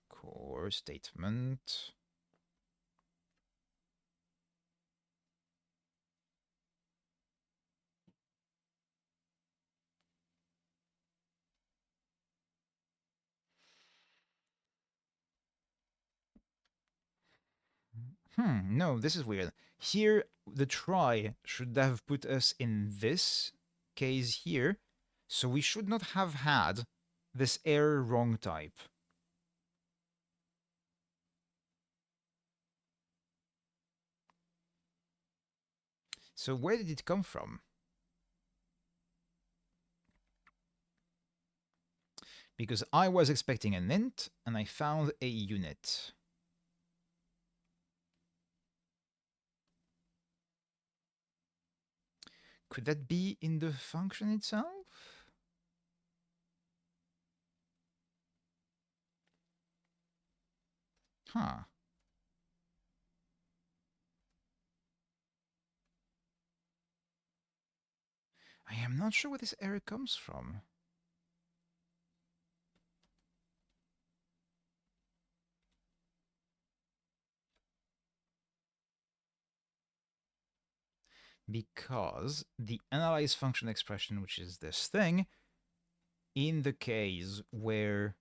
core statement. No, this is weird. Here, the try should have put us in this case here, so we should not have had this error wrong type. So where did it come from? Because I was expecting an int, and I found a unit. Could that be in the function itself? Huh. I am not sure where this error comes from. Because the analyze function expression, which is this thing, in the case where...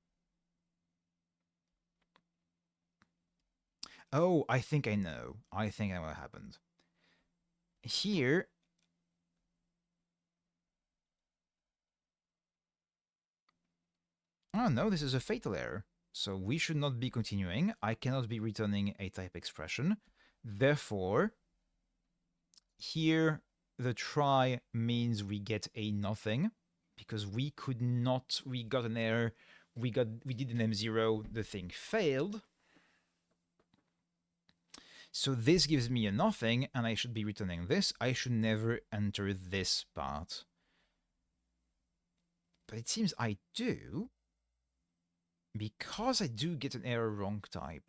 Oh, I think I know. I think I know what happened. Here... Oh no, this is a fatal error. So we should not be continuing. I cannot be returning a type expression. Therefore, here the try means we get a nothing because we could not, we got an error, we did an M0, the thing failed. So this gives me a nothing, and I should be returning this. I should never enter this part. But it seems I do, because I do get an error wrong type.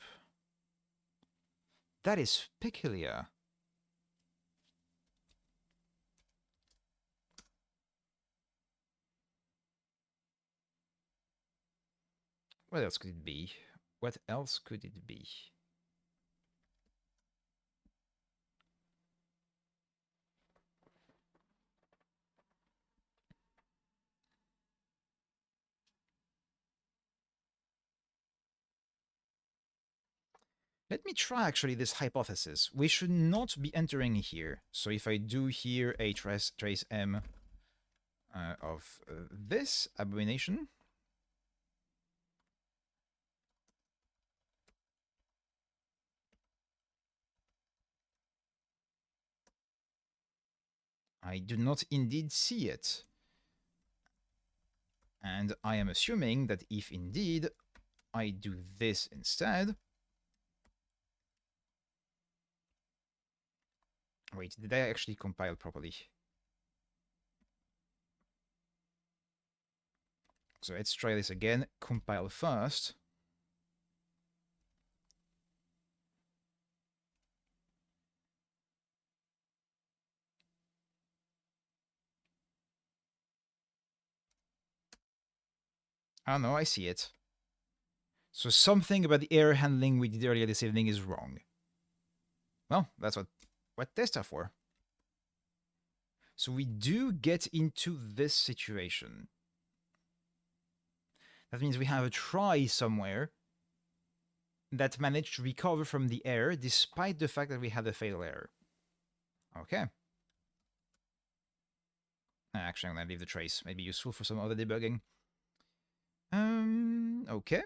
That is peculiar. What else could it be? What else could it be? Let me try actually this hypothesis. We should not be entering here. So if I do here a trace M of this abomination, I do not indeed see it. And I am assuming that if indeed I do this instead... Wait, did I actually compile properly? So let's try this again. Compile first. Oh no, I see it. So something about the error handling we did earlier this evening is wrong. Well, that's what tests are for. So we do get into this situation. That means we have a try somewhere that managed to recover from the error despite the fact that we had a fatal error. Okay. Actually, I'm going to leave the trace. Maybe useful for some other debugging. Okay.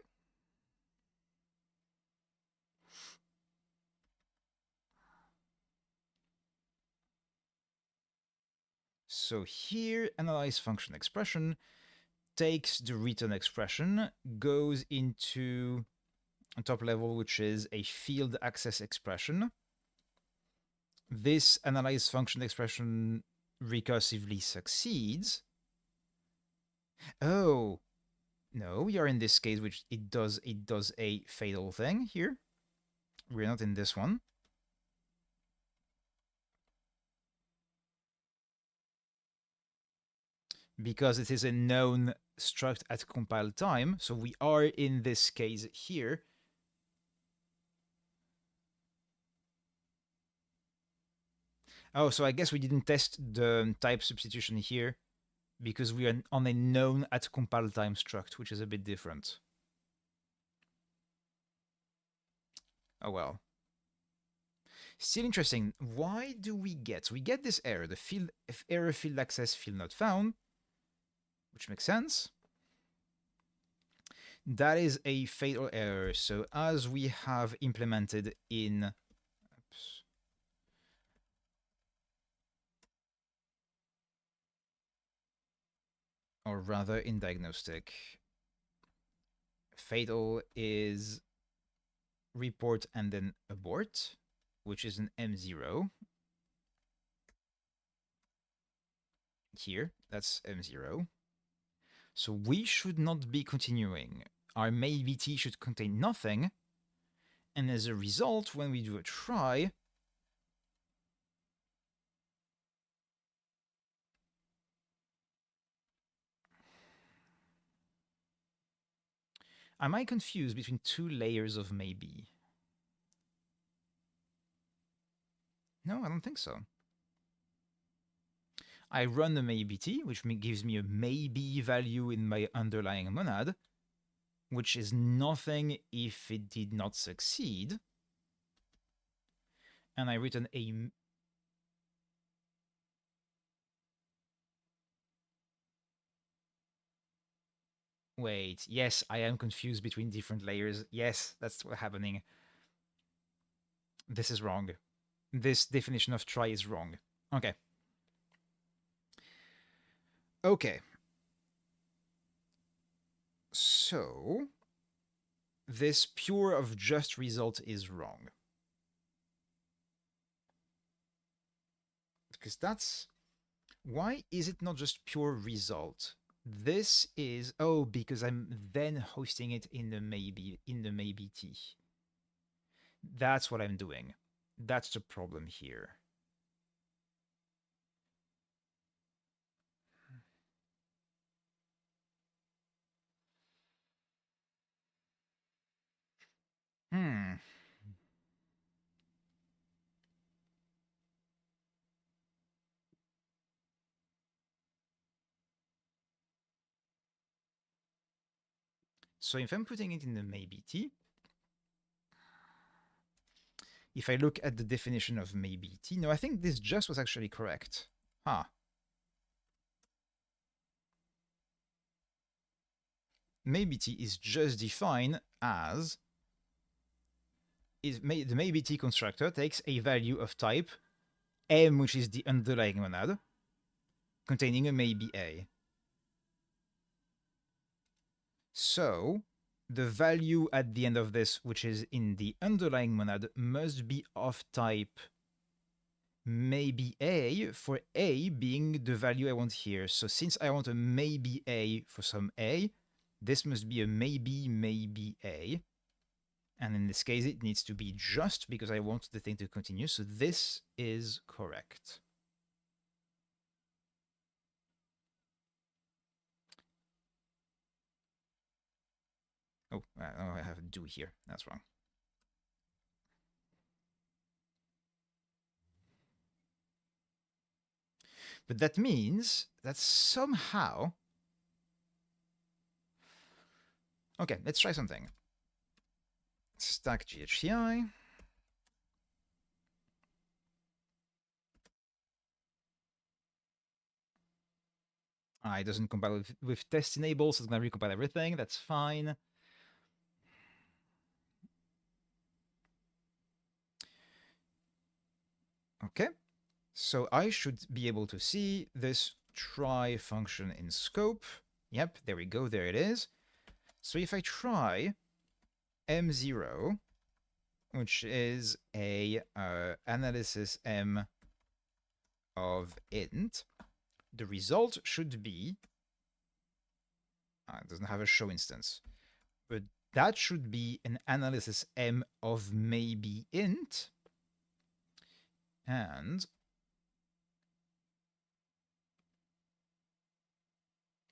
So here, analyze function expression, takes the return expression, goes into a top level, which is a field access expression. This analyze function expression recursively succeeds. Oh, No, we are in this case, which it does a fatal thing here. We're not in this one. Because it is a known struct at compile time, so we are in this case here. Oh, so I guess we didn't test the type substitution here because we are on a known at compile time struct, which is a bit different. Oh well. Still interesting. Why do we get? We get this error, the field error field access field not found, which makes sense. That is a fatal error. So as we have implemented in, oops, or rather in diagnostic, fatal is report and then abort, which is an M0. Here, that's M0. So we should not be continuing. Our maybe t should contain nothing. And as a result, when we do a try, am I confused between two layers of maybe? No, I don't think so. I run a maybe t, which gives me a maybe value in my underlying monad, which is nothing if it did not succeed. And I return a... Wait, yes, I am confused between different layers. Yes, that's what's happening. This is wrong. This definition of try is wrong. Okay. Okay. So, this pure of just result is wrong. Because that's... Why is it not just pure result? This is... Oh, because I'm then hosting it in the maybe t. That's what I'm doing. That's the problem here. So if I'm putting it in the maybe t, if I look at the definition of maybe t, no, I think this just was actually correct. Maybe t is just defined as the maybe t constructor takes a value of type m, which is the underlying monad, containing a maybe a. So the value at the end of this, which is in the underlying monad, must be of type maybe a, for a being the value I want here. So since I want a maybe a for some a, this must be a maybe a. And in this case, it needs to be just because I want the thing to continue. So this is correct. Oh, I have a do here. That's wrong. But that means that somehow... Okay, let's try something. Stack GHCI. It doesn't compile with test enable, so it's going to recompile everything. That's fine. Okay, so I should be able to see this try function in scope. Yep, there we go, there it is. So if I try M0, which is a analysis M of int, the result should be It doesn't have a show instance. But that should be an analysis M of maybe int. And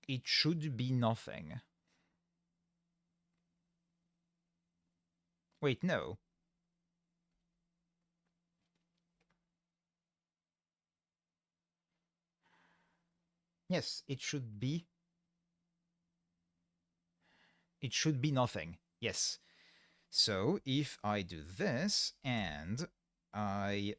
it should be nothing. Wait, no. Yes, it should be. It should be nothing. Yes. So if I do this and I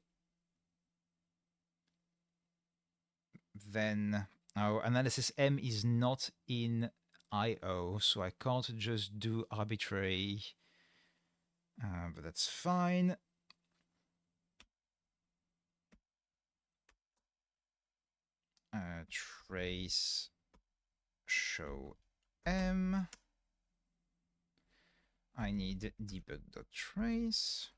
then our analysis M is not in IO, so I can't just do arbitrary, but that's fine. Trace show M. I need debug.trace.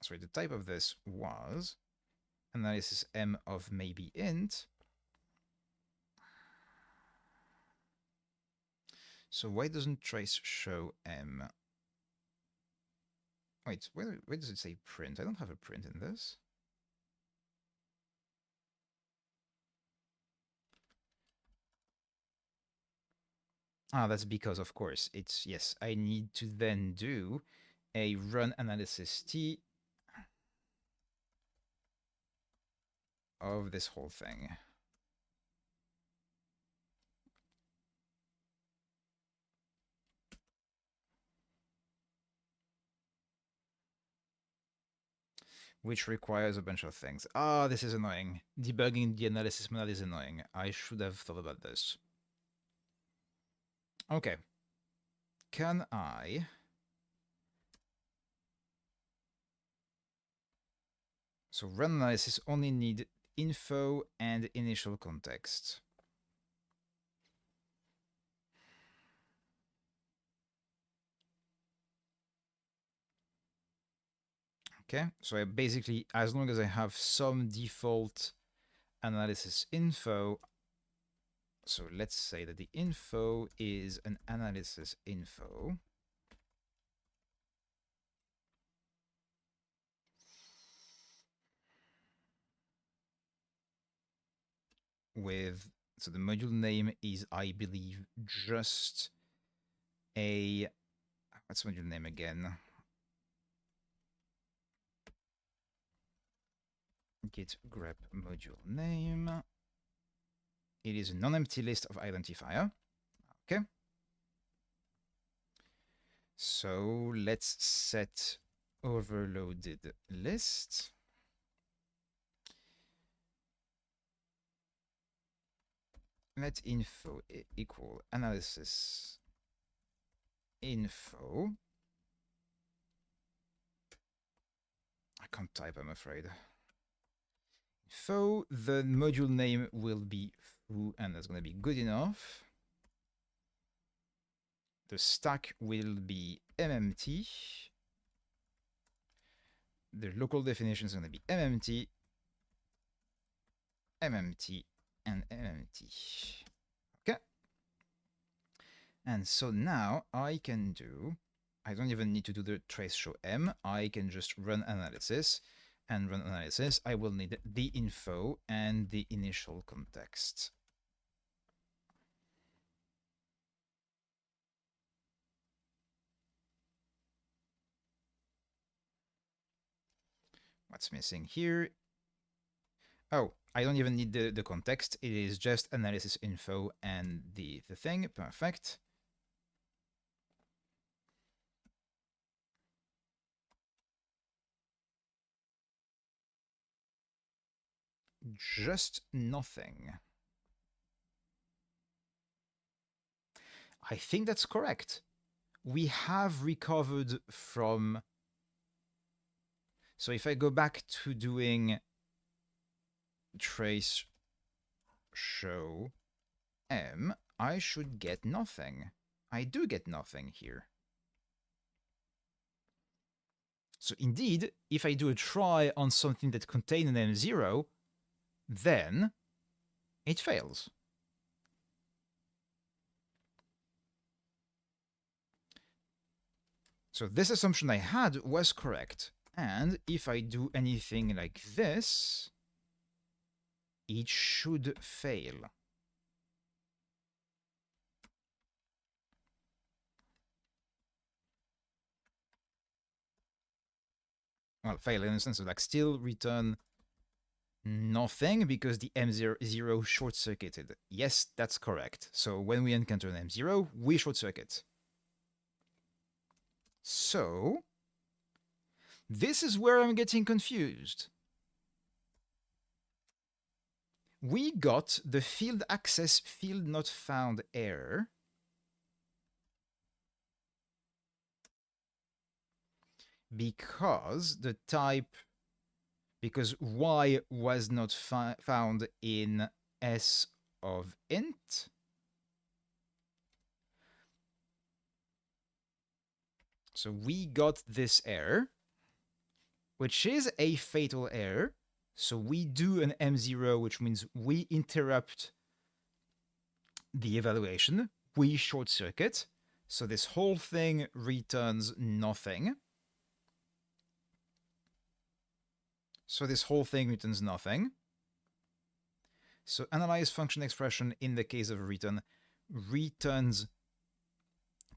Sorry, the type of this was analysis M of maybe int. So why doesn't trace show M? Wait, where does it say print? I don't have a print in this. Ah, that's because, of course, it's, yes, I need to then do a run analysis T of this whole thing. Which requires a bunch of things. Ah, this is annoying. Debugging the analysis model is annoying. I should have thought about this. Okay. Can I... So run analysis only need info and initial context. Okay, so I basically, as long as I have some default analysis info, so let's say that the info is an analysis info. With, so the module name is, I believe, just a, what's the module name again? Git grep module name. It is a non-empty list of identifier. Okay. So let's set overloaded list. Let info equal analysis info. I can't type, I'm afraid. Info, the module name will be foo, and that's going to be good enough. The stack will be MMT. The local definition is going to be MMT, MMT, and MMT. Okay. And so now I can do, I don't even need to do the trace show M. I can just run analysis. And run analysis, I will need the info and the initial context. What's missing here? Oh, I don't even need the context. It is just analysis info and the thing. Perfect. Just nothing. I think that's correct. We have recovered from... So if I go back to doing trace show M, I should get nothing. I do get nothing here. So indeed, if I do a try on something that contains an M0, then it fails. So this assumption I had was correct. And if I do anything like this, it should fail. Well, fail in the sense of like still return nothing because the M0 short circuited. Yes, that's correct. So when we encounter an M0, we short circuit. So this is where I'm getting confused. We got the field access field not found error. Because the type, because y was not found in s of int. So we got this error, which is a fatal error. So we do an M0, which means we interrupt the evaluation. We short circuit. So this whole thing returns nothing. So this whole thing returns nothing. So analyze function expression in the case of a return returns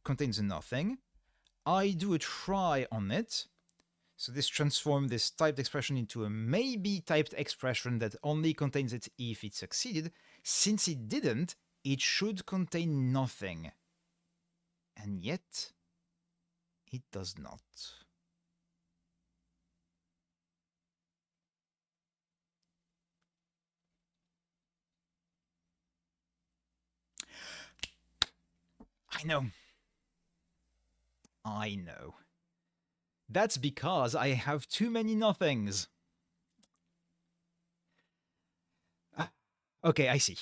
contains nothing. I do a try on it. So this transforms this typed expression into a maybe typed expression that only contains it if it succeeded. Since it didn't, it should contain nothing. And yet, it does not. I know. I know. That's because I have too many nothings. Okay, I see.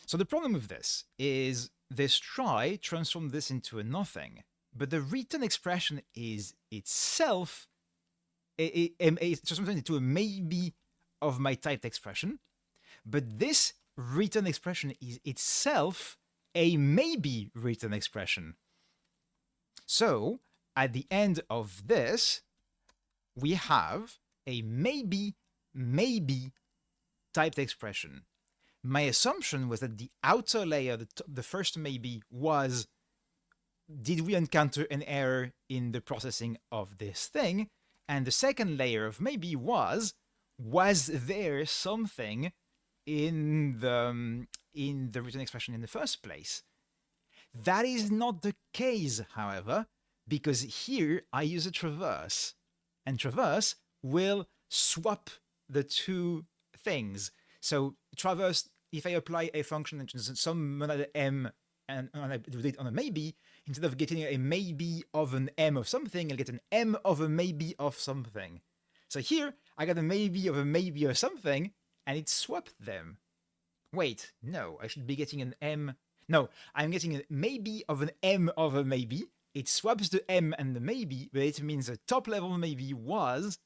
So the problem with this is this try transformed this into a nothing, but the return expression is itself it's transformed into a maybe of my typed expression, but this return expression is itself a maybe return expression. So at the end of this, we have a maybe typed expression. My assumption was that the outer layer, the first maybe, was did we encounter an error in the processing of this thing? And the second layer of maybe was there something in the written expression in the first place? That is not the case, however, because here I use a traverse, and traverse will swap the two things. So traverse, if I apply a function that is some monad m and I do it on a maybe, instead of getting a maybe of an m of something, I'll get an m of a maybe of something. So here I got a maybe of a maybe of something, and it swapped them. Wait, no, I should be getting an m. No, I'm getting a maybe of an m of a maybe. It swaps the m and the maybe, but it means the top level maybe was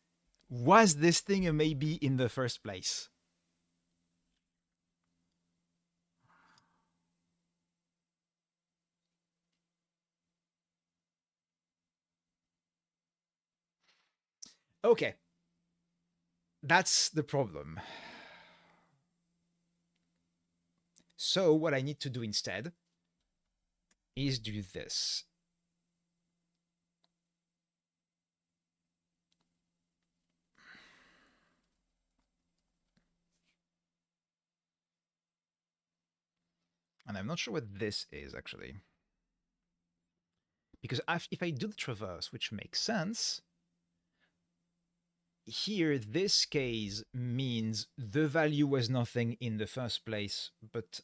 this thing a maybe in the first place? Okay, that's the problem. So what I need to do instead is do this. And I'm not sure what this is actually. Because if I do the traverse, which makes sense, here this case means the value was nothing in the first place, but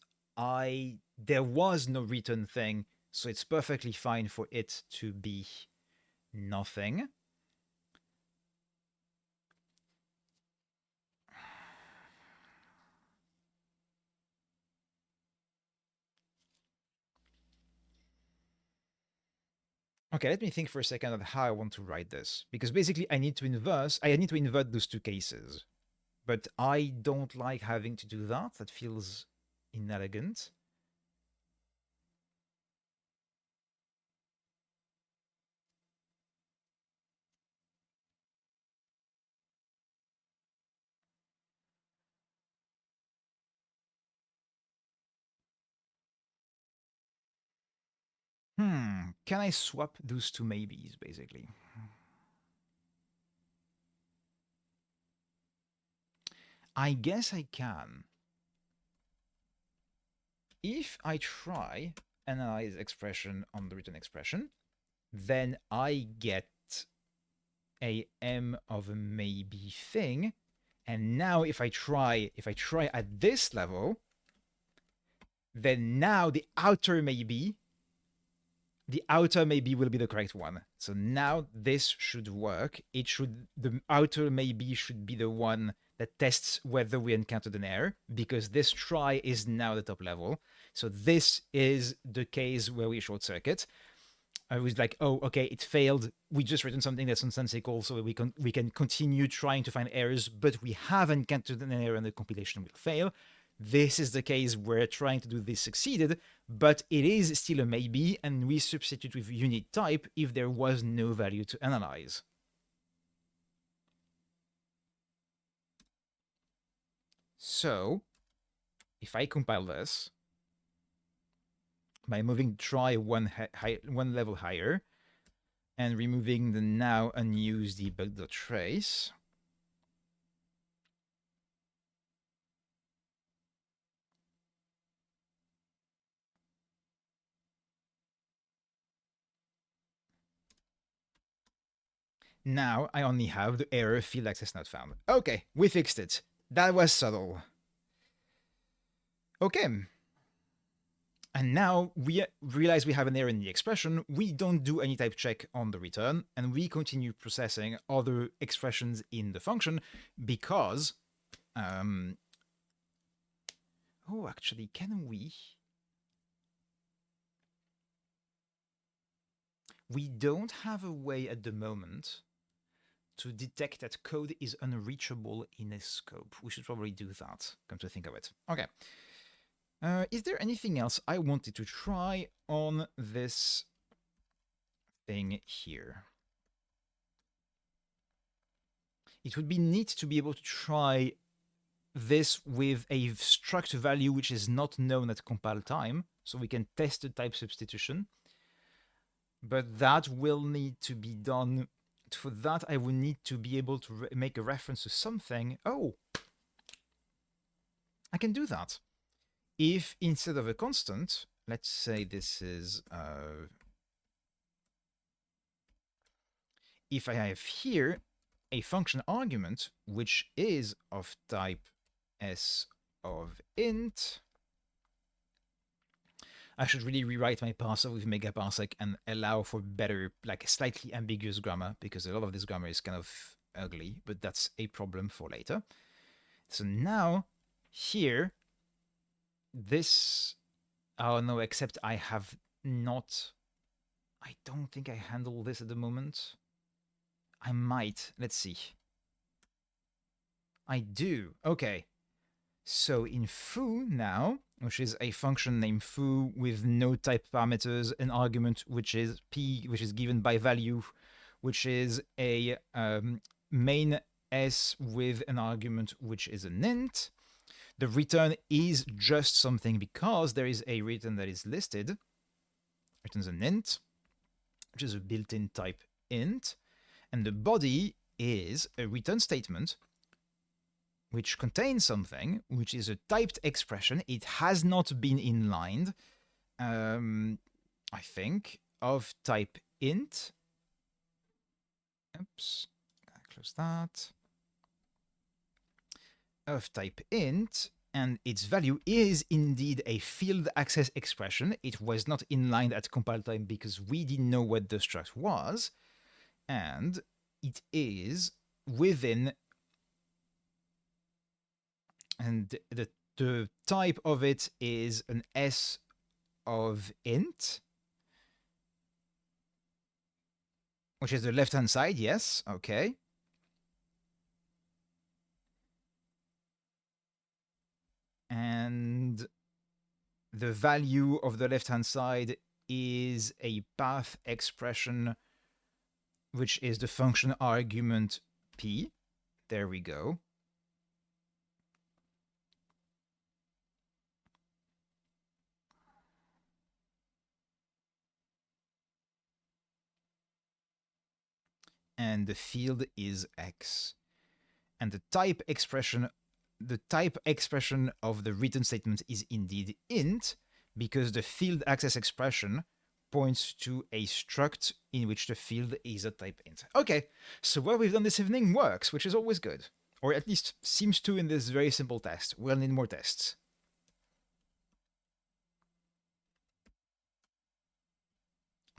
there was no return thing, so it's perfectly fine for it to be nothing. Okay, let me think for a second on how I want to write this, because basically I need to invert those two cases. But I don't like having to do that. That feels inelegant. Can I swap those two maybes, basically? I guess I can. If I try analyze expression on the written expression, then I get a m of a maybe thing. And now if I try at this level, then now the outer maybe will be the correct one. So now this should work. The outer maybe should be the one that tests whether we encountered an error, because this try is now the top level. So this is the case where we short circuit. I was like, oh, okay, it failed. We just written something that's nonsensical, so we can continue trying to find errors, but we have encountered an error and the compilation will fail. This is the case where trying to do this succeeded, but it is still a maybe, and we substitute with unit type if there was no value to analyze. So, if I compile this by moving try one level higher and removing the now unused debug.trace, now I only have the error field access not found. Okay, we fixed it. That was subtle. Okay. And now we realize we have an error in the expression. We don't do any type check on the return, and we continue processing other expressions in the function because. Oh, actually, can we? We don't have a way at the moment to detect that code is unreachable in a scope. We should probably do that, come to think of it. Okay. Is there anything else I wanted to try on this thing here? It would be neat to be able to try this with a struct value which is not known at compile time, so we can test the type substitution. But that will need to be done. For that, I will need to be able to make a reference to something. Oh, I can do that. If instead of a constant, let's say this is, if I have here a function argument which is of type s of int, I should really rewrite my parser with megaparsec and allow for better, like slightly ambiguous grammar, because a lot of this grammar is kind of ugly, but that's a problem for later. So now, here, this, oh no, except I have not, I don't think I handle this at the moment. I might, let's see. I do, okay. So in foo now, which is a function named foo with no type parameters, an argument which is p, which is given by value, which is a main s with an argument which is an int. The return is just something because there is a return that is listed. Returns an int, which is a built-in type int, and the body is a return statement which contains something, which is a typed expression. It has not been inlined, I think, of type int. Oops, close that. Of type int, and its value is indeed a field access expression. It was not inlined at compile time because we didn't know what the struct was, and it is within, and the type of it is an s of int, which is the left hand side. Yes, okay. and the value of the left-hand side is a path expression, which is the function argument p. There we go. And the field is x. And the type expression of the written statement is indeed int, because the field access expression points to a struct in which the field is a type int. Okay, so what we've done this evening works, which is always good. Or at least seems to in this very simple test. We'll need more tests.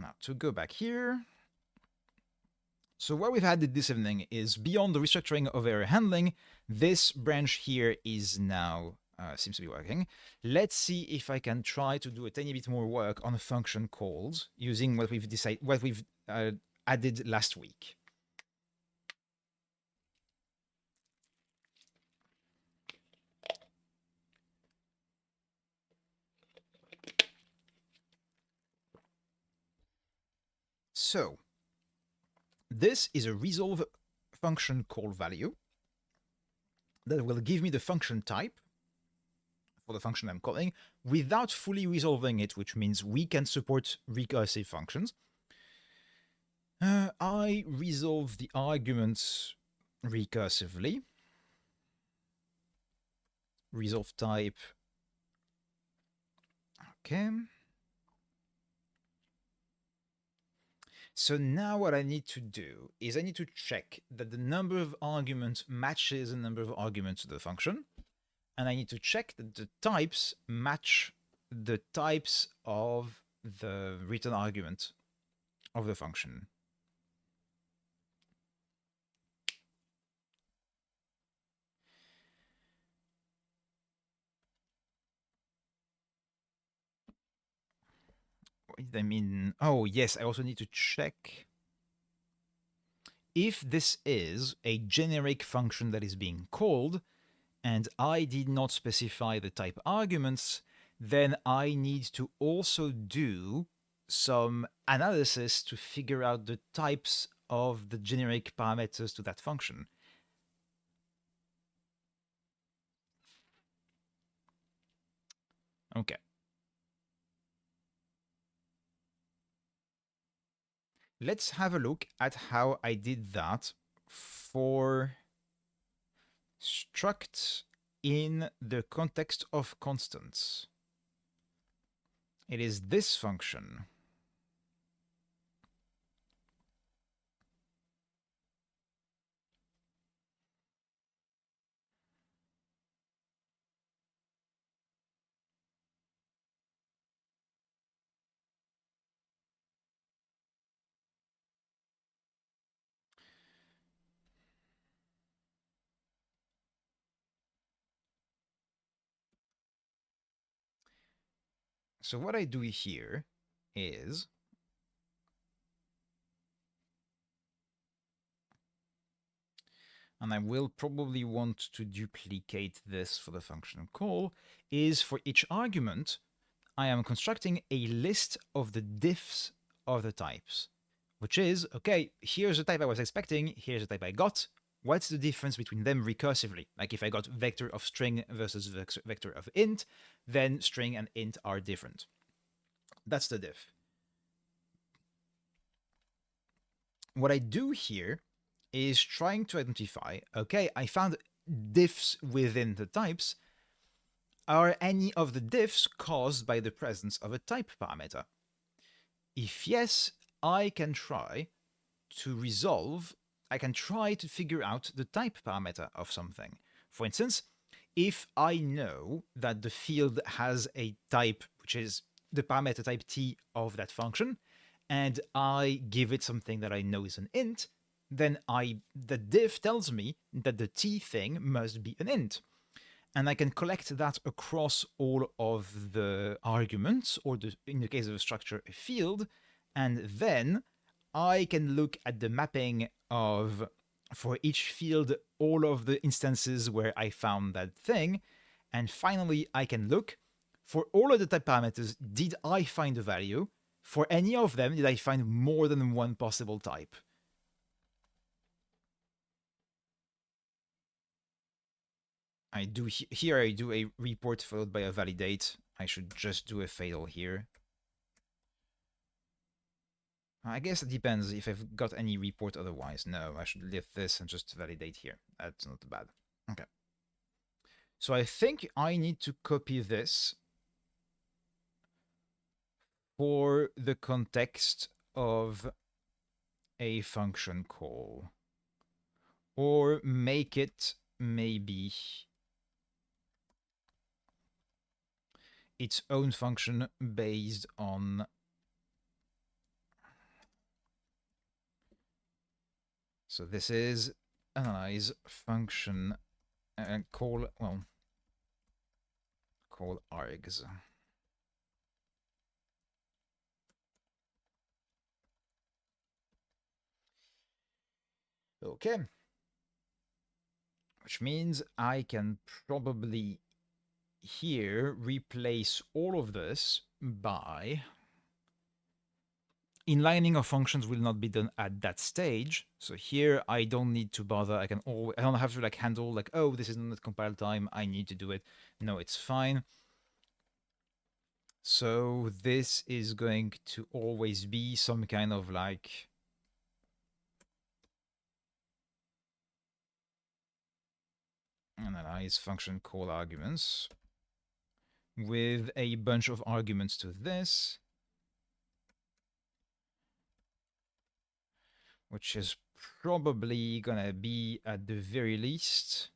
Now, to go back here. So what we've had this evening is, beyond the restructuring of error handling, this branch here is now seems to be working. Let's see if I can try to do a tiny bit more work on a function calls using what we've added last week. So this is a resolve function call value that will give me the function type for the function I'm calling without fully resolving it, which means we can support recursive functions. I resolve the arguments recursively. Resolve type. Okay. So now what I need to do is I need to check that the number of arguments matches the number of arguments to the function. And I need to check that the types match the types of the written argument of the function. I mean, oh yes, I also need to check if this is a generic function that is being called and I did not specify the type arguments, then I need to also do some analysis to figure out the types of the generic parameters to that function. Okay. Let's have a look at how I did that for struct in the context of constants. It is this function. So what I do here is and I will probably want to duplicate this for the function call, is for each argument, I am constructing a list of the diffs of the types, which is, okay, here's the type I was expecting, here's the type I got, what's the difference between them recursively? Like if I got vector of string versus vector of int, then string and int are different. That's the diff. What I do here is trying to identify, okay, I found diffs within the types. Are any of the diffs caused by the presence of a type parameter? If yes, I can try to figure out the type parameter of something. For instance, if I know that the field has a type, which is the parameter type t of that function, and I give it something that I know is an int, then the diff tells me that the t thing must be an int. And I can collect that across all of the arguments, or in the case of a structure, a field, and then I can look at the mapping of, for each field, all of the instances where I found that thing, And finally, I can look for all of the type parameters. Did I find a value? For any of them, did I find more than one possible type? I do here. I do a report followed by a validate. I should just do a fatal here. I guess it depends if I've got any report otherwise. No, I should leave this and just validate here. That's not bad. Okay. So I think I need to copy this for the context of a function call. Or make it maybe its own function based on so this is analyze function and call args. Okay. Which means I can probably here replace all of this by inlining of functions will not be done at that stage. So here I don't need to bother. I don't have to like handle like, oh, this isn't at compile time, I need to do it. No, it's fine. So this is going to always be some kind of like analyze function call arguments with a bunch of arguments to this, which is probably gonna be at the very least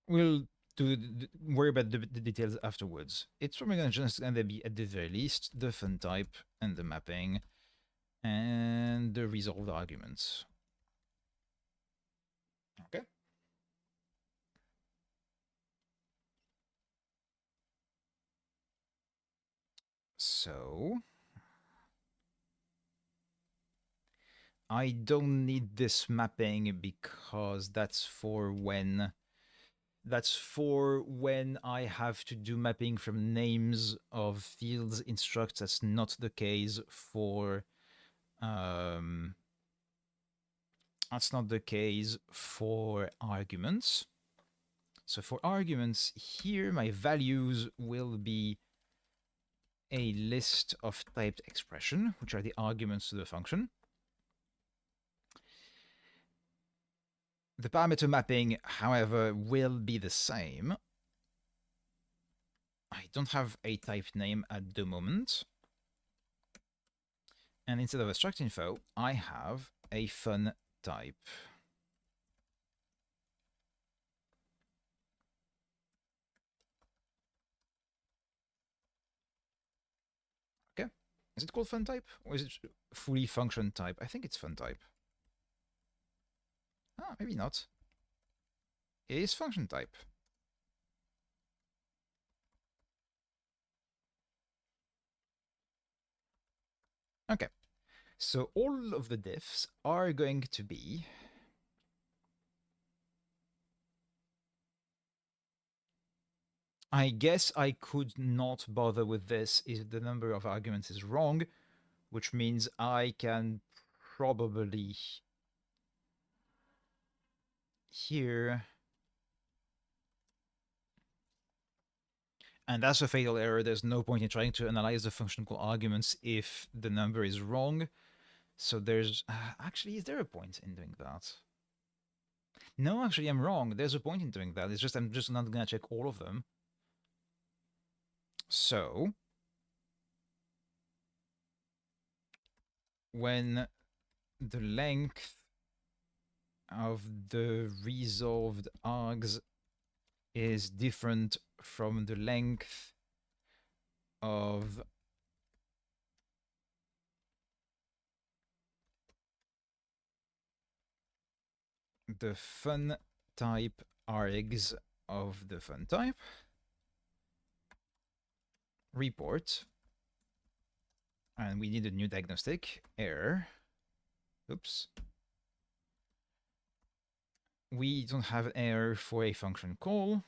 we'll worry about the details afterwards. It's probably just going to be at the very least the fun type and the mapping and the resolved arguments. Okay. So I don't need this mapping because that's for when I have to do mapping from names of fields in structs. That's not the case for arguments. So for arguments here, my values will be a list of typed expression, which are the arguments to the function. The parameter mapping, however, will be the same. I don't have a type name at the moment. And instead of a struct info, I have a fun type. Okay. Is it called fun type? Or is it fully function type? I think it's fun type. Ah, maybe not. It is function type. Okay. So all of the diffs are going to be I guess I could not bother with this if the number of arguments is wrong, which means I can probably here. And that's a fatal error. There's no point in trying to analyze the function call arguments if the number is wrong. So there's actually, is there a point in doing that? No, actually, I'm wrong. There's a point in doing that. It's just I'm just not gonna check all of them. So when the length of the resolved args is different from the length of the fun type args of the fun type, report, and we need a new diagnostic, error. Oops. We don't have an error for a function call.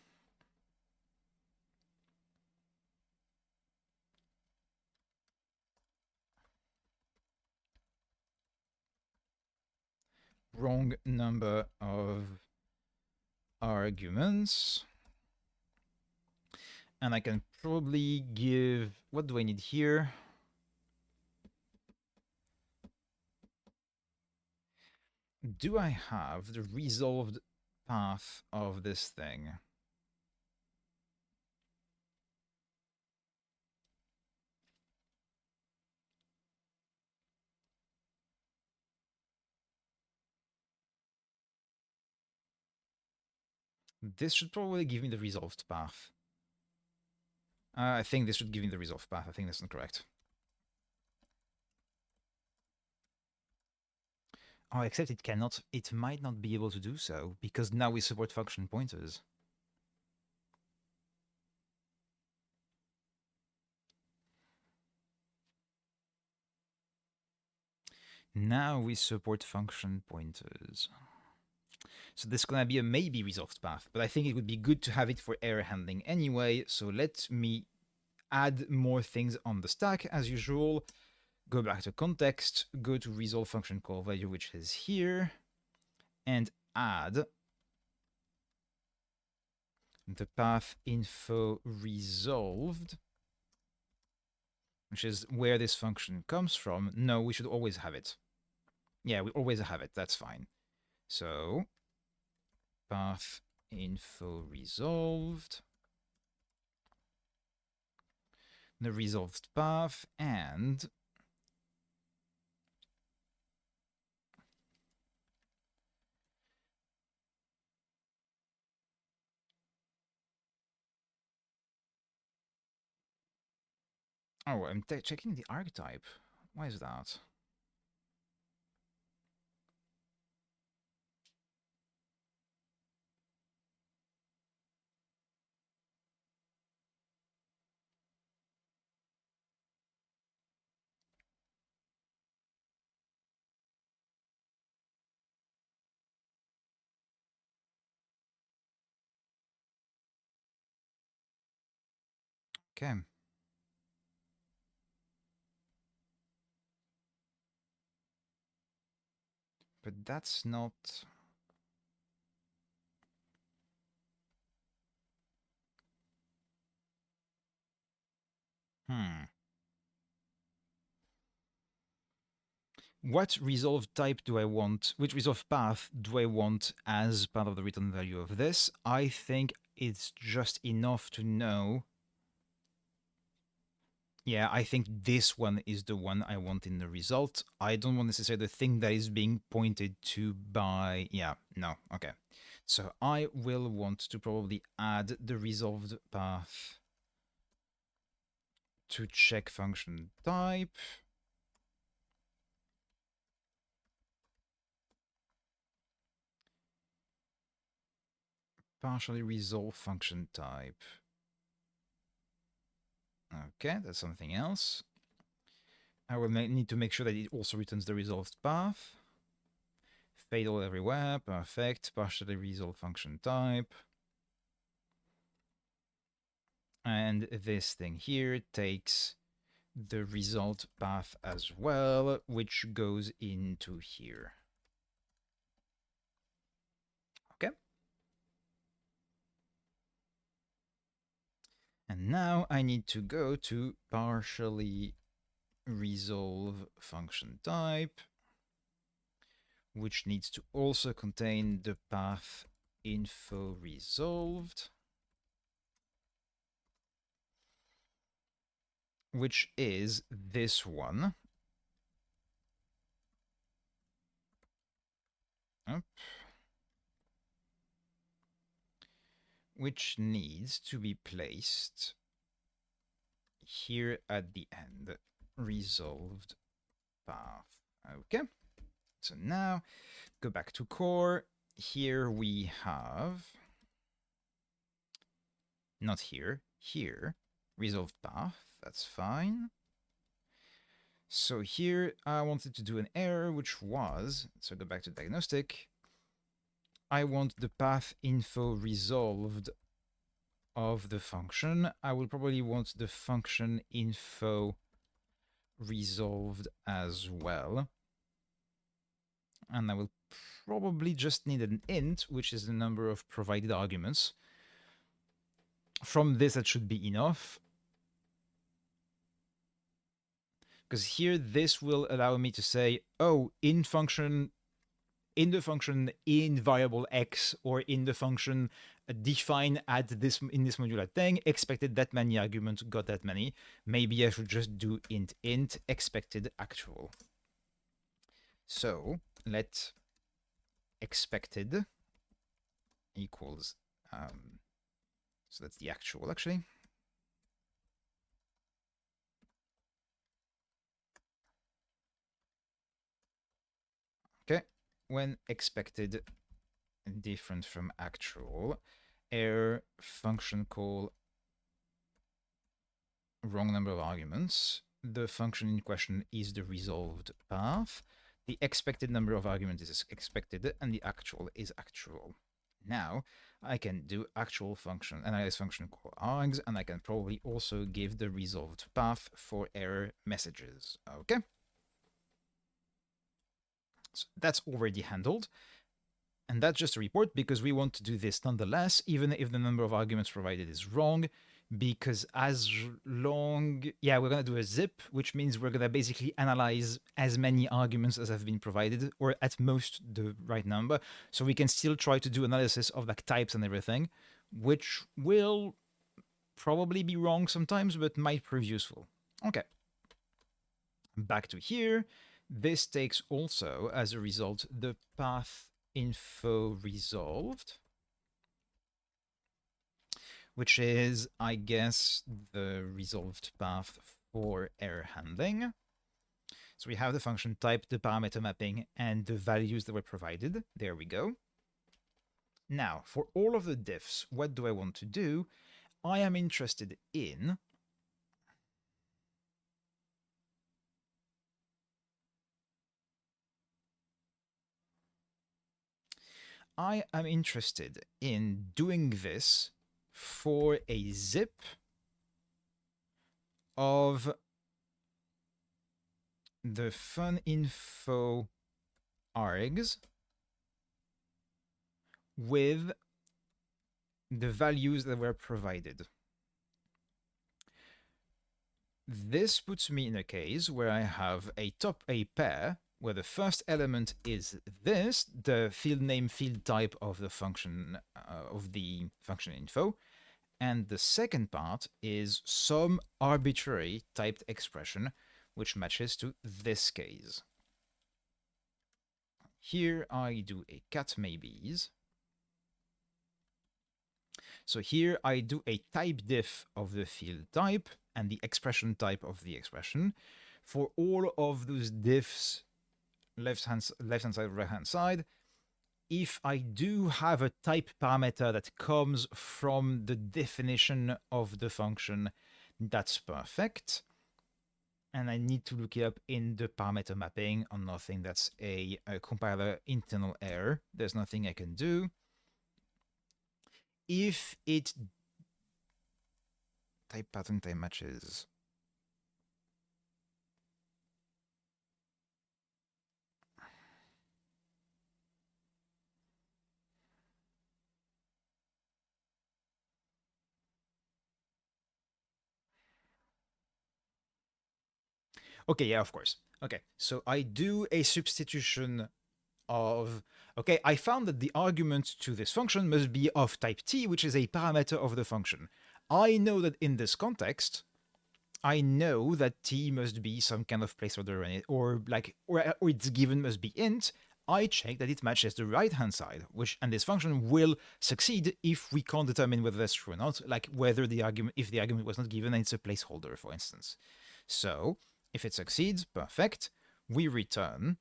Wrong number of arguments. And I can probably give, what do I need here? Do I have the resolved path of this thing? This should probably give me the resolved path. I think this should give me the resolved path. I think that's not correct. Oh, except it cannot, it might not be able to do so, because now we support function pointers. Now we support function pointers. So this is going to be a maybe resolved path, but I think it would be good to have it for error handling anyway. So let me add more things on the stack as usual. Go back to context, go to resolve function call value, which is here, and add the path info resolved, which is where this function comes from. No, we should always have it. Yeah, we always have it. That's fine. So path info resolved, the resolved path, and oh, I'm checking the archetype. Why is that? Okay. But that's not... What resolved type do I want? Which resolved path do I want as part of the return value of this? I think it's just enough to know. Yeah, I think this one is the one I want in the result. I don't want necessarily the thing that is being pointed to by... Yeah, no, okay. So I will want to probably add the resolved path to check function type. Partially resolve function type. Okay, that's something else. I will need to make sure that it also returns the resolved path. Fatal everywhere, perfect. Partially resolved function type. And this thing here takes the result path as well, which goes into here. Okay. And now I need to go to partially resolve function type, which needs to also contain the path info resolved, which is this one. Up. Which needs to be placed here at the end. Resolved path. Okay. So now go back to core. Here we have Not here. Here. Resolved path. That's fine. So here I wanted to do an error, which was, so go back to diagnostic. I want the path info resolved of the function. I will probably want the function info resolved as well. And I will probably just need an int, which is the number of provided arguments. From this, that should be enough. Because here, this will allow me to say, oh, in the function in variable x, or in the function defined at this in this modular thing, expected that many arguments, got that many. Maybe I should just do int expected actual. So let expected equals, so that's the actual actually. Okay, when expected different from actual, error function call wrong number of arguments. The function in question is the resolved path. The expected number of arguments is expected, and the actual is actual. Now I can do actual function, analyze function call args, and I can probably also give the resolved path for error messages. Okay. So that's already handled. And that's just a report because we want to do this nonetheless, even if the number of arguments provided is wrong, because as long, yeah, we're going to do a zip, which means we're going to basically analyze as many arguments as have been provided, or at most the right number. So we can still try to do analysis of like types and everything, which will probably be wrong sometimes, but might prove useful. Okay. Back to here. This takes also, as a result, the path info resolved, which is, I guess, the resolved path for error handling. So we have the function type, the parameter mapping, and the values that were provided. There we go. Now, for all of the diffs, what do I want to do? I am interested in doing this for a zip of the fun info args with the values that were provided. This puts me in a case where I have a pair where the first element is this, the field name field type of the function info, and the second part is some arbitrary typed expression which matches to this case. Here I do a cat maybes. So here I do a type diff of the field type and the expression type of the expression. For all of those diffs, left-hand side, right-hand side, if I do have a type parameter that comes from the definition of the function, that's perfect. And I need to look it up in the parameter mapping or nothing. That's a compiler internal error. There's nothing I can do. If it type pattern type matches. Okay, yeah, of course. Okay, so I do a substitution of, okay, I found that the argument to this function must be of type t, which is a parameter of the function. I know that in this context, I know that t must be some kind of placeholder in it, or its given must be int. I check that it matches the right-hand side, and this function will succeed if we can't determine whether that's true or not, like whether if the argument was not given and it's a placeholder, for instance. So if it succeeds, perfect. We return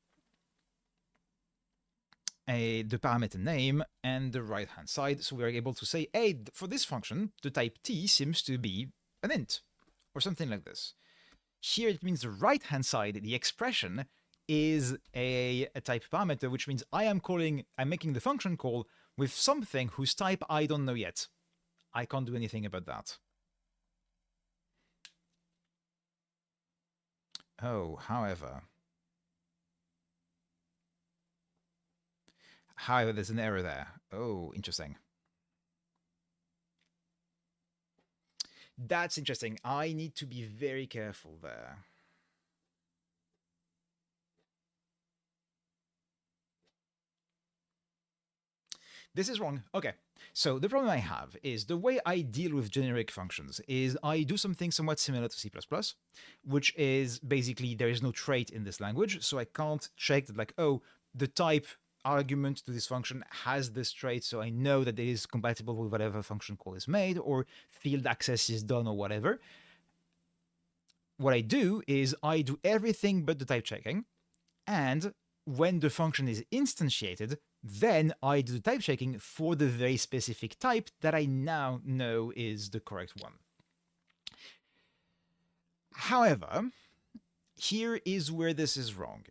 the parameter name and the right hand side. So we're able to say, hey, for this function, the type t seems to be an int or something like this. Here it means the right hand side, the expression, is a type parameter, which means I'm making the function call with something whose type I don't know yet. I can't do anything about that. Oh, however, there's an error there. Oh, interesting. That's interesting. I need to be very careful there. This is wrong. Okay. So the problem I have is the way I deal with generic functions is I do something somewhat similar to C++, which is basically there is no trait in this language, so I can't check that like, oh, the type argument to this function has this trait, so I know that it is compatible with whatever function call is made or field access is done or whatever. What I do is I do everything but the type checking, and when the function is instantiated, then I do the type checking for the very specific type that I now know is the correct one. However, here is where this is wrong.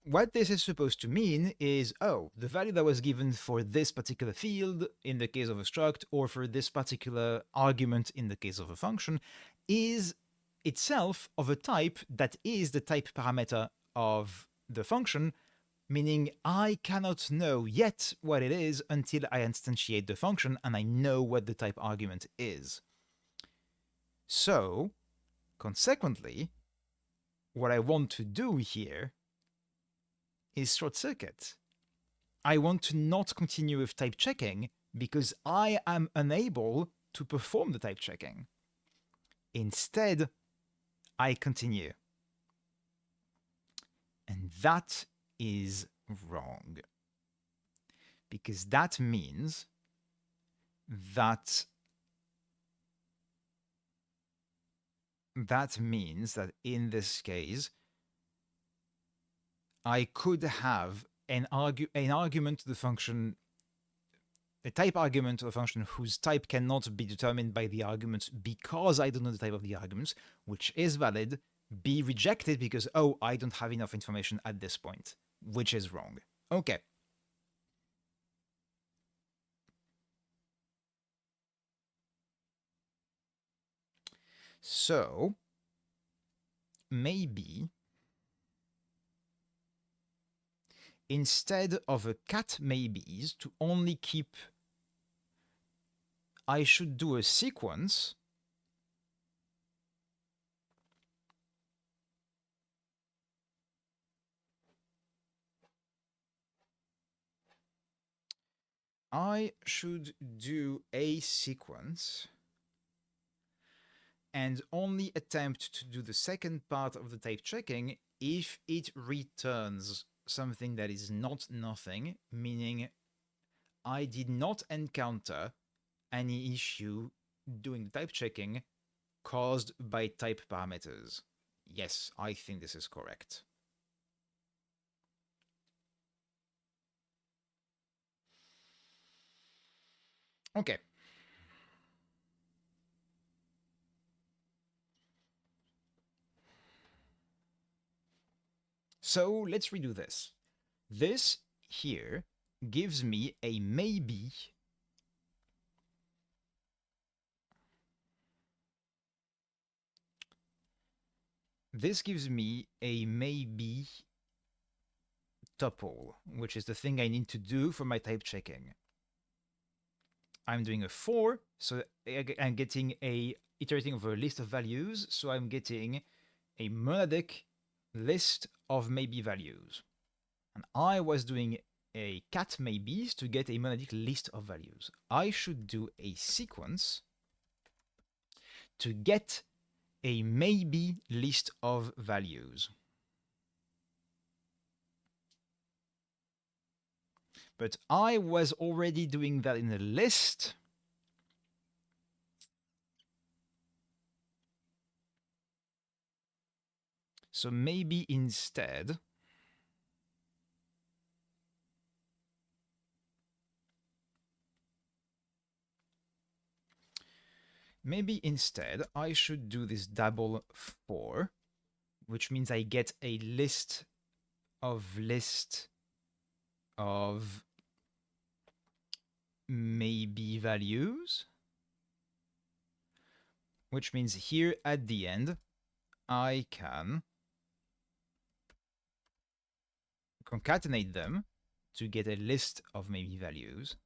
What this is supposed to mean is, oh, the value that was given for this particular field in the case of a struct, or for this particular argument in the case of a function, is itself of a type that is the type parameter of the function, meaning I cannot know yet what it is until I instantiate the function and I know what the type argument is. So, consequently, what I want to do here is short circuit. I want to not continue with type checking because I am unable to perform the type checking. Instead, I continue. And that is wrong. Because that means that in this case, I could have an argument to the function, a type argument to a function whose type cannot be determined by the arguments because I don't know the type of the arguments, which is valid, be rejected because, oh, I don't have enough information at this point, which is wrong. Okay. So, maybe instead of a cat maybes to only keep, I should do a sequence I should do a sequence and only attempt to do the second part of the type checking if it returns something that is not nothing, meaning I did not encounter any issue doing the type checking caused by type parameters. Yes, I think this is correct. Okay. So let's redo this. This here gives me a maybe tuple, which is the thing I need to do for my type checking. I'm doing a for, so I'm getting a iterating over a list of values, so I'm getting a monadic list of maybe values. And I was doing a cat maybes to get a monadic list of values. I should do a sequence to get a maybe list of values. But I was already doing that in a list. So maybe instead maybe instead I should do this double for, which means I get a list of maybe values, which means here at the end I can concatenate them to get a list of maybe values,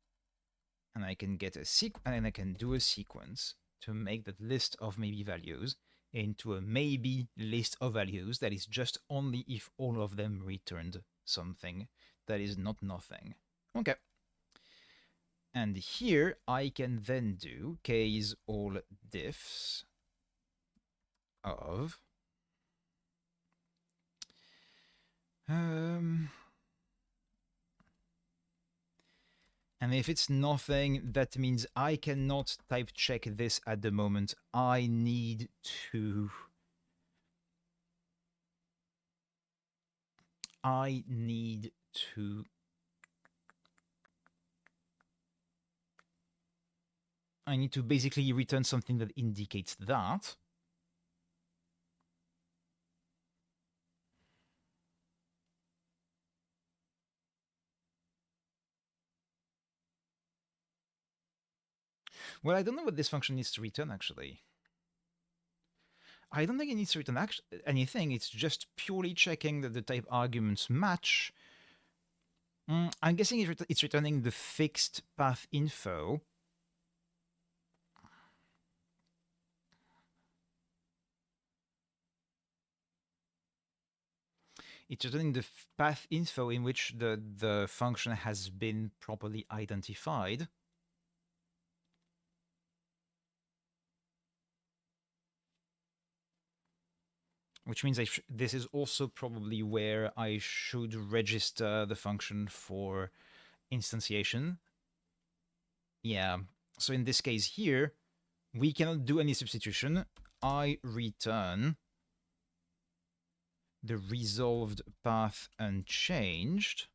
and I can get and I can do a sequence to make that list of maybe values into a maybe list of values that is just only if all of them returned something that is not nothing. Okay. And here I can then do case all diffs of and if it's nothing, that means I cannot type check this at the moment. I need to basically return something that indicates that. Well, I don't know what this function needs to return, actually. I don't think it needs to return anything. It's just purely checking that the type arguments match. I'm guessing it's returning the fixed path info. It's returning the path info in which the function has been properly identified. Which means this is also probably where I should register the function for instantiation. Yeah, so in this case here, we cannot do any substitution. I return the resolved path unchanged.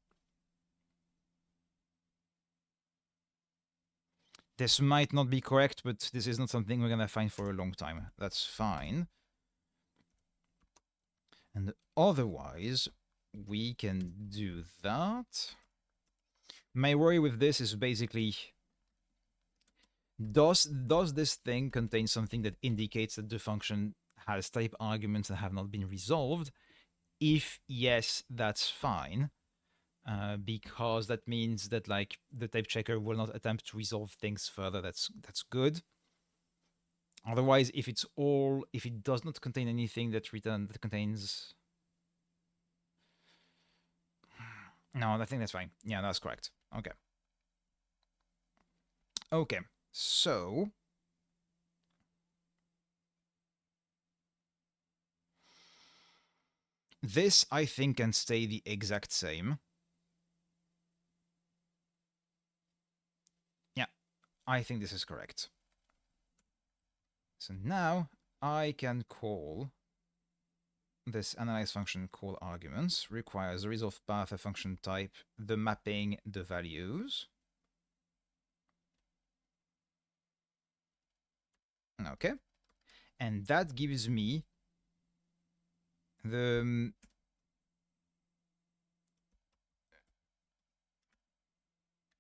This might not be correct, but this is not something we're going to find for a long time. That's fine. And otherwise, we can do that. My worry with this is basically, does this thing contain something that indicates that the function has type arguments that have not been resolved? If yes, that's fine, because that means that like the type checker will not attempt to resolve things further. That's good. Otherwise, if it does not contain anything that contains, no, I think that's fine. Yeah, that's correct. Okay. Okay, so this I think can stay the exact same. Yeah, I think this is correct. So now I can call this analyze function call arguments, requires the resolve path, a function type, the mapping, the values. Okay. And that gives me the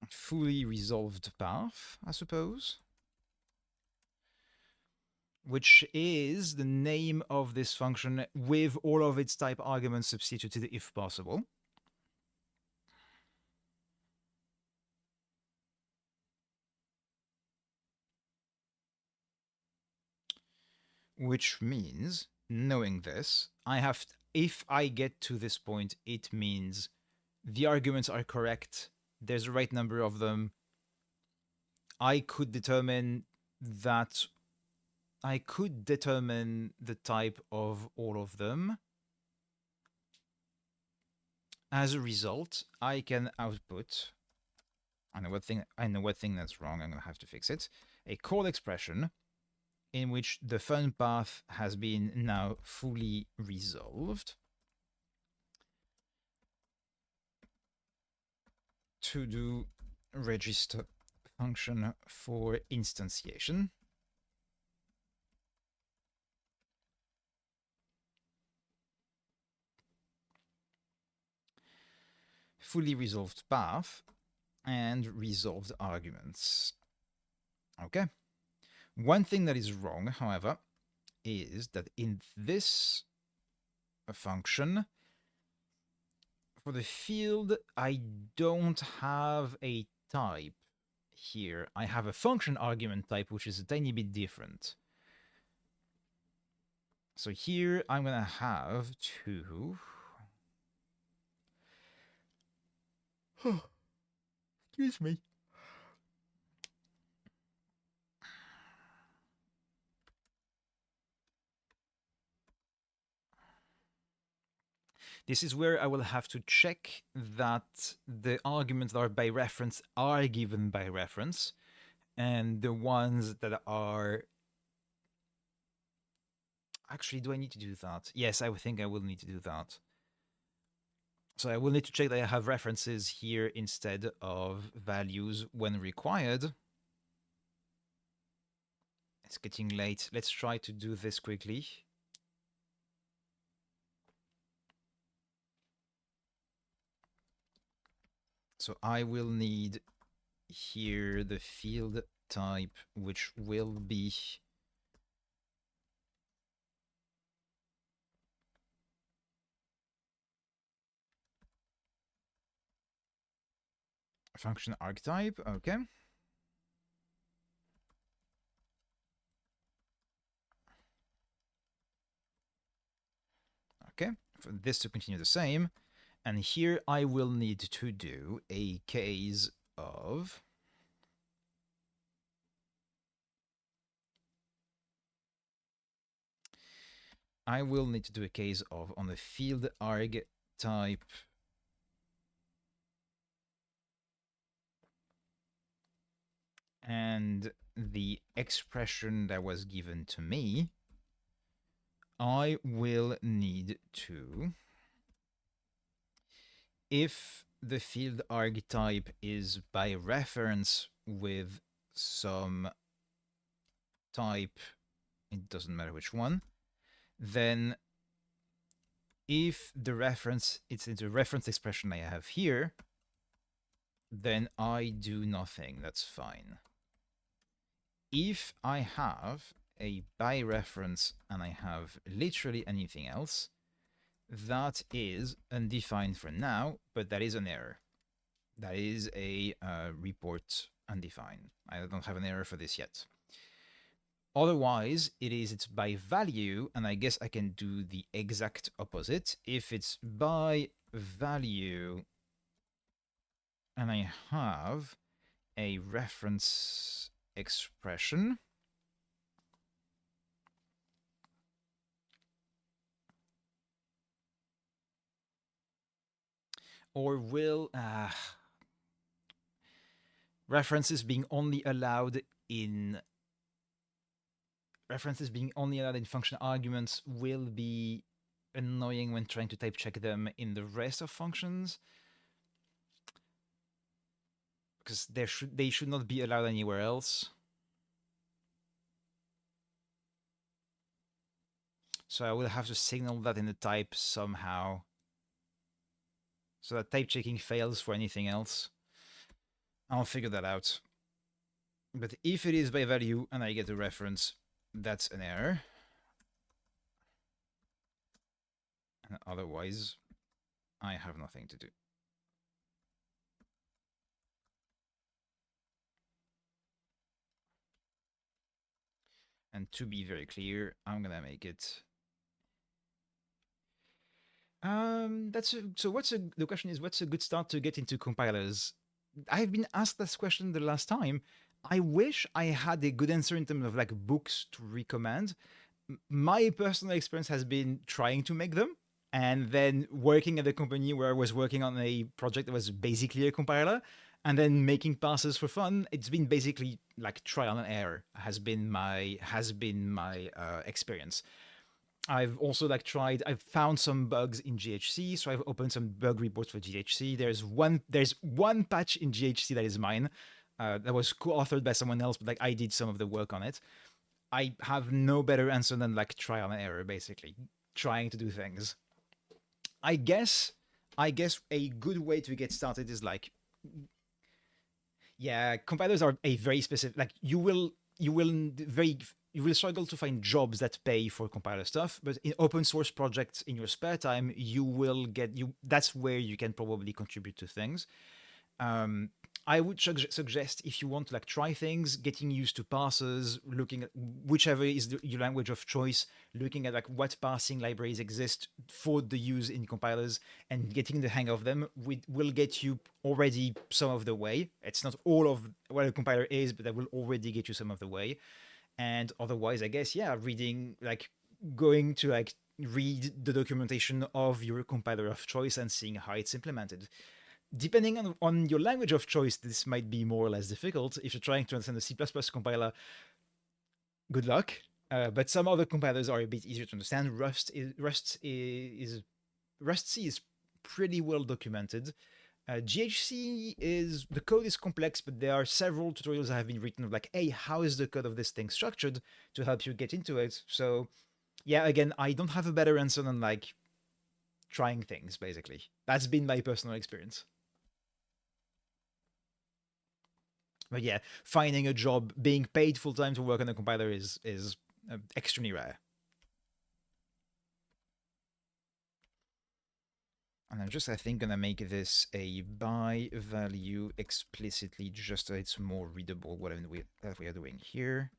fully resolved path, I suppose, which is the name of this function with all of its type arguments substituted if possible. Which means, knowing this, if I get to this point, it means the arguments are correct, there's the right number of them. I could determine the type of all of them. As a result, I can output, I know what thing that's wrong, I'm gonna have to fix it, a call expression in which the fun path has been now fully resolved to do register function for instantiation. fully resolved path and resolved arguments. Okay. One thing that is wrong, however, is that in this function, for the field, I don't have a type here. I have a function argument type, which is a tiny bit different. So here I'm going to have to... Excuse me. This is where I will have to check that the arguments that are by reference are given by reference, and the ones that are... Actually, do I need to do that? Yes, I think I will need to do that. So I will need to check that I have references here instead of values when required. It's getting late. Let's try to do this quickly. So I will need here the field type, which will be function archetype. Okay. Okay, for this to continue the same. And here I will need to do a case of I will need to do a case of on the field arg type and the expression that was given to me, I will need to, if the field archetype is by reference with some type, it doesn't matter which one, then if the reference, it's a reference expression I have here, then I do nothing, that's fine. If I have a by reference and I have literally anything else, that is undefined for now, but that is an error. That is a report undefined. I don't have an error for this yet. Otherwise, it's by value, and I guess I can do the exact opposite. If it's by value and I have a reference expression, or will references being only allowed in function arguments will be annoying when trying to type check them in the rest of functions, because they should not be allowed anywhere else. So I will have to signal that in the type somehow, so that type checking fails for anything else. I'll figure that out. But if it is by value and I get a reference, that's an error. And otherwise, I have nothing to do. And to be very clear, I'm gonna make it. The question is, what's a good start to get into compilers? I've been asked this question the last time. I wish I had a good answer in terms of like books to recommend. My personal experience has been trying to make them and then working at a company where I was working on a project that was basically a compiler and then making passes for fun. It's been basically like trial and error has been my experience. I've also I've found some bugs in GHC, so I've opened some bug reports for GHC. There's one patch in GHC that is mine, that was co-authored by someone else, but like I did some of the work on it. I have no better answer than like trial and error, basically trying to do things. I guess I guess a good way to get started is like, yeah, compilers are a very specific. Like you will struggle to find jobs that pay for compiler stuff, but in open source projects in your spare time, you will get you. That's where you can probably contribute to things. um, I would suggest if you want to like try things, getting used to parsers, looking at whichever is your language of choice, looking at like what parsing libraries exist for the use in compilers, and getting the hang of them will get you already some of the way. It's not all of what a compiler is, but that will already get you some of the way. And otherwise, I guess, yeah, reading like going to like read the documentation of your compiler of choice and seeing how it's implemented. Depending on your language of choice, this might be more or less difficult. If you're trying to understand the C++ compiler, good luck. But some other compilers are a bit easier to understand. Rust C is pretty well documented. GHC is the code is complex, but there are several tutorials that have been written of like, hey, how is the code of this thing structured to help you get into it. So yeah, again, I don't have a better answer than like trying things. Basically, that's been my personal experience. But yeah, finding a job, being paid full time to work on a compiler is extremely rare. And I'm just, I think, gonna make this a by value explicitly, just so it's more readable what we are doing here.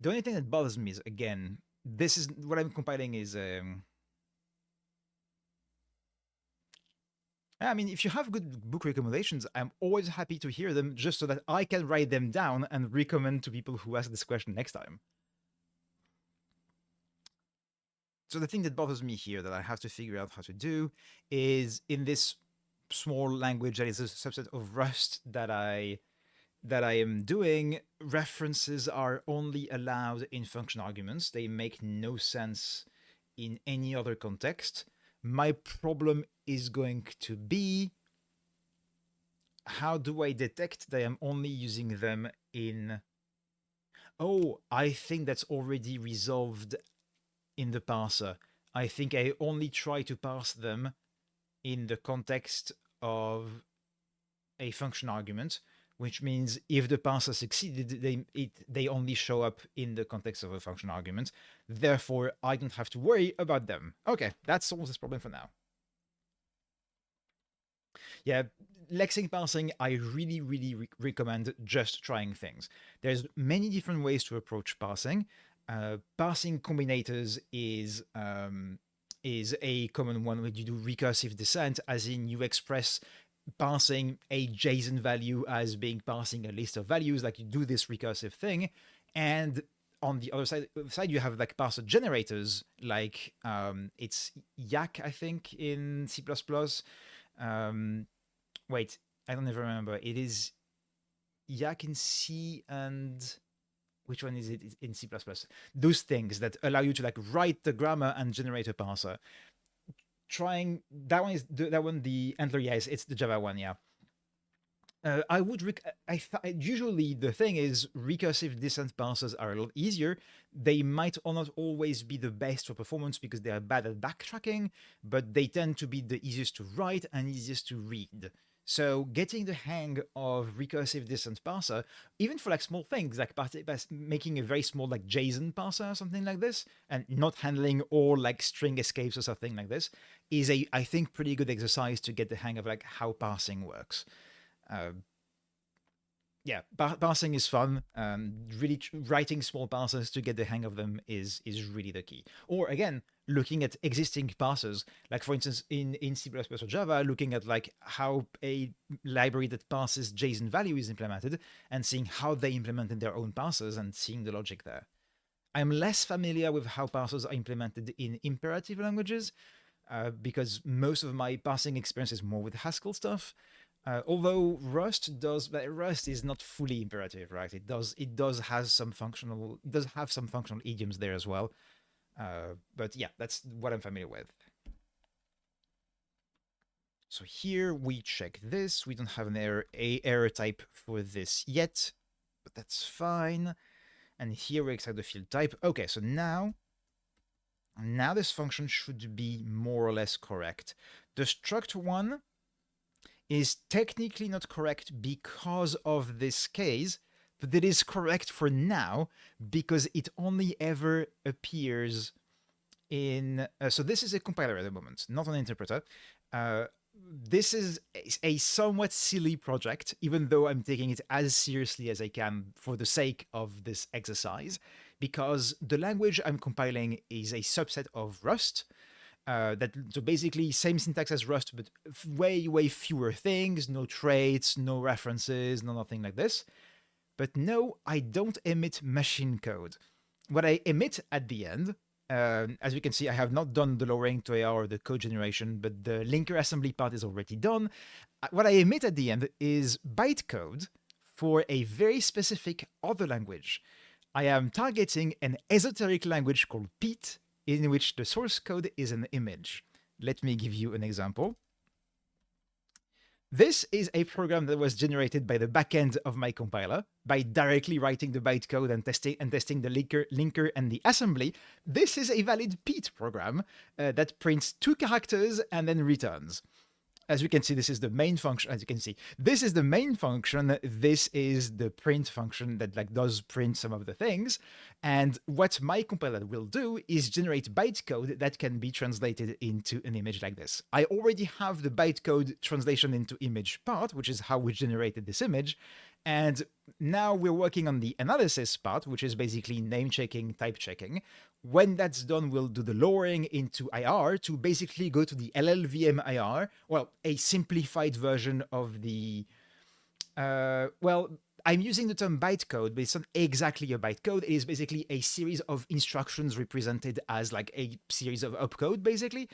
The only thing that bothers me is, again, this is what I'm compiling is. I mean, if you have good book recommendations, I'm always happy to hear them, just so that I can write them down and recommend to people who ask this question next time. So the thing that bothers me here that I have to figure out how to do is in this small language that is a subset of Rust that I am doing, references are only allowed in function arguments. They make no sense in any other context. My problem is going to be, how do I detect that I'm only using them in... Oh, I think that's already resolved in the parser. I think I only try to parse them in the context of a function argument, which means if the parser succeeded, they only show up in the context of a function argument. Therefore, I don't have to worry about them. Okay, that solves this problem for now. Yeah, lexing parsing, I really, really recommend just trying things. There's many different ways to approach parsing. Parsing combinators is a common one where you do recursive descent, as in you express parsing a JSON value as being parsing a list of values, like you do this recursive thing. And on the other side you have like parser generators, like it's Yak, I think, in C++. Wait, I don't even remember. It is Yak in C, and which one is it in C++? Those things that allow you to like write the grammar and generate a parser. Trying that one is that one the Antler, yes, it's the Java one, yeah. I would usually the thing is recursive descent parsers are a lot easier. They might or not always be the best for performance because they are bad at backtracking, but they tend to be the easiest to write and easiest to read. So getting the hang of recursive descent parser, even for like small things, like making a very small like JSON parser or something like this, and not handling all like string escapes or something like this, is a, I think, pretty good exercise to get the hang of like how parsing works. Uh, yeah, parsing is fun. Really, writing small parsers to get the hang of them is really the key. Or again, looking at existing parsers, like for instance in C++ or Java, looking at like how a library that parses JSON value is implemented and seeing how they implemented their own parsers and seeing the logic there. I'm less familiar with how parsers are implemented in imperative languages, because most of my parsing experience is more with Haskell stuff. Although Rust is not fully imperative, right? It does have some functional idioms there as well. But yeah, that's what I'm familiar with. So here we check this. We don't have an error type for this yet, but that's fine. And here we extract the field type. Okay, so now Now this function should be more or less correct. The struct one is technically not correct because of this case, but it is correct for now because it only ever appears in. So this is a compiler at the moment, not an interpreter. Uh, this is a somewhat silly project, even though I'm taking it as seriously as I can for the sake of this exercise, because the language I'm compiling is a subset of Rust. So basically same syntax as Rust, but way fewer things, no traits, no references, no nothing like this. But no, I don't emit machine code. What I emit at the end, as you can see, I have not done the lowering to AR or the code generation, but the linker assembly part is already done. What I emit at the end is bytecode for a very specific other language. I am targeting an esoteric language called Piètre, in which the source code is an image. Let me give you an example. This is a program that was generated by the backend of my compiler by directly writing the bytecode and testing the linker and the assembly. This is a valid Piètre program that prints 2 characters and then returns. As you can see, this is the main function. As you can see, this is the main function. This is the print function that does print some of the things. And what my compiler will do is generate bytecode that can be translated into an image like this. I already have the bytecode translation into image part, which is how we generated this image. And now we're working on the analysis part, which is basically name checking, type checking. When that's done, we'll do the lowering into IR to basically go to the LLVM IR, well, a simplified version of the, I'm using the term bytecode, but it's not exactly a bytecode. It is basically a series of instructions represented as like a series of opcode, basically.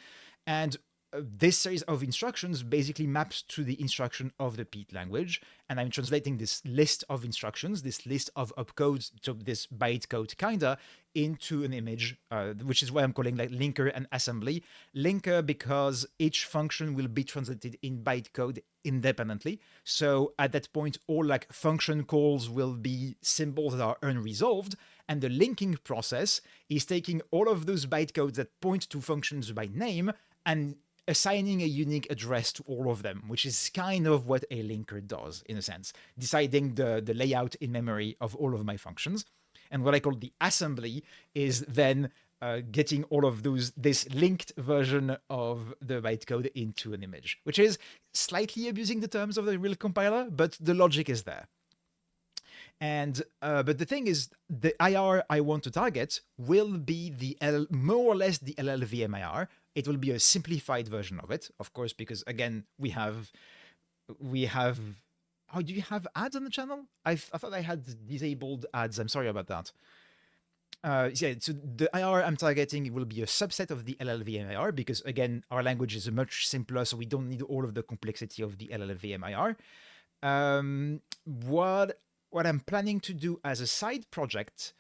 And this series of instructions basically maps to the instruction of the Piètre language, and I'm translating this list of instructions, this list of opcodes, so this bytecode kinda, into an image, which is why I'm calling like linker and assembly. Linker because each function will be translated in bytecode independently. So at that point, all like function calls will be symbols that are unresolved, and the linking process is taking all of those bytecodes that point to functions by name and assigning a unique address to all of them, which is kind of what a linker does, in a sense, deciding the layout in memory of all of my functions. And what I call the assembly is then getting all of this linked version of the bytecode into an image, which is slightly abusing the terms of the real compiler, but the logic is there. And but the thing is, the IR I want to target will be more or less the LLVM IR. It will be a simplified version of it, of course, because again we have. Oh, do you have ads on the channel? I thought I had disabled ads. I'm sorry about that. Yeah, so the IR I'm targeting will be a subset of the LLVM IR because again, our language is much simpler, so we don't need all of the complexity of the LLVM IR. What I'm planning to do as a side project,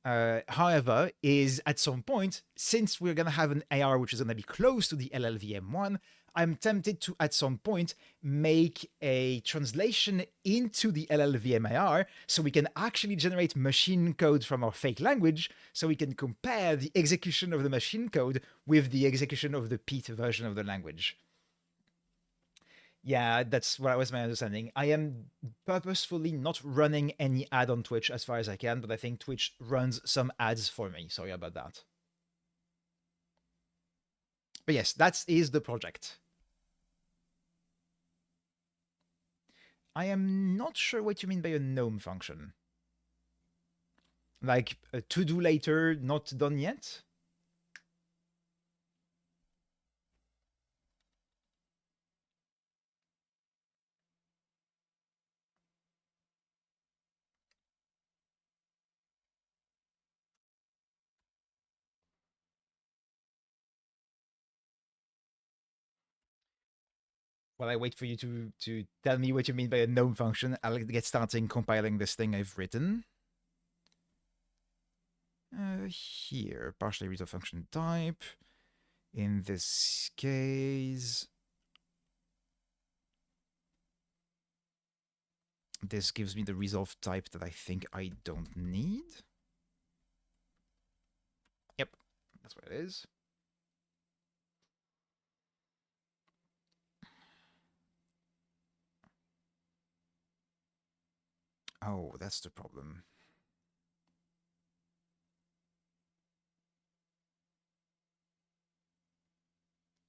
however, is at some point, since we're going to have an AR which is going to be close to the LLVM1, I'm tempted to, at some point, make a translation into the LLVM-IR so we can actually generate machine code from our fake language so we can compare the execution of the machine code with the execution of the Piètre version of the language. Yeah, that's what was my understanding. I am purposefully not running any ad on Twitch as far as I can, but I think Twitch runs some ads for me. Sorry about that. But yes, that is the project. I am not sure what you mean by a gnome function. Like a to do later, not done yet? While I wait for you to tell me what you mean by a gnome function, I'll get starting compiling this thing I've written. Here, partially resolve function type. In this case, this gives me the resolve type that I think I don't need. Yep. That's what it is. Oh, that's the problem.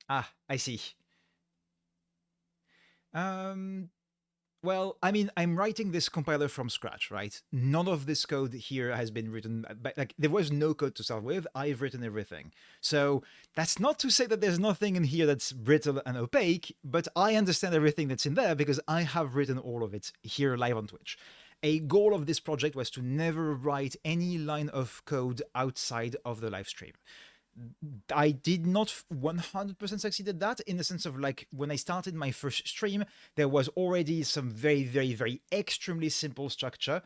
Ah, I see. Um, Well, I mean, I'm writing this compiler from scratch, right? None of this code here has been written, but like there was no code to start with. I've written everything. So that's not to say that there's nothing in here that's brittle and opaque, but I understand everything that's in there because I have written all of it here live on Twitch. A goal of this project was to never write any line of code outside of the live stream. I did not 100% succeed at that in the sense of like when I started my first stream, there was already some very, very, very extremely simple structure,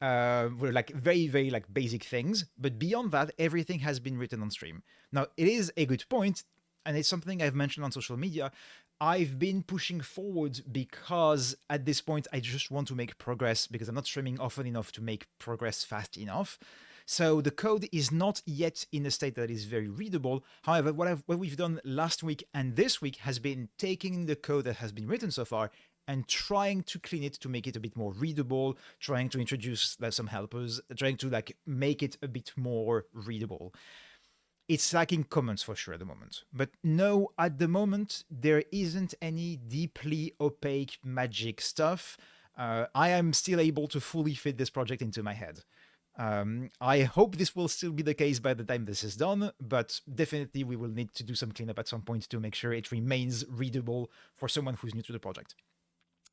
were like very, very like basic things. But beyond that, everything has been written on stream. Now, it is a good point, and it's something I've mentioned on social media. I've been pushing forward because at this point, I just want to make progress because I'm not streaming often enough to make progress fast enough. So the code is not yet in a state that is very readable. However, what we've done last week and this week has been taking the code that has been written so far and trying to clean it to make it a bit more readable, trying to introduce some helpers, trying to like make it a bit more readable. It's lacking comments for sure at the moment. But no, at the moment, there isn't any deeply opaque magic stuff. I am still able to fully fit this project into my head. I hope this will still be the case by the time this is done, but definitely we will need to do some cleanup at some point to make sure it remains readable for someone who's new to the project.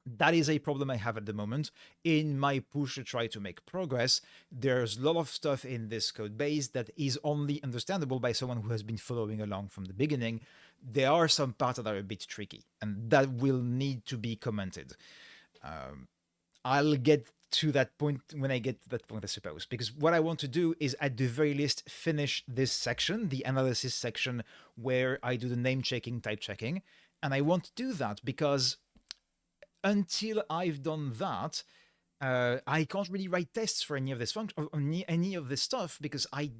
That is a problem I have at the moment. In my push to try to make progress, there's a lot of stuff in this code base that is only understandable by someone who has been following along from the beginning. There are some parts that are a bit tricky, and that will need to be commented. Um, I'll get to that point when I get to that point, I suppose, because what I want to do is at the very least finish this section, the analysis section, where I do the name checking, type checking. And I want to do that because until I've done that, I can't really write tests for any of this function, any of this stuff, because I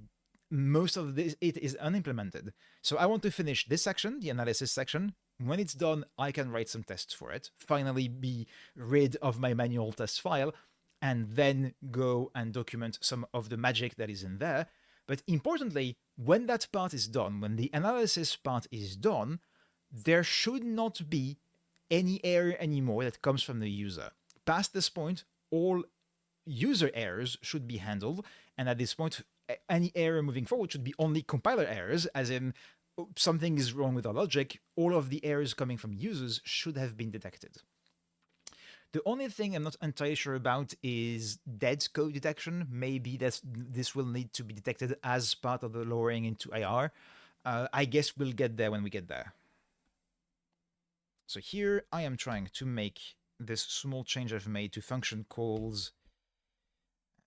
most of this it is unimplemented. So I want to finish this section, the analysis section. When it's done, I can write some tests for it. Finally, be rid of my manual test file, and then go and document some of the magic that is in there. But importantly, when that part is done, when the analysis part is done, there should not be any error anymore that comes from the user. Past this point, all user errors should be handled, and at this point, any error moving forward should be only compiler errors, as in something is wrong with our logic. All of the errors coming from users should have been detected. The only thing I'm not entirely sure about is dead code detection. Maybe this will need to be detected as part of the lowering into IR. I guess we'll get there when we get there. So here I am trying to make this small change I've made to function calls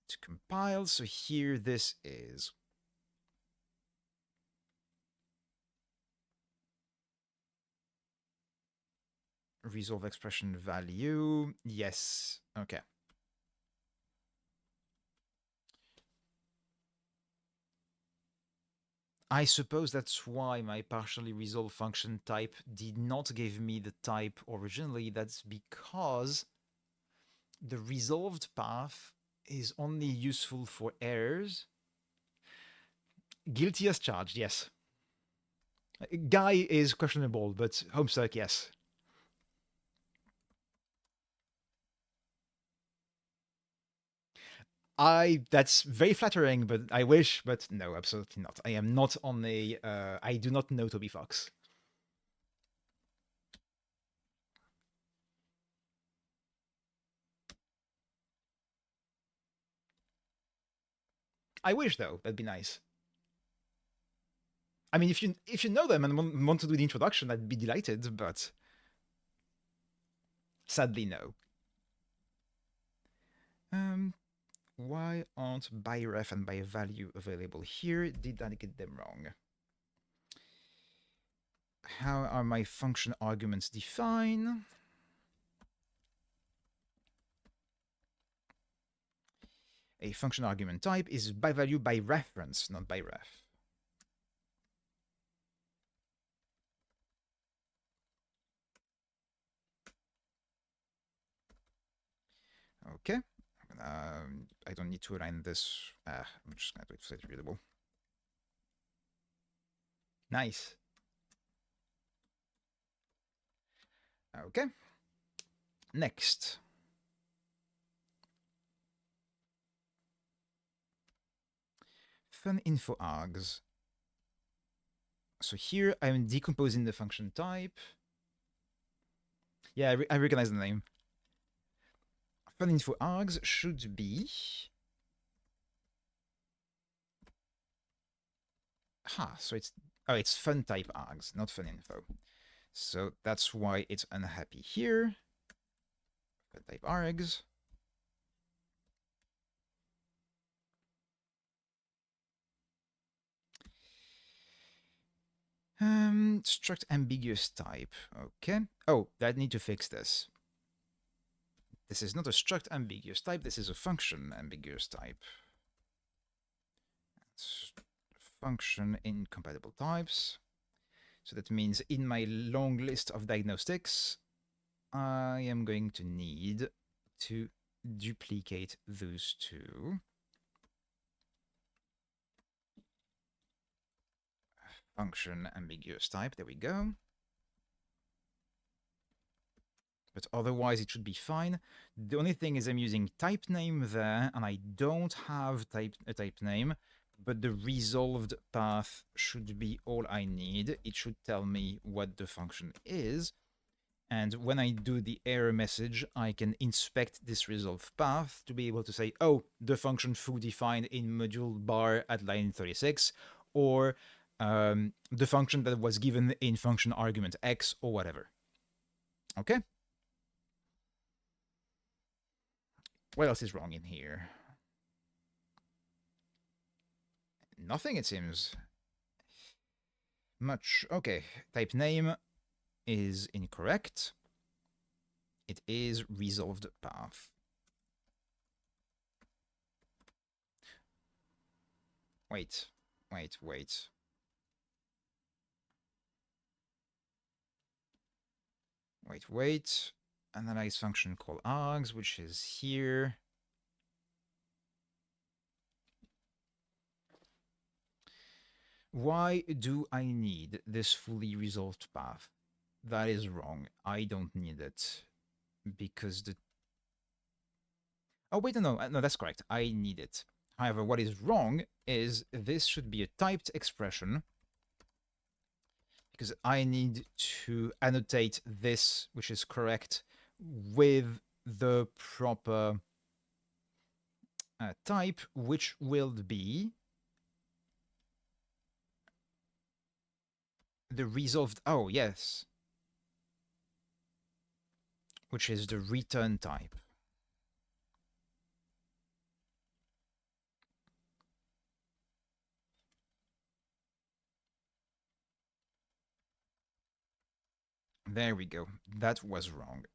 to compile. So here this is resolve expression value. Yes. Okay. I suppose that's why my partially resolved function type did not give me the type originally. That's because the resolved path is only useful for errors. Guilty as charged, yes. Guy is questionable, but Homestuck, yes. That's very flattering, but I wish, but no, absolutely not. I am not on a I do not know Toby Fox. I wish though, that'd be nice. I mean, if you know them and want to do the introduction, I'd be delighted, but sadly no. Um, why aren't by ref and by value available here? Did I get them wrong? How are my function arguments defined? A function argument type is by value by reference, not by ref. Okay. I don't need to align this. I'm just going to do it slightly readable. Nice. Okay. Next. Fun info args. So here I'm decomposing the function type. Yeah, I recognize the name. Fun info args should be. So it's fun type args, not fun info. So that's why it's unhappy here. Fun type args. Struct ambiguous type. Okay. Oh, I need to fix this. This is not a struct ambiguous type. This is a function ambiguous type. It's function incompatible types. So that means in my long list of diagnostics, I am going to need to duplicate those two. Function ambiguous type, there we go. But otherwise it should be fine. The only thing is I'm using type name there, and I don't have a type name, but the resolved path should be all I need. It should tell me what the function is. And when I do the error message, I can inspect this resolved path to be able to say, oh, the function foo defined in module bar at line 36, or the function that was given in function argument X, or whatever. Okay? What else is wrong in here? Nothing, it seems. Much. Okay, type name is incorrect. It is resolved path. Wait. Analyze function call args, which is here. Why do I need this fully resolved path? That is wrong. I don't need it because the... Oh, wait, no, that's correct. I need it. However, what is wrong is this should be a typed expression because I need to annotate this, which is correct, with the proper type, which will be the resolved... Oh, yes. Which is the return type. There we go. That was wrong.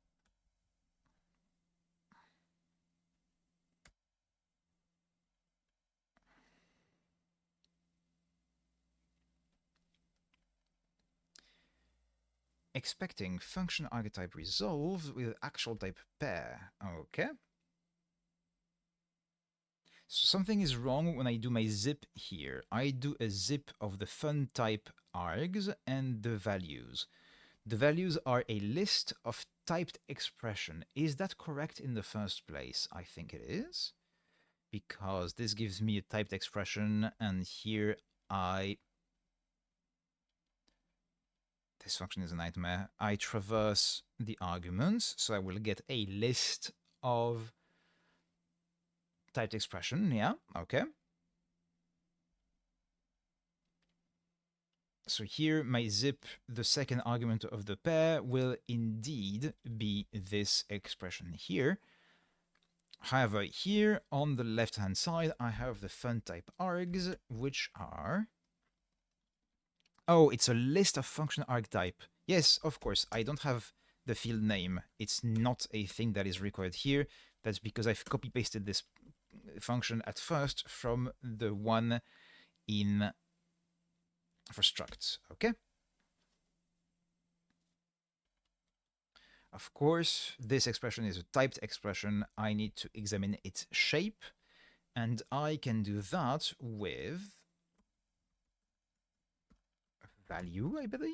Expecting function archetype resolved with actual type pair. Okay. So something is wrong when I do my zip here. I do a zip of the fun type args and the values. The values are a list of typed expression. Is that correct in the first place? I think it is. Because this gives me a typed expression, and here this function is a nightmare. I traverse the arguments, so I will get a list of typed expression. Yeah, okay. So here, my zip, the second argument of the pair, will indeed be this expression here. However, here on the left-hand side, I have the fun type args, which are... Oh, it's a list of function archetype. Yes, of course, I don't have the field name. It's not a thing that is required here. That's because I've copy-pasted this function at first from the one in for structs, okay? Of course, this expression is a typed expression. I need to examine its shape, and I can do that with value, I believe.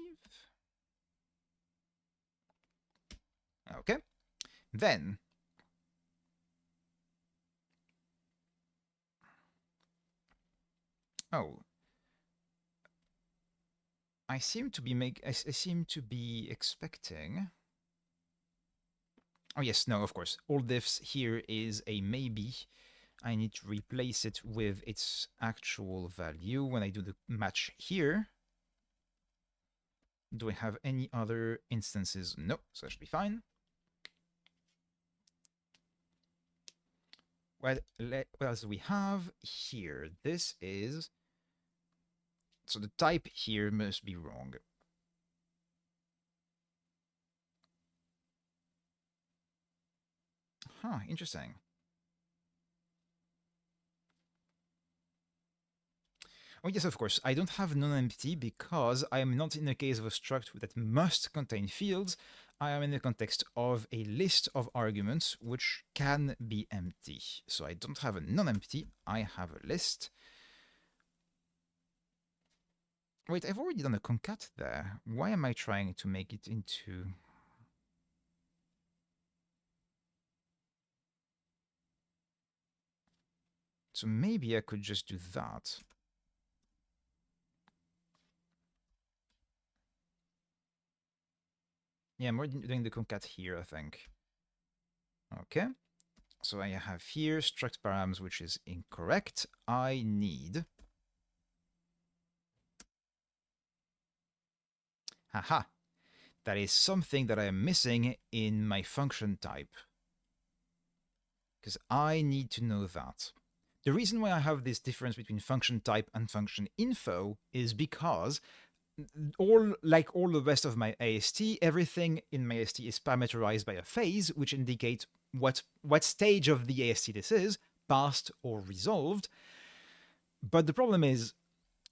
Okay. Then, oh, I seem to be expecting. Oh yes, no, of course. All diffs here is a maybe. I need to replace it with its actual value when I do the match here. Do I have any other instances? No, so that should be fine. What else do we have here? This is... So the type here must be wrong. Huh, interesting. Oh yes, of course, I don't have non-empty because I am not in the case of a struct that must contain fields. I am in the context of a list of arguments which can be empty. So I don't have a non-empty, I have a list. Wait, I've already done a concat there. Why am I trying to make it into... So maybe I could just do that. Yeah, I'm already doing the concat here, I think. Okay. So I have here struct params, which is incorrect. I need... Haha. That is something that I am missing in my function type. Because I need to know that. The reason why I have this difference between function type and function info is because like all the rest of my AST, everything in my AST is parameterized by a phase, which indicates what stage of the AST this is, passed or resolved. But the problem is,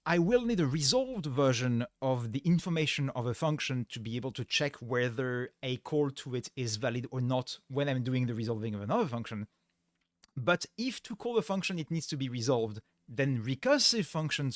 I will need a resolved version of the information of a function to be able to check whether a call to it is valid or not when I'm doing the resolving of another function. But if to call a function it needs to be resolved, then recursive function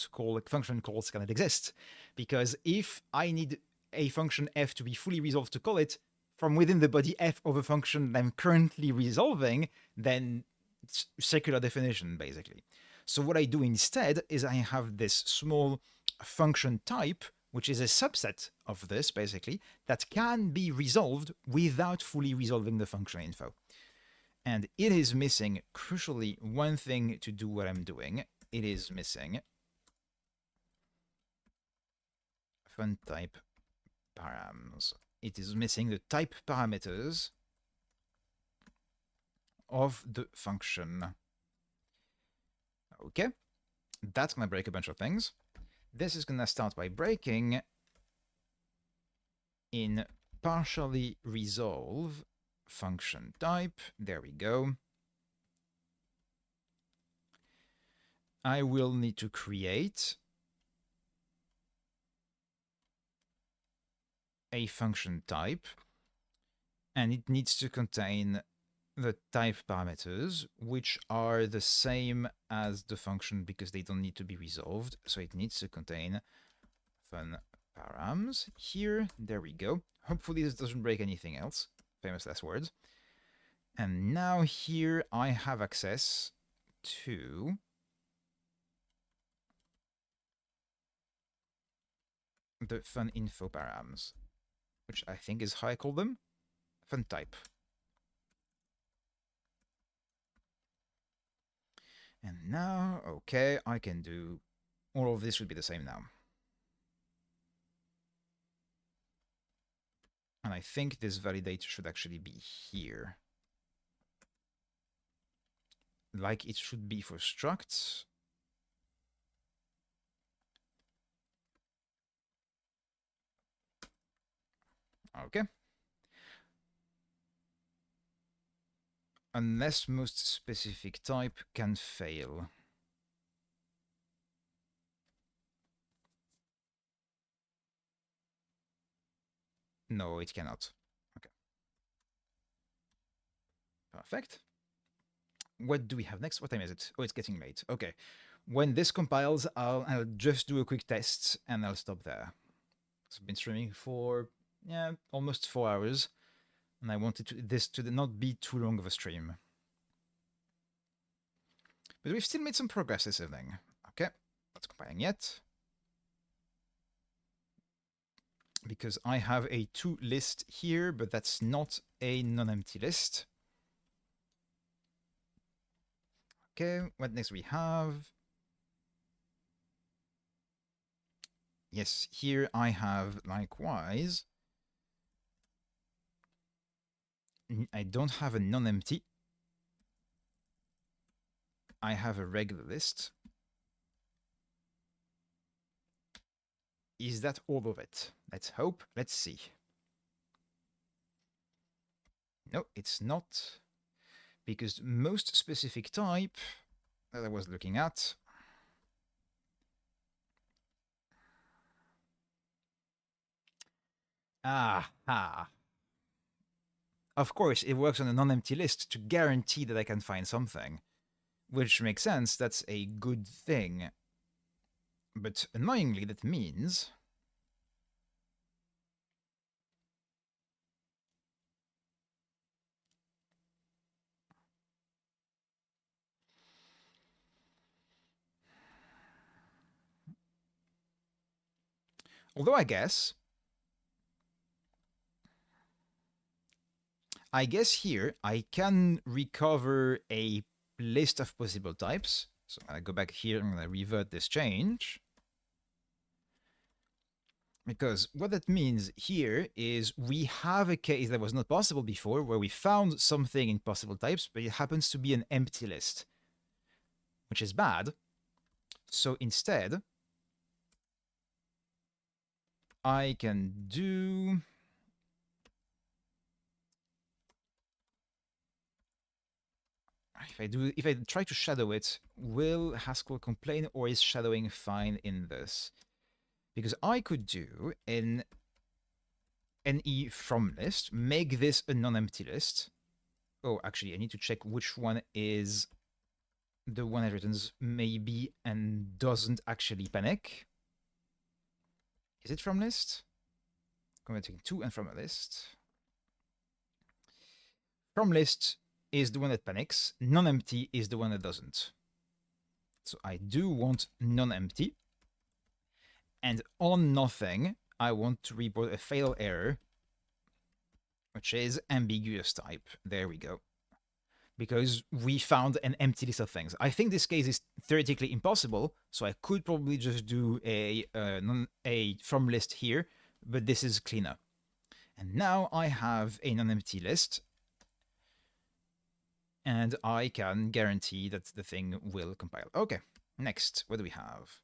calls cannot exist. Because if I need a function f to be fully resolved to call it from within the body f of a function that I'm currently resolving, then it's circular definition, basically. So what I do instead is I have this small function type, which is a subset of this, basically, that can be resolved without fully resolving the function info. And it is missing, crucially, one thing to do what I'm doing. It is missing fun type params. It is missing the type parameters of the function. Okay, that's going to break a bunch of things. This is going to start by breaking in partially resolve function type. There we go. I will need to create a function type, and it needs to contain the type parameters, which are the same as the function because they don't need to be resolved. So it needs to contain fun params here. There we go. Hopefully this doesn't break anything else. Famous last words. And now here I have access to the fun info params, which I think is how I call them. Fun type. And now, okay, I can do... All of this should be the same now. And I think this validate should actually be here. Like it should be for structs. Okay. Unless most specific type can fail. No, it cannot. Okay. Perfect. What do we have next? What time is it? Oh, it's getting late. Okay. When this compiles, I'll just do a quick test and I'll stop there. So I've been streaming for almost 4 hours, and I wanted this to not be too long of a stream. But we've still made some progress this evening. Okay, not compiling yet. Because I have a to list here, but that's not a non-empty list. Okay, what next we have? Yes, here I have likewise. I don't have a non-empty. I have a regular list. Is that all of it? Let's hope. Let's see. No, it's not. Because most specific type that I was looking at Aha. Of course, it works on a non-empty list to guarantee that I can find something. Which makes sense, that's a good thing. But annoyingly, that means... Although I guess here I can recover a list of possible types. So I'm going to go back here and I'm going to revert this change. Because what that means here is we have a case that was not possible before where we found something in possible types, but it happens to be an empty list, which is bad. So instead, I can do... If I try to shadow it, will Haskell complain or is shadowing fine in this? Because I could do an NE from list, make this a non-empty list. Oh, actually, I need to check which one is the one that returns maybe and doesn't actually panic. Is it from list? I'm going to take 2 and from a list. From list is the one that panics. Non-empty is the one that doesn't. So I do want non-empty. And on nothing, I want to report a fatal error, which is ambiguous type. There we go. Because we found an empty list of things. I think this case is theoretically impossible, so I could probably just do a from list here, but this is cleaner. And now I have a non-empty list, and I can guarantee that the thing will compile. Okay, next, what do we have?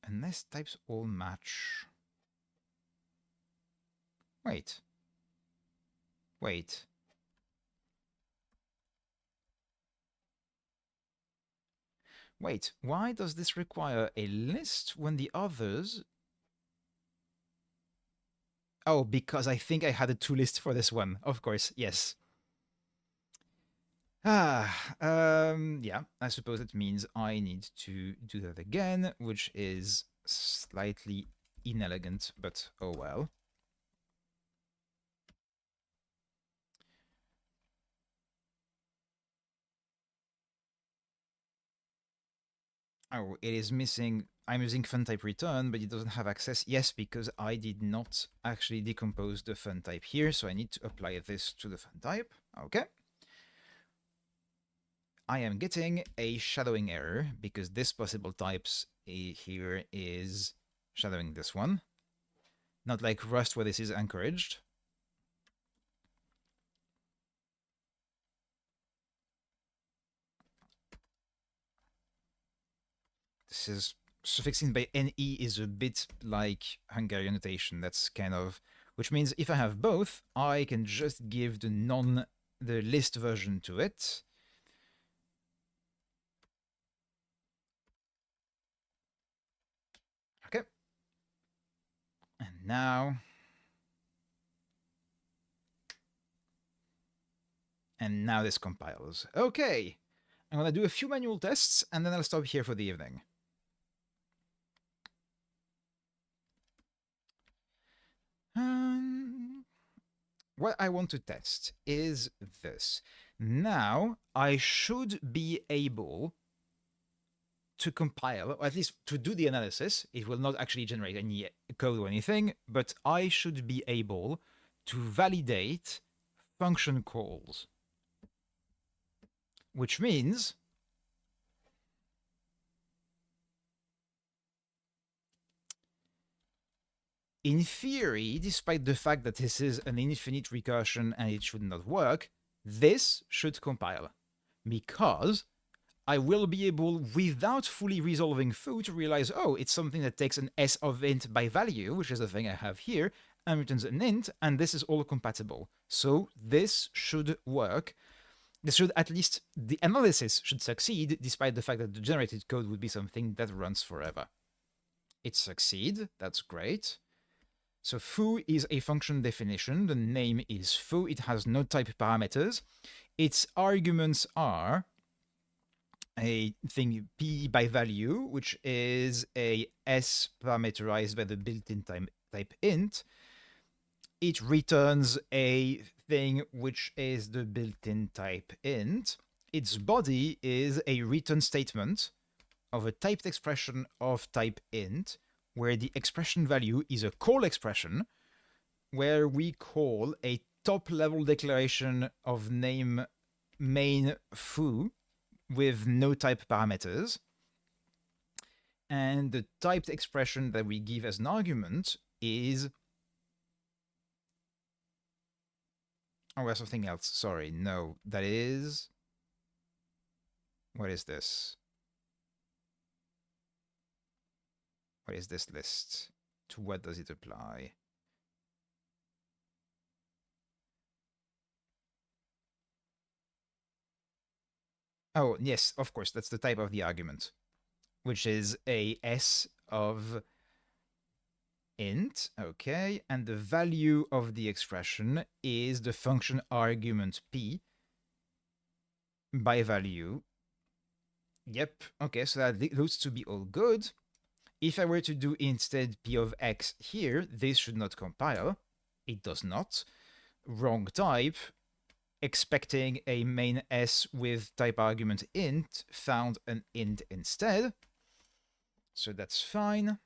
Unless types all match. Wait. Wait. Wait, why does this require a list when the others... Oh, because I think I had a to list for this one. Of course, yes. Yeah, I suppose it means I need to do that again, which is slightly inelegant, but oh well. Oh, it is missing... I'm using fun type return, but it doesn't have access. Yes, because I did not actually decompose the fun type here, so I need to apply this to the fun type. Okay. I am getting a shadowing error because this possible types here is shadowing this one. Not like Rust where this is encouraged. This is suffixing by NE is a bit like Hungarian notation. That's kind of... Which means if I have both, I can just give the list version to it. Okay. And now... And now this compiles. Okay, I'm gonna do a few manual tests and then I'll stop here for the evening. What I want to test is this. Now I should be able to compile, or at least to do the analysis. It will not actually generate any code or anything, but I should be able to validate function calls, which means in theory, despite the fact that this is an infinite recursion and it should not work, this should compile, because I will be able, without fully resolving foo, to realize, oh, it's something that takes an s of int by value, which is the thing I have here, and returns an int, and this is all compatible. So this should work. This should, at least, the analysis should succeed, despite the fact that the generated code would be something that runs forever. It succeeds, that's great. So foo is a function definition. The name is foo. It has no type parameters. Its arguments are a thing p by value, which is a s parameterized by the built-in type int. It returns a thing which is the built-in type int. Its body is a return statement of a typed expression of type int, where the expression value is a call expression, where we call a top-level declaration of name main foo with no type parameters. And the typed expression that we give as an argument is... oh, there's something else. Sorry, no, that is... what is this? What is this list? To what does it apply? Oh, yes, of course, that's the type of the argument, which is a s of int, okay, and the value of the expression is the function argument p by value. Yep, okay, so that looks to be all good. If I were to do instead p of x here, this should not compile. It does not. Wrong type. Expecting a main s with type argument int, found an int instead. So that's fine.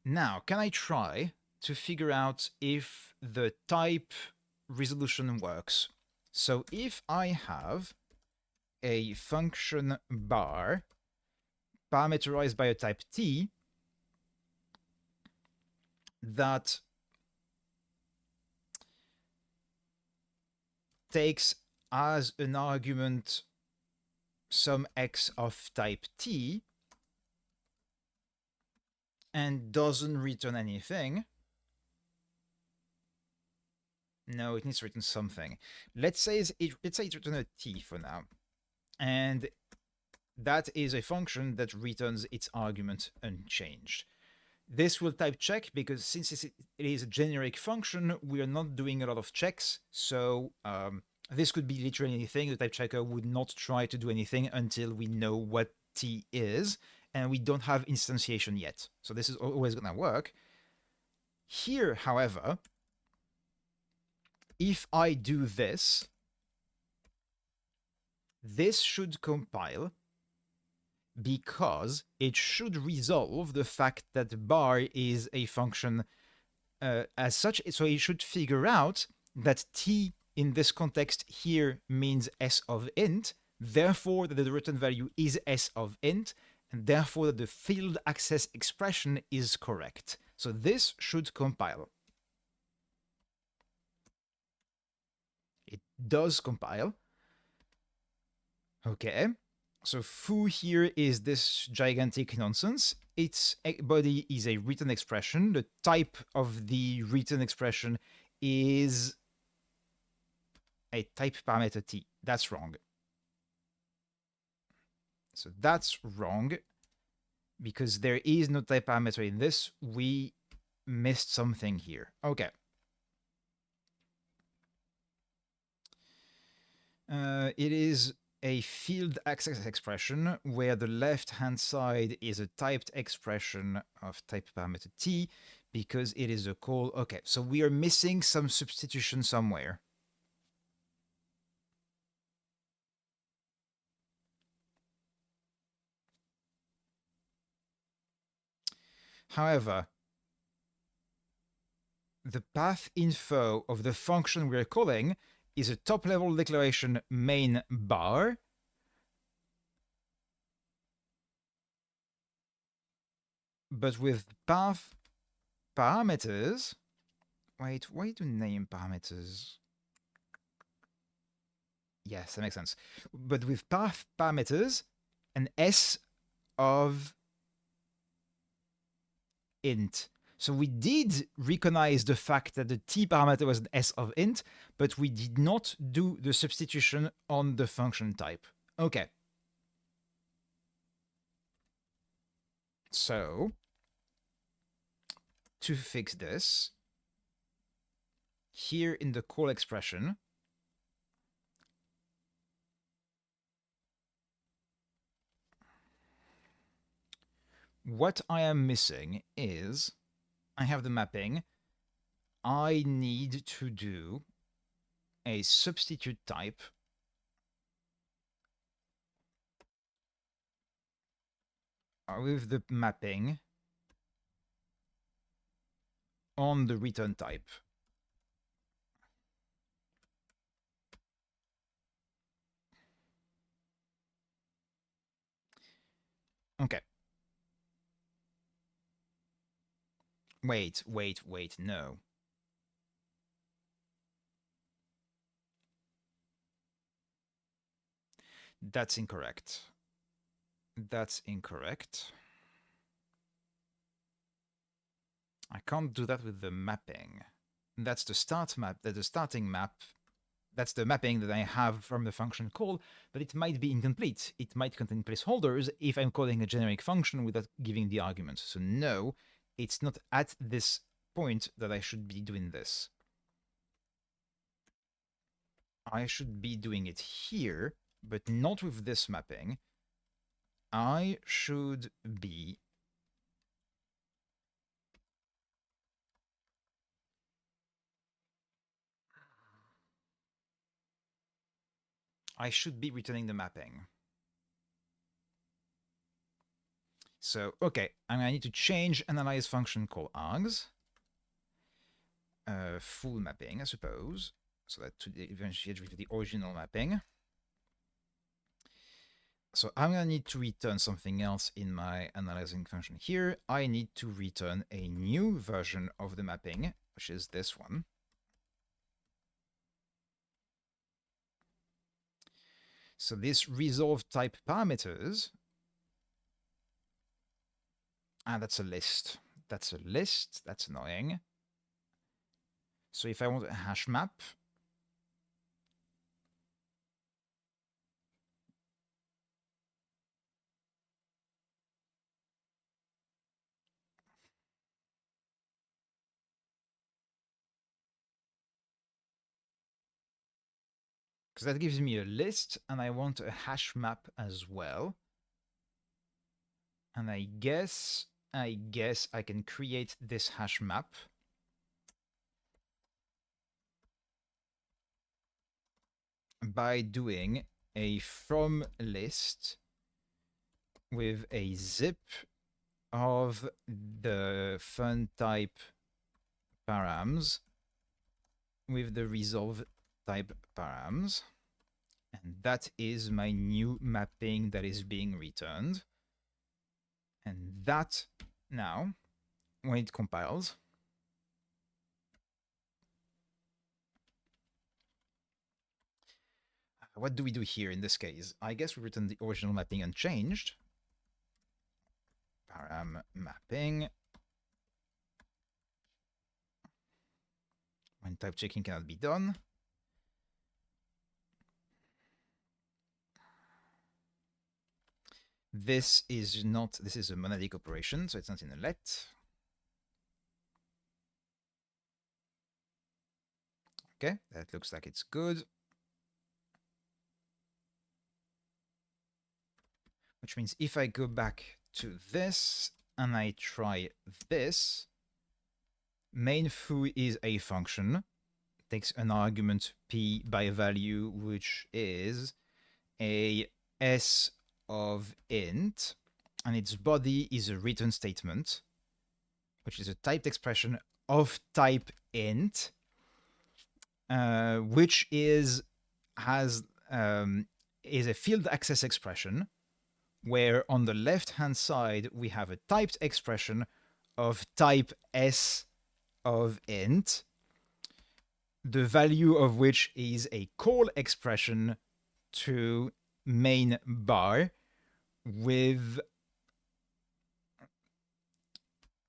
Now, can I try to figure out if the type resolution works? So if I have a function bar parameterized by a type t that takes as an argument some x of type t and doesn't return anything. No, it needs to return something. Let's say it returns a t for now. And that is a function that returns its argument unchanged. This will type check because since it is a generic function, we are not doing a lot of checks. So this could be literally anything. The type checker would not try to do anything until we know what t is, and we don't have instantiation yet. So this is always going to work. Here, however, if I do this, this should compile because it should resolve the fact that bar is a function as such. So it should figure out that t in this context here means s of int, therefore that the return value is s of int, and therefore that the field access expression is correct. So this should compile. It does compile. Okay. So foo here is this gigantic nonsense. Its body is a written expression. The type of the written expression is a type parameter t. That's wrong. So that's wrong because there is no type parameter in this. We missed something here. Okay. It is a field access expression where the left-hand side is a typed expression of type parameter t because it is a call. Okay, so we are missing some substitution somewhere. However, the path info of the function we're calling is a top-level declaration main bar. But with path parameters, wait, why do name parameters? Yes, that makes sense. But with path parameters, an S of int. So we did recognize the fact that the t parameter was an S of int, but we did not do the substitution on the function type. Okay. So, to fix this, here in the call expression, what I am missing is I have the mapping. I need to do a substitute type with the mapping on the return type. Okay. Wait, no. That's incorrect. That's incorrect. I can't do that with the mapping. That's the start map, the starting map. That's the mapping that I have from the function call, but it might be incomplete. It might contain placeholders if I'm calling a generic function without giving the arguments. So no, it's not at this point that I should be doing this. I should be doing it here, but not with this mapping. I should be returning the mapping. So, okay, I'm gonna need to change analyze function call args. Full mapping, I suppose. So that to differentiate with the original mapping. So I'm going to need to return something else in my analyzing function here. I need to return a new version of the mapping, which is this one. So this resolve type parameters, that's a list. That's a list. That's annoying. So if I want a hash map, because that gives me a list, and I want a hash map as well. And I guess I can create this hash map by doing a from list with a zip of the fun type params with the resolve type params. And that is my new mapping that is being returned. And that now, when it compiles, what do we do here in this case? I guess we return the original mapping unchanged. Param mapping. When type checking cannot be done. This is not, this is a monadic operation, so it's not in a let. Okay, that looks like it's good. which means if I go back to this and I try this, main foo is a function, takes an argument p by a value which is a s of int, and its body is a return statement, which is a typed expression of type int, which is a field access expression, where on the left hand side we have a typed expression of type s of int, the value of which is a call expression to main bar with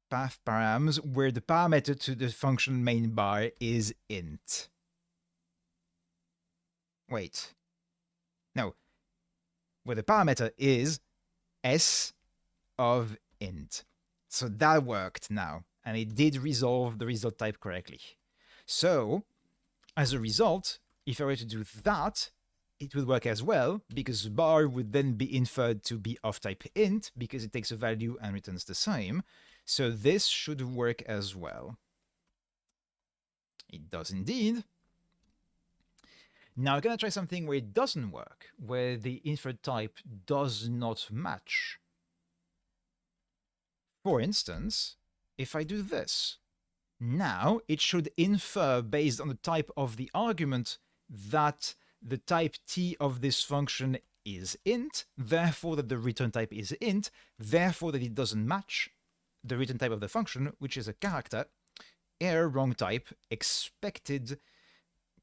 path params where the parameter to the function main bar is int. Wait. No. Where the parameter is s of int. So that worked now, and it did resolve the result type correctly. So, as a result, if I were to do that, it would work as well, because bar would then be inferred to be of type int, because it takes a value and returns the same. So this should work as well. It does indeed. Now I'm going to try something where it doesn't work, where the inferred type does not match. For instance, if I do this, now it should infer based on the type of the argument that the type t of this function is int, therefore that the return type is int, therefore that it doesn't match the return type of the function, which is a character. Error, wrong type, expected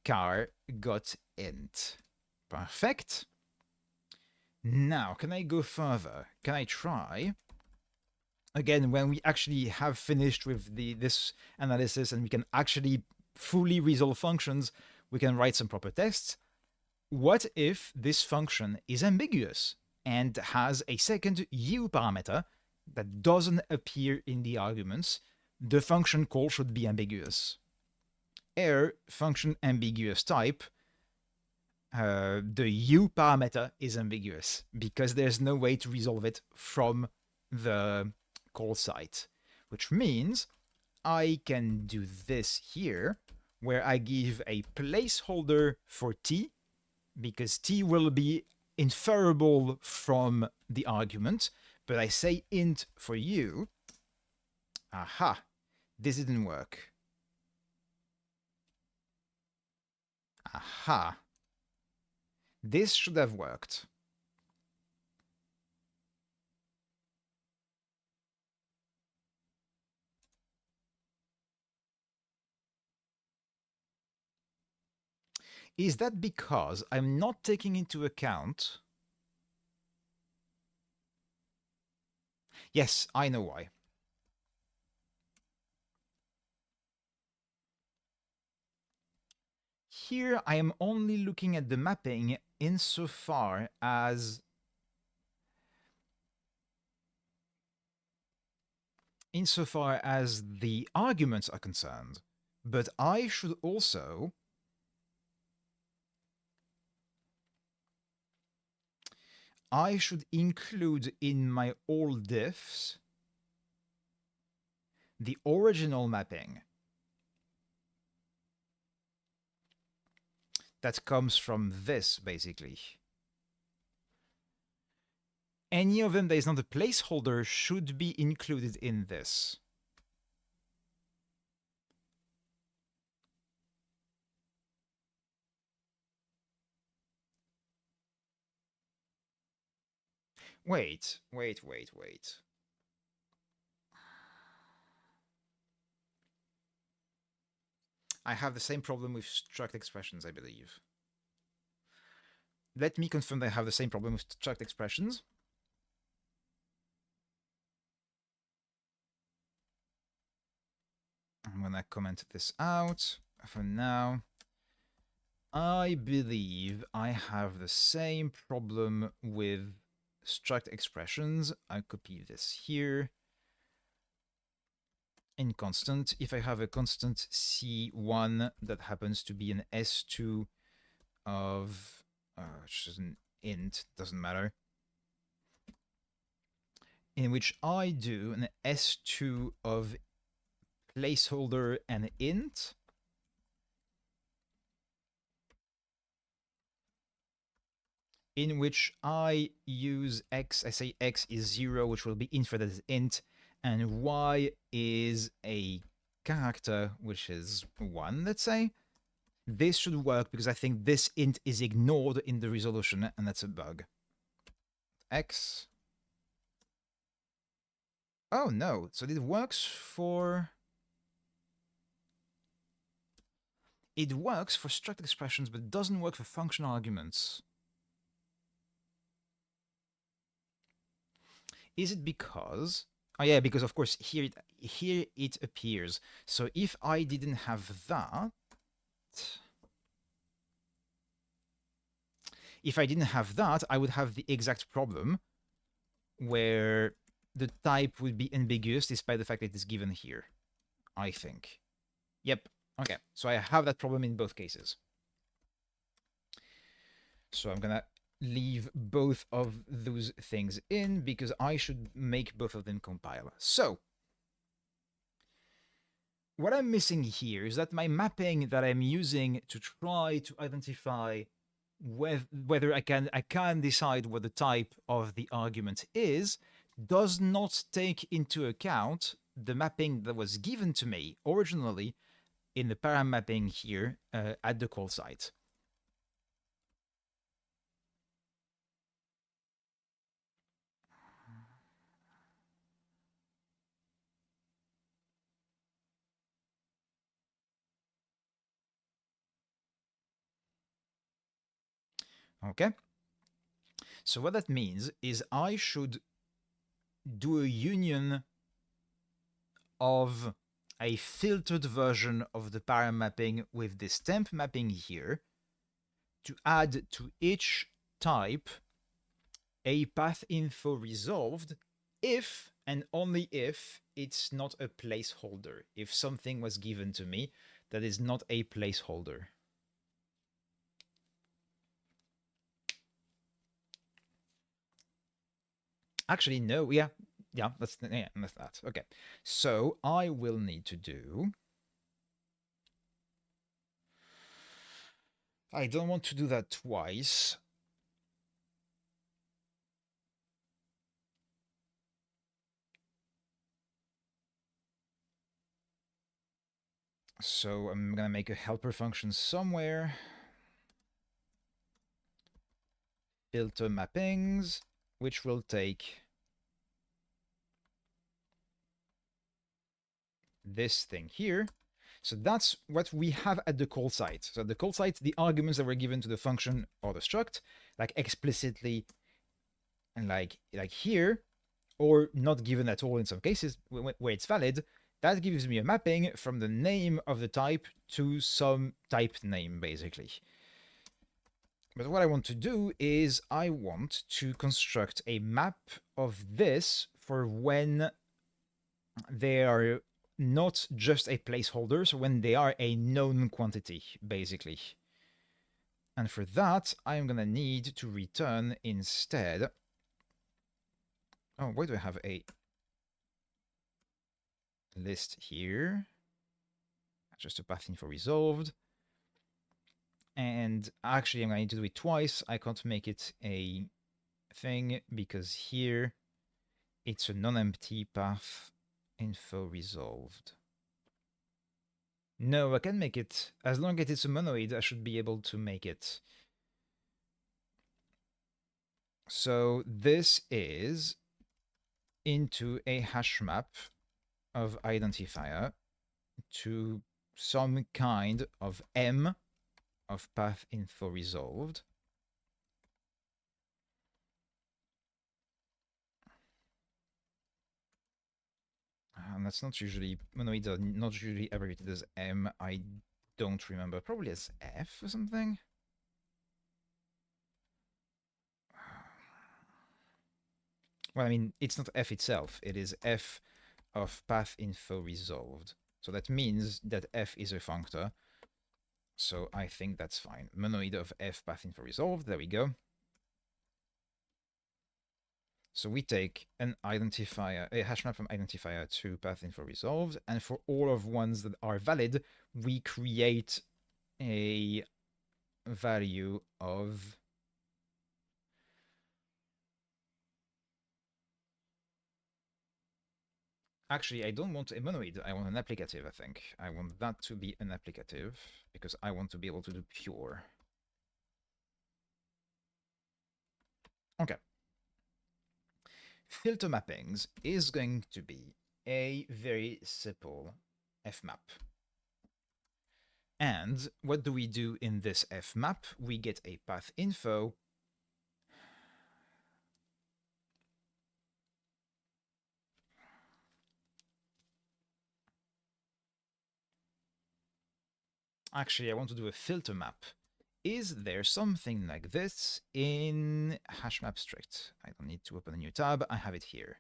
char got int. Perfect. Now, can I go further? Can I try? Again, when we actually have finished with this analysis and we can actually fully resolve functions, we can write some proper tests. What if this function is ambiguous and has a second u parameter that doesn't appear in the arguments? The function call should be ambiguous. Error, function ambiguous type. The u parameter is ambiguous because there's no way to resolve it from the call site, which means I can do this here, where I give a placeholder for t, because t will be inferable from the argument, but I say int for u. Aha, this didn't work. Aha. This should have worked. Is that because I'm not taking into account... Yes, I know why. Here I am only looking at the mapping insofar as the arguments are concerned, but I should also include in my all diffs the original mapping that comes from this, basically. Any of them that is not a placeholder should be included in this. Wait. I have the same problem with struct expressions, I believe. Let me confirm that I have the same problem with struct expressions. I'm gonna comment this out for now. I believe I have the same problem with struct expressions. I copy this here. In constant, if I have a constant C1 that happens to be an S2 of, which is an int, doesn't matter. in which I do an S2 of placeholder and int, in which I use x, I say x is 0, which will be inferred as int, and y is a character, which is 1, let's say. This should work because I think this int is ignored in the resolution, and that's a bug. X. Oh no, so it works for... It works for struct expressions, but doesn't work for function arguments. Is it because... Oh yeah, because of course here it appears. So if I didn't have that... If I didn't have that, I would have the exact problem where the type would be ambiguous despite the fact that it's given here, I think. Yep. Okay. So I have that problem in both cases. So I'm going to leave both of those things in because I should make both of them compile. So what I'm missing here is that my mapping that I'm using to try to identify whether I can decide what the type of the argument is does not take into account the mapping that was given to me originally in the param mapping here at the call site. Okay. So what that means is I should do a union of a filtered version of the param mapping with this temp mapping here to add to each type a path info resolved if and only if it's not a placeholder. If something was given to me that is not a placeholder. Actually, no, yeah, that's that. Okay, so I will need to do... I don't want to do that twice. So I'm gonna make a helper function somewhere. Filter mappings, which will take this thing here. So that's what we have at the call site. So at the call site, the arguments that were given to the function or the struct, like explicitly and like here, or not given at all in some cases where it's valid, that gives me a mapping from the name of the type to some type name, basically. But what I want to do is I want to construct a map of this for when they are not just a placeholder, so when they are a known quantity, basically. And for that, I'm going to need to return instead... Oh, why do I have a list here? Just a path info resolved. And actually, I'm going to need to do it twice. I can't make it a thing because here it's a non-empty path info resolved. No, I can make it. As long as it's a monoid, I should be able to make it. So this is into a hash map of identifier to some kind of M of path info resolved. And that's not usually, monoids are not usually abbreviated as M. I don't remember. Probably as F or something. Well, I mean, it's not F itself. It is F of path info resolved. So that means that F is a functor. So I think that's fine. Monoid of F path info resolved. There we go. So we take an identifier, a hash map from identifier to path info resolved, and for all of ones that are valid, we create a value of actually I don't want a monoid, I want an applicative. I think I want that to be an applicative because I want to be able to do pure. Okay, filter mappings is going to be a very simple fmap. And what do we do in this fmap? We get a path info. Actually, I want to do a filter map. Is there something like this in HashMap strict? I don't need to open a new tab. I have it here.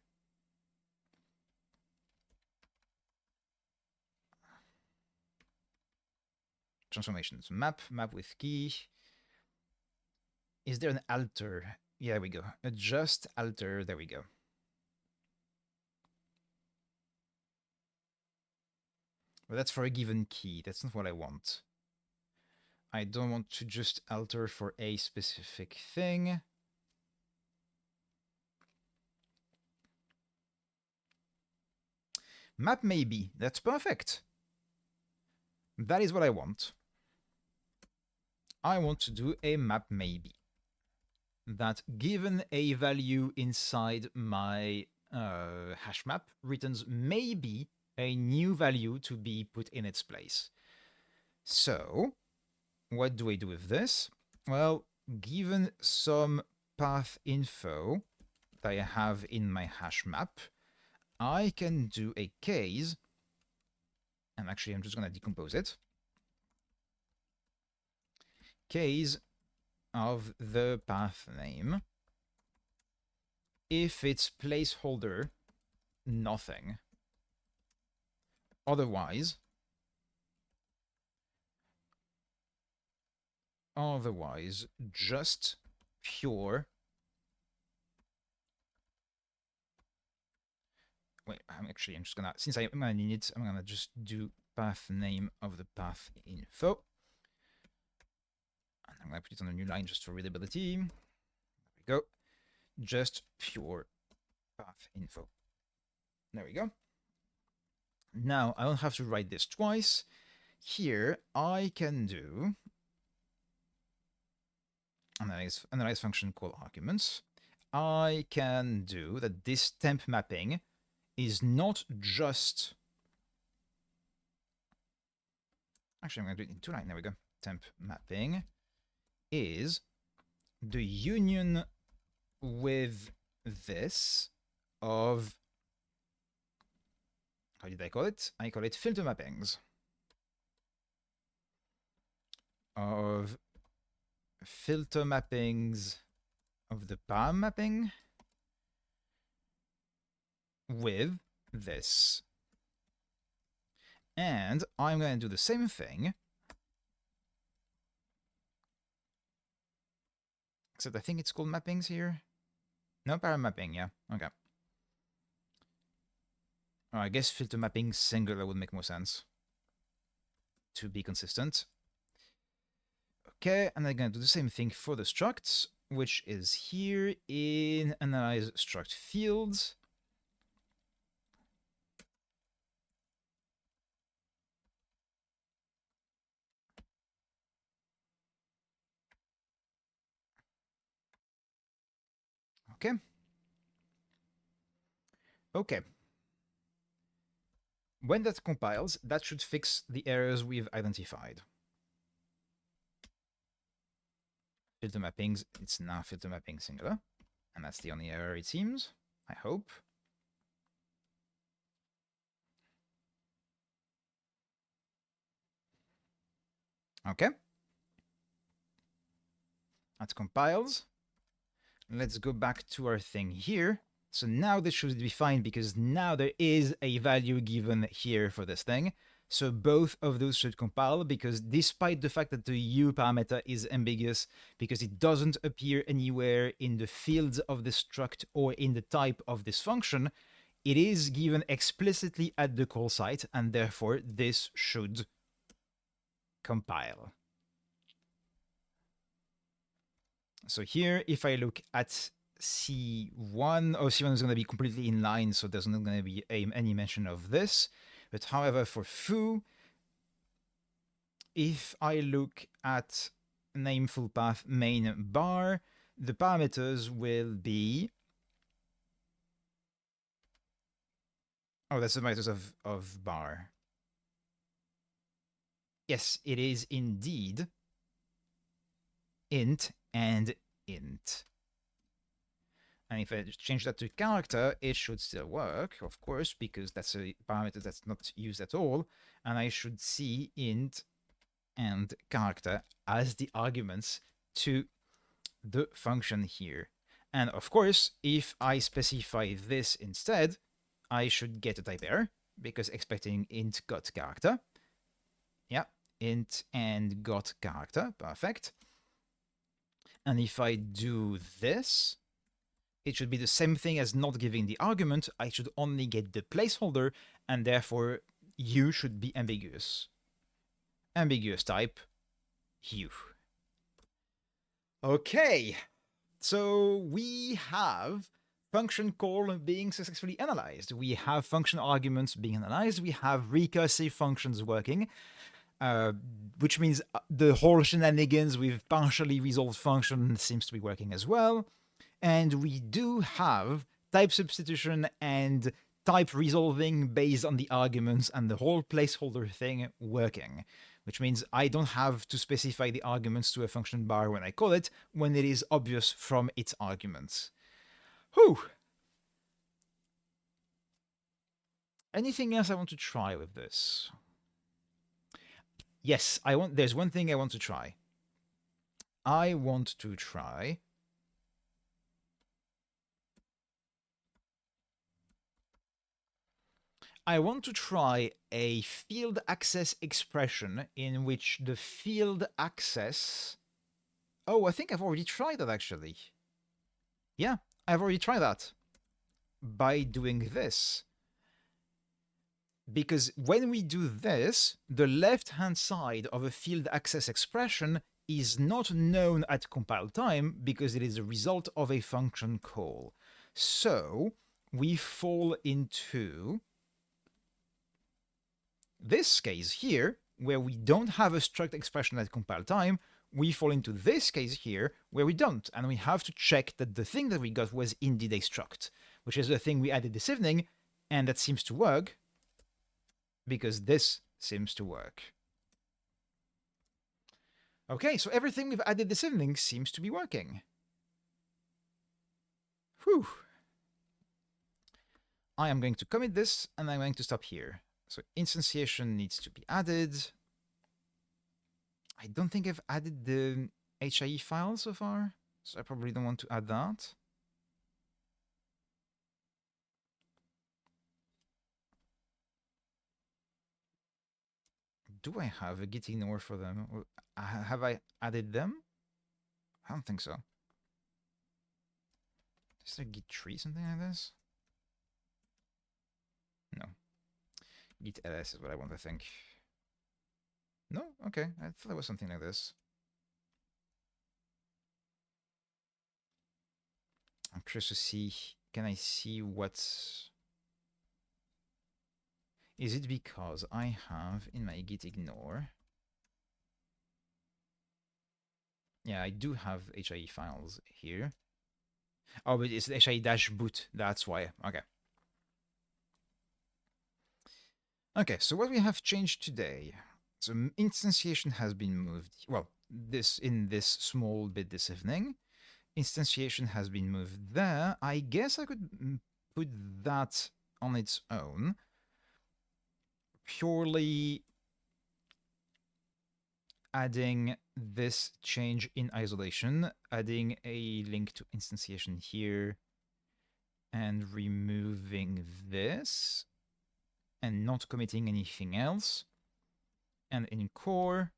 Transformations. Map with key. Is there an alter? Yeah, there we go. Adjust alter. There we go. But that's for a given key. That's not what I want. I don't want to just alter for a specific thing. Map maybe. That's perfect. That is what I want. I want to do a map maybe. That given a value inside my hash map returns maybe a new value to be put in its place. So what do I do with this? Well, given some path info that I have in my hash map, I can do a case, and actually I'm just going to decompose it. Case of the path name if it's placeholder nothing. Otherwise, just pure. Wait, I'm just gonna, since I'm gonna need it, I'm gonna just do path name of the path info. And I'm gonna put it on a new line just for readability. There we go. Just pure path info. There we go. Now I don't have to write this twice. Here I can do analyze function call arguments. I can do that this temp mapping is not just. Actually, I'm going to do it in two lines. There we go. Temp mapping is the union with this of. How did I call it? I call it filter mappings of filter mappings of the PAM mapping with this. And I'm going to do the same thing, except I think it's called mappings here. No, para mapping, yeah. Okay. Oh, I guess filter mapping singular would make more sense to be consistent. Okay, and I'm going to do the same thing for the structs, which is here in analyze struct fields. Okay. Okay. When that compiles, that should fix the errors we've identified. Filter mappings, it's now filter mapping singular. And that's the only error it seems, I hope. Okay. That compiles. Let's go back to our thing here. So now this should be fine because now there is a value given here for this thing. So both of those should compile, because despite the fact that the u parameter is ambiguous because it doesn't appear anywhere in the fields of the struct or in the type of this function, it is given explicitly at the call site, and therefore this should compile. So here, if I look at C1, C1 is going to be completely in line, so there's not going to be any mention of this. But however, for foo, if I look at name full path main bar, the parameters will be... Oh, that's the parameters of bar. Yes, it is indeed int and int. And if I change that to character, it should still work, of course, because that's a parameter that's not used at all. And I should see int and character as the arguments to the function here. And of course, if I specify this instead, I should get a type error, because expecting int got character. Yeah, int and got character, perfect. And if I do this, it should be the same thing as not giving the argument. I should only get the placeholder, and therefore u should be ambiguous. Ambiguous type, u. Okay, so we have function call being successfully analyzed. We have function arguments being analyzed. We have recursive functions working, which means the whole shenanigans with partially resolved function seems to be working as well. And we do have type substitution and type resolving based on the arguments and the whole placeholder thing working, which means I don't have to specify the arguments to a function bar when I call it, when it is obvious from its arguments. Whew! Anything else I want to try with this? Yes, there's one thing I want to try. I want to try a field access expression in which the field access... Oh, I think I've already tried that, actually. Yeah, I've already tried that by doing this. Because when we do this, the left-hand side of a field access expression is not known at compile time because it is a result of a function call. So we fall into this case here, where we don't have a struct expression at compile time. We fall into this case here, where we don't, and we have to check that the thing that we got was indeed a struct, which is the thing we added this evening, and that seems to work, because this seems to work. Okay, so everything we've added this evening seems to be working. Whew. I am going to commit this, and I'm going to stop here. So instantiation needs to be added. I don't think I've added the HIE file so far, so I probably don't want to add that. Do I have a git ignore for them? Have I added them? I don't think so. Is there git tree, something like this? No. Git ls is what I want to think. No? Okay, I thought it was something like this. I'm curious to see, can I see what's... Is it because I have in my git ignore... Yeah, I do have HIE files here. Oh, but it's HIE-boot, that's why. Okay. Okay, so what we have changed today. So instantiation has been moved. Well, in this small bit this evening. Instantiation has been moved there. I guess I could put that on its own. Purely adding this change in isolation, adding a link to instantiation here, and removing this, and not committing anything else. And in core,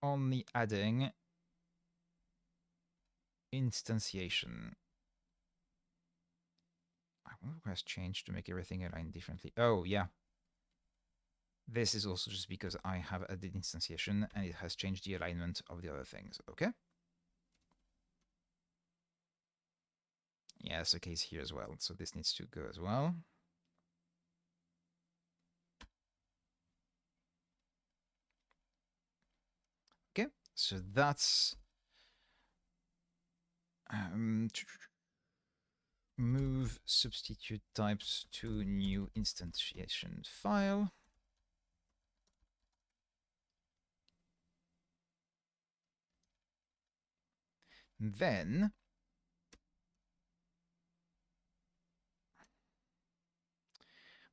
only adding instantiation. I wonder what has changed to make everything align differently. Oh, yeah. This is also just because I have added instantiation and it has changed the alignment of the other things. Okay. Yeah, it's the case here as well. So this needs to go as well. Okay, so that's move substitute types to new instantiation file. Then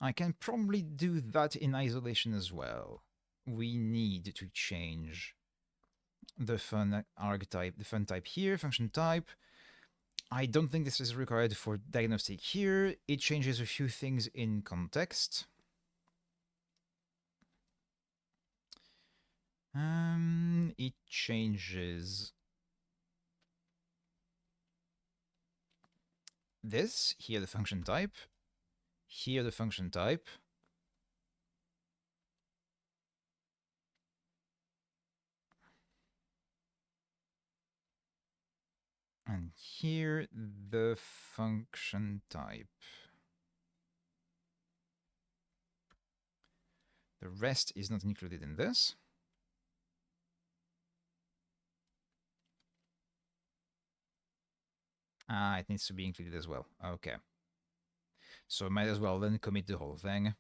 I can probably do that in isolation as well. We need to change the fun archetype, the fun type here, function type. I don't think this is required for diagnostic here. It changes a few things in context. It changes this, here the function type, here the function type. And here the function type. The rest is not included in this. Ah, it needs to be included as well. Okay. So I might as well then commit the whole thing.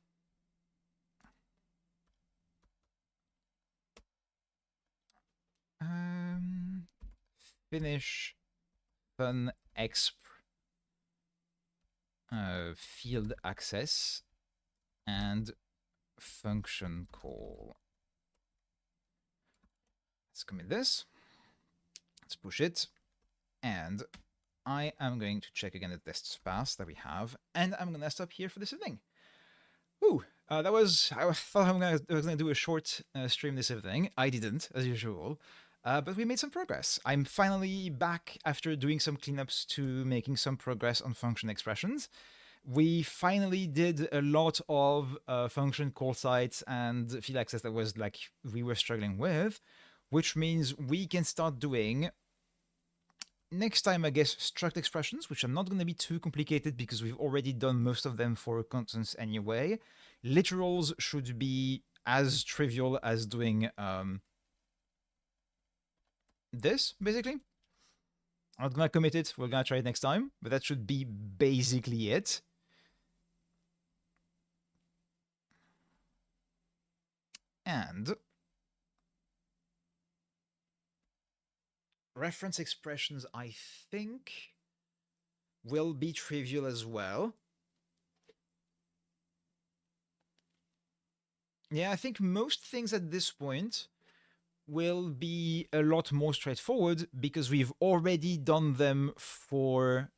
Finish fun exp field access and function call. Let's commit this. Let's push it. And I am going to check again the tests pass that we have. And I'm going to stop here for this evening. Ooh, I thought I was going to do a short stream this evening. I didn't, as usual. But we made some progress. I'm finally back after doing some cleanups to making some progress on function expressions. We finally did a lot of function call sites and field access that was like we were struggling with, which means we can start doing next time, I guess, struct expressions, which are not going to be too complicated because we've already done most of them for constants anyway. Literals should be as trivial as doing this, basically. I'm not going to commit it. We're going to try it next time, but that should be basically it. And reference expressions, I think, will be trivial as well. Yeah, I think most things at this point will be a lot more straightforward because we've already done them for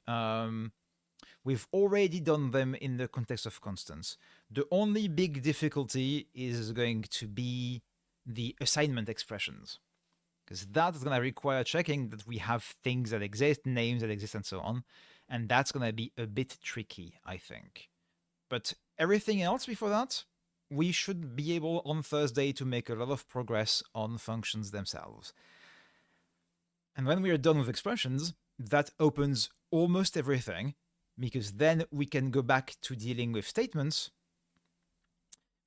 we've already done them in the context of constants. The only big difficulty is going to be the assignment expressions, because that's going to require checking that we have things that exist, names that exist, and so on. And that's going to be a bit tricky, I think. But everything else before that, we should be able on Thursday to make a lot of progress on functions themselves. And when we are done with expressions, that opens almost everything, because then we can go back to dealing with statements.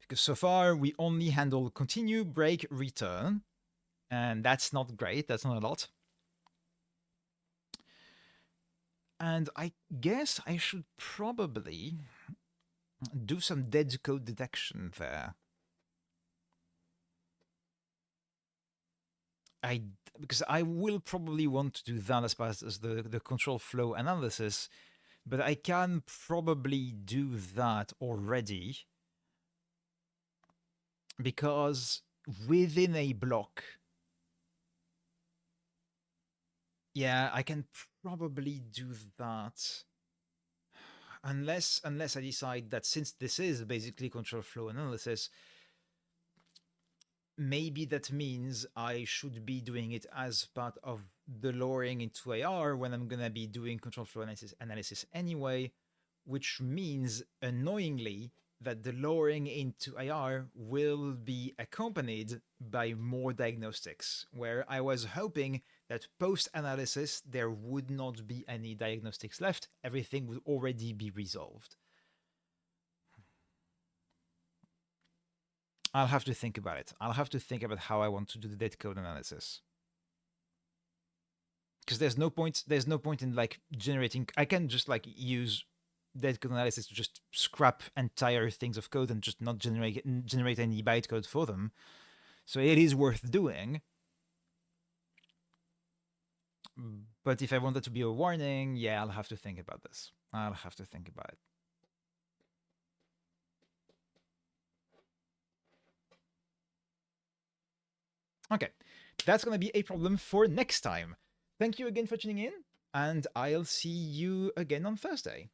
Because so far we only handle continue, break, return, and that's not great, that's not a lot. And I guess I should probably do some dead code detection there. Because I will probably want to do that as part as the control flow analysis, but I can probably do that already because within a block, yeah, I can probably do that. Unless I decide that since this is basically control flow analysis, maybe that means I should be doing it as part of the lowering into AR when I'm gonna be doing control flow analysis anyway, which means annoyingly that the lowering into AR will be accompanied by more diagnostics, where I was hoping that post-analysis there would not be any diagnostics left, everything would already be resolved. I'll have to think about it. I'll have to think about how I want to do the data code analysis. Because there's no point in like generating. I can just like use data code analysis to just scrap entire things of code and just not generate any bytecode for them. So it is worth doing. But if I want that to be a warning, yeah, I'll have to think about this. I'll have to think about it. Okay, that's going to be a problem for next time. Thank you again for tuning in, and I'll see you again on Thursday.